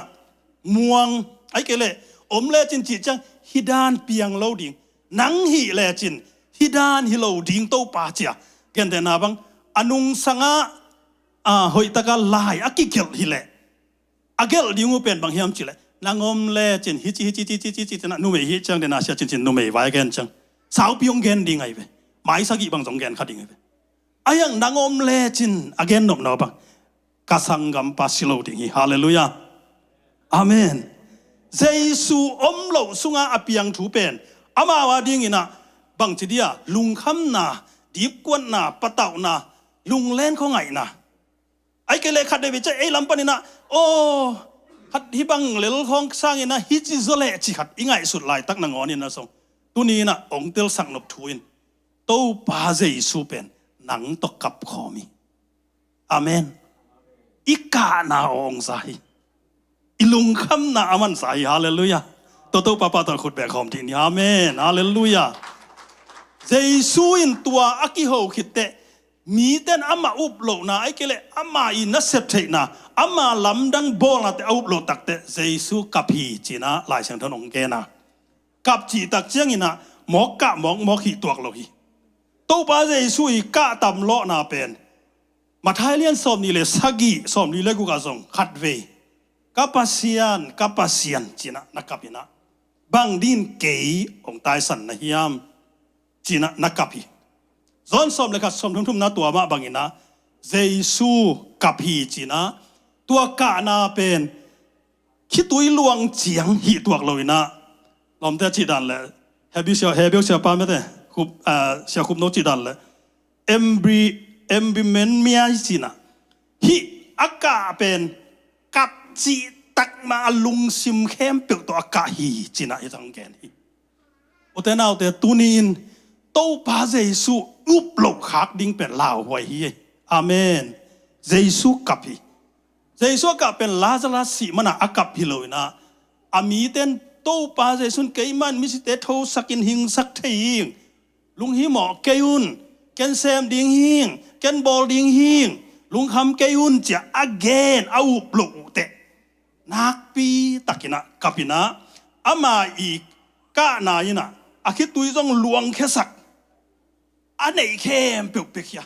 muang ai ke le om le chin chi chang hidan piang lo ding nang hi le chin hidan hi lo ding to pa chia gen de na bang anung sanga hoi taka lai akikel hi le agel dingu pen bang hiam chi le nangom le chin hi chi na nu me hi chang de na sia chin nu me vai gen chang sao piong gen ding ai ve mai sa gi bang jong gen kha ding ai ayang nangom le chin again nop no bang kasangam pasilo ding hi hallelujah amen Giêsu om lo sunga apiang thu pen ama wa ding ina bang chi dia lung kham na dip kwan na patau na lung len kho ngai na ai ke le khat de che ei lam panina o khat hi bang lel khong sang ina hi chi zole chi khat ingai sut lai tak na ngon ina so tuni na ong tel sang nop thuin to pa Giêsu pen nang to kap khomi amen ika na ong sai ilung kham na aman sai hallelujah to papa to khut be khom tin amen hallelujah Giêsu in tua aki ho khitte mi ten ama up lo na ai kele ama i na sep thei na ama lam dang bol na te up lo tak te Giêsu kapi china lai sang thon ong ke na kap chi tak chiang ina mo ka mong mo khi tuak lo hi to pa Giêsu i ka tam lo na pen ma thai lian som ni le sagi som ni le ku ka song khat ve kapasian china nakapina bang din kei ong tai san na hiam china nakapi zon som le ka som thum na tua ma bangina Giêsu kapi china tua ka na pen khi tui luang chiang hi tuak loina ลอมเตจีดันเลยเฮบิเชียปาไม่ได้คุบเชียคุบโนจีดันเลยเอ็มบิเมนเมียจีน่ะฮิอากาเป็นกับจีตักมาลุงซิมเข้มเปิลตัวอากาฮีจีน่ะอีทั้งแกนฮีโอเตน่าโอเตตุนินโตปาเจสุอุบโลกหักดิ้งเป็นลาวไว้ฮีอาเมนเจสุกับฮีเจสุกับเป็นลาซาลัสสีมันอากับฮิโลนะอามีเต้นโตปาเจสุนเกยมันมิสิเตโทสักินหิงสักทีลุงฮิหมอเกยุนแกนเซมดิ้งหิงแกนบอลดิ้งหิงลุงคำเกยุนจะอเกนเอาอุบโลกเตนักปีตักินะกับปีนะอามาอีกกะนายนะอาคิดตุยต้องลวงแค่สักอันไหนเข้มเปียกเปียกยา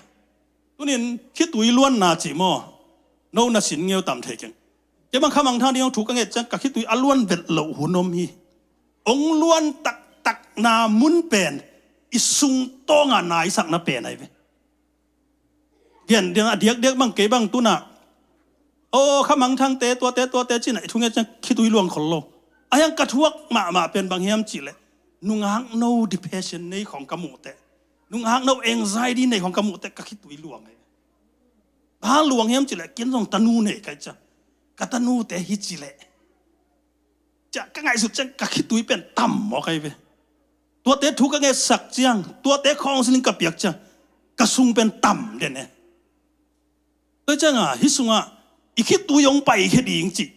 ตุนินคิดตุยล้วนนาจีมอโน่นสินเงียวต่ำเทกันจะบางคำบางท่านที่เขาถูกกังเงจังกับคิดตุยอล้วนเวทเหลาหุนมฮีองล้วนตักนามุนเป็นอิสุงโตงานายสักนาเป็นไงเว้เดียนเดียกบางเก๋บางตุน่ะโอ้ข้ามังทางเตตัวจีน่ะทุกอย่างจะคิดตุยลวงคนโลอายังกระทวกมาเป็นบางเฮียมจีเลยนุ่งหาง no depression ในของกระหมูเตนุ่งหาง no anxiety ในของกระหมูเตก็คิดตุยลวงไงบ้าลวงเฮียมจีเลยกินส่งตะนูเนี่ยกันจ้ะกตะนูเตฮิจีเลยจะก็ไงสุดจะก็คิดตุยเป็นต่ำหมอใครเว้ตัวเตทุกก็ไงสักจังตัวเตคลองสลิงกับเปียกจังกระซุงเป็นต่ำเด่นเนี่ยตัวจังอ่ะฮิสุงอ่ะอีคิดตุยงไปแค่ดีจริง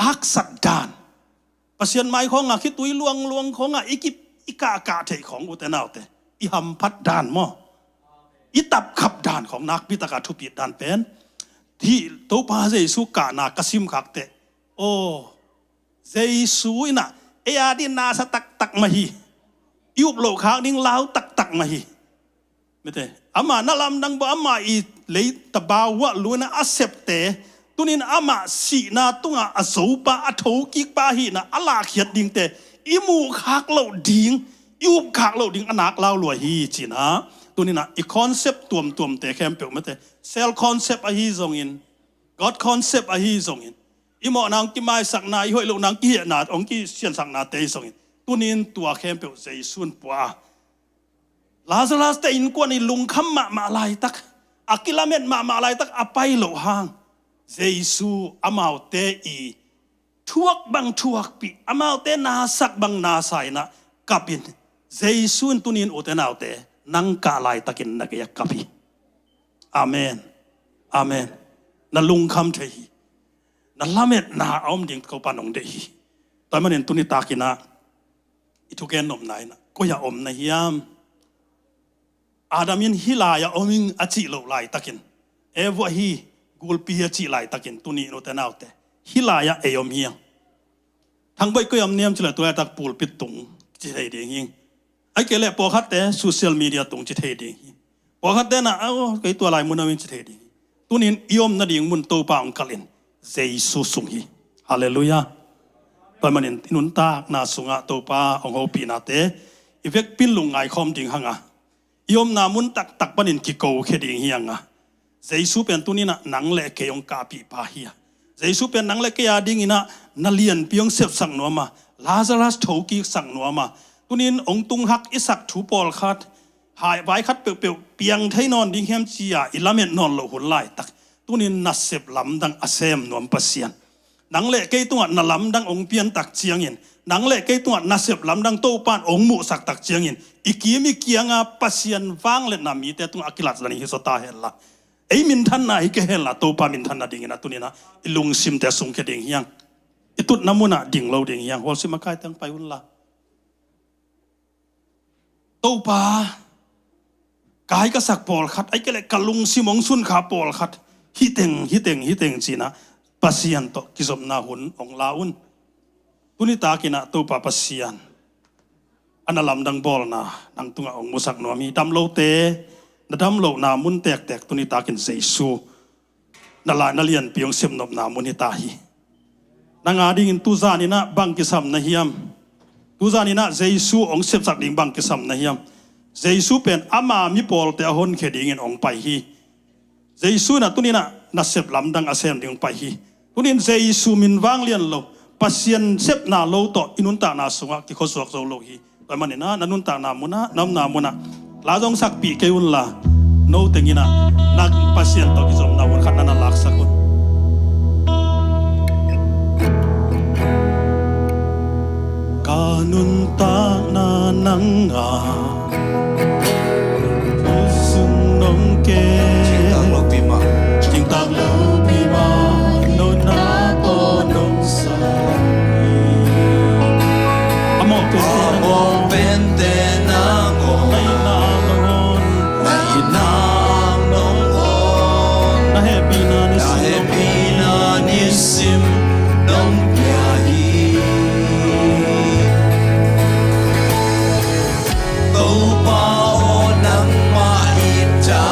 อักสัดดานประเสียนไม้ของอ่ะคิดตุยลวงของอ่ะอีกากาเทของอุตนาวเตอีหำพัดดานหม้ออีตับขับดานของนักพิตากาทุปีดานเป็นที่ตัวพาเจสุกานากสิมขักเตโอ้เจสุน่ะเอียดินาสตักมาฮียุบโลกหักดิ้งลาวตักมาฮีไม่ใช่อามานาลำดังบ่อามาอีเลยตะบาวะล้วนอาเซปเตตุนินอามาสีนาตุงอาสูปะอาโถกิกปาฮีนะอาลาเขียดดิ้งเตอิมูขักเหล่าดิ้งยุบขักเหล่าดิ้งอนักเล่าลวยฮีจีนะตัวนี้นะอีคอนเซปต์ตัวเตะแคมเปิลไม่ใช่เซลคอนเซปต์อะฮีซงอินก็อดคอนเซปต์อะฮีซงอินอีหมอนางกิมาสักนาอีห้อยลูกนางกี้นาองกี้เสียนสักนาเตยซงอินตัวนี้ตัวแคมเปิลเซซุนปัวลาซาลัสเตอินกวนอีลุงคำมาลายตักอากิลาเมตมาลายตักอภัยโลหางเจซูอามาวเตอีทวกบังทวกปีอามาวเตนาสักบังนาไซนะกับอินเจซูนตัวนี้อุตนาวเตนังกาลายตักินนักยักกับปีอาเมนอาเมนนั่นลุงคำเทฮีนั่นละเมตนาอมดิ่งเขาปานองเดฮีตอนมันเห็นตุนิตากินะอิทุกแกนนมไหนนะก็อย่าอมนะฮิยามอาดามินฮิลายาอมิงอจิโลไลตักินเอวะฮีกูลปีอจิไลตักินตุนิโนเตนาวเตฮิลายาเออมเฮียงทั้งใบก็ยำเนียมจิเลตัวตักปูลปิดตุงจิเฮดีหิงไอ้เกล็ดปอคัดเตะโซเชียลมีเดียตุงจิเฮดีปอคัดเตะนะไอ้ตัวลายมุนวินจิเฮดีตุนินยอมนาดิ่งมุนโตปาองกัลินเจสุสุงฮีฮาเลลูยาตอนมันเห็นนุนตาหน้าสุงะโตปาองโฮปีนาเตอีเวกปิ้นลุงไงคอมดิ่งหังอ่ะยอมนามุนตักปนินกิโกเคดิ่งเฮียงอ่ะเจสุเป็นตุนินะหนังเละเกยองกาปีปาเฮียเจสุเป็นหนังเละเกยาดิ่งอินะนาเลียนเปียงเสพสังนัวมาลาซารัสโถกีสังนัวมาตุนินองตุงฮักอิสักถูปอลคัดหายไว้คัดเปียวเปียงไทนอนดิ่งเฮมจียาอิลาเมนนอนโลหุ่นไล่ตักตุนินนัสเสพลำดังอาเซมนวมปัสเซียนนังเละเกยตัวนัลำดังองเปียนตักเจียงอินนังเละเกยตัวนัสเสพลำดังโตปานองมุสักตักเจียงอินอีกีมีเกียงอาปัสเซียนฟังเล่นนามีแต่ตัวอักิลัดลานิฮิสตาเฮล่ะไอ้มินทันน่ะไอ้เกเฮล่ะโตปามินทันน่ะดิ่งนะตุนินะอิลุงซิมแต่สุงแค่ดิ่งเฮียงอิตุดน้ำมุน่ะดิ่งเราดิ่งเฮียงวอลซิมาใกล้ตั้งไปวุ่นละโตปากายก็สักปอลคัดไอ้เกล็ดกะลุงซิมงซุนขาปอลคัดฮิเต็งจีนะปัสยันโตกิสมนาหุนองลาอุนตุนิตากินะโตปาปัสยันอันนั้นลำดังบอลนะดังตุงองมุสักนัวมีดำโลเตนดำโลนามุนแตกตุนิตากินเซซูนั่นละนั่นเลียนเปียงเซมนบนามุนิตาฮีนางอาดิ่งตุซานินะบังกิสัมนะฮิยมตุซานินะเซซูองเซฟสักดิ่งบังกิสัมนะฮิยมเซซูเป็นอามามิปอลเตอหนเคดิ่งองไปฮีเซซูนะตุนินะนัสเซฟลำดังอาเซมดิ่งไปฮีตุนินเซซูมินวางเลียนโลป pasien sep na lo to inun ta na sunga ki khosuak zo lo hi toy mani na nanun ta na muna nam na muna la dong sak pi ke un la no tengina nak pasien to ki zom na won khat na lak sakun kanun ta na nanga sung nong ke tak lo bima no na to nong sa amo pente na ngo ay na ngon ay na nong on na happy na ni sim nong yahi to pa o nang ma ita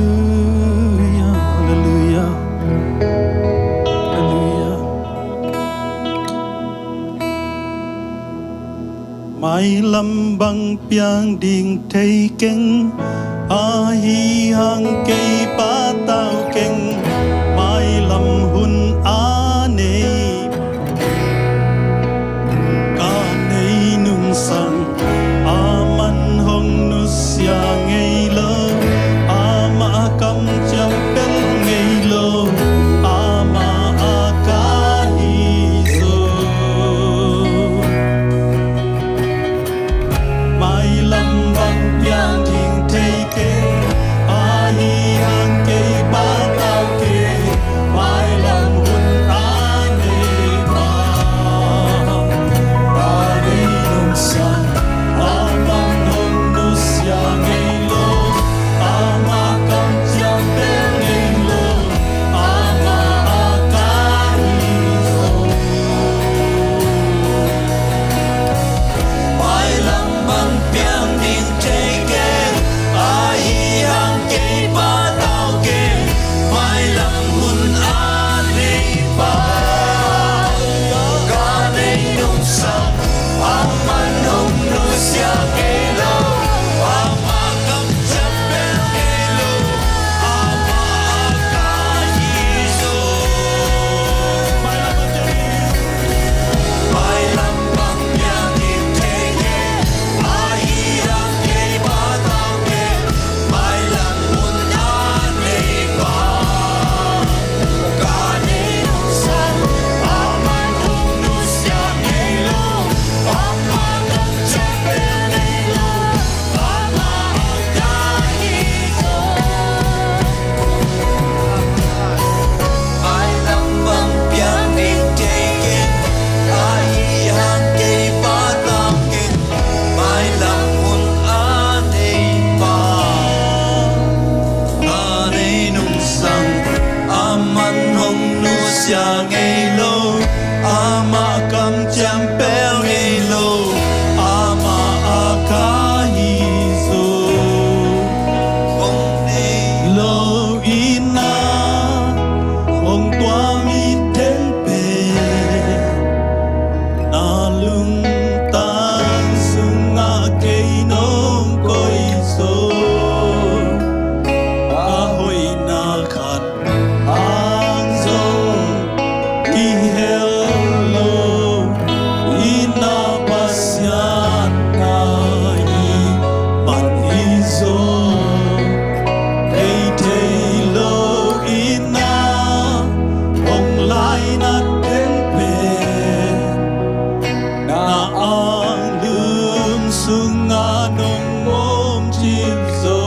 Hallelujah, hallelujah, hallelujah. Mai lâm băng piang đình thấy kinh a hi hang cây ba tao kinh mai lâm hun a nei ca nei nung sang a man hong nu sia ngei lo a ma kam cham pel ngei lo a ma a ka hi zo mai lâm băng piang đình thấy kinh a hi hang cây ba tao kinh mai lâm hun a nei ba ta đi nung sang a man hong nu sia ngei lo a ma kam cham pel ngei lo a ma a ka hi zo mai lâm băng piang đình thấy kinh a hi hang cây ba tao kinh mai lâm hun a nei ba ca nei nung sang a man hong nu sia ngei lo a ma kam cham pel ngei lo a ma a ka hi zo mai lâm băng piang đình thấy kinh a hi hang cây ba tao kinh mai lâm hun a nei ba ca nei nung sang a man hong nu sia ngei lo a ma kam cham pel ngei lo a ma a ka hi zo mai lâm băng piang đình thấy kinh a hi hang cây ba tao kinh mai lâm hun a nei ba ca nei nung sang a man hong nu sia ngei lo a ma kam cham pel ngei lo a ma a ka hi zo hong nei lo ina hong tua mi ten pe na lung tan sung a cây nông coi số a hoi na khat ang zong ki hello ina pasian na hi man hi zo ei thei lo ina hong lai na ten pe na ang lum sung a nong mom chim zo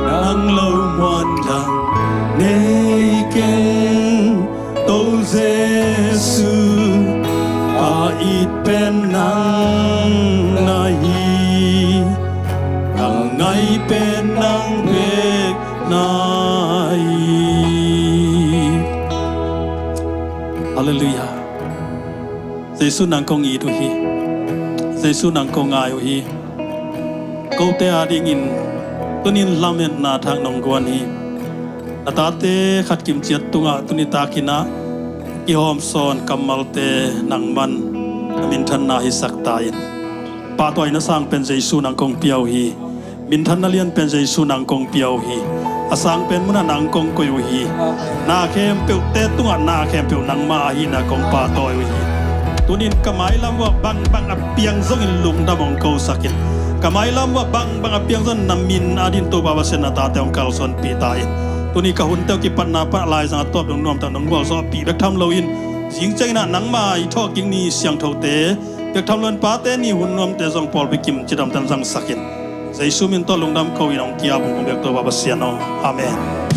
nang lo ngoan thang nei ken to Giêsu a it pen nang na hi ang ngai pen nang vek na hi. Hallelujah. Giêsu nang kong i tu hi Giêsu nang kong ai hi câu te ading in tunin lamen na thang nong gwan hi atate khat kim chiat tunga tuni takina ki hom son kamal te nang man min than na hi sakta in pa toy na sang pen Giêsu nang kong piao hi min than na lian pen Giêsu nang kong piao hi asang pen muna nang kong koy hi na khem pe te tunga na khem pe nang ma hi na kong pa toy hi tunin kamai lam wa bang bang apiang zong in lum da mong ko sakin kamai lam wa bang bang apiang zon namin adin to baba sen na ta te ong kal son pi tai tuni ka hun te ki pan na pa lai za top dong nom ta dong wal so pi bek tham lo in jing chang na nang mai tho king ni siang tho te bek tham lon pa te ni hun nom te zong pol bikim chidam tan zang sakin Giêsu min to lungdam ko in ong kia bung bek to baba sen no amen.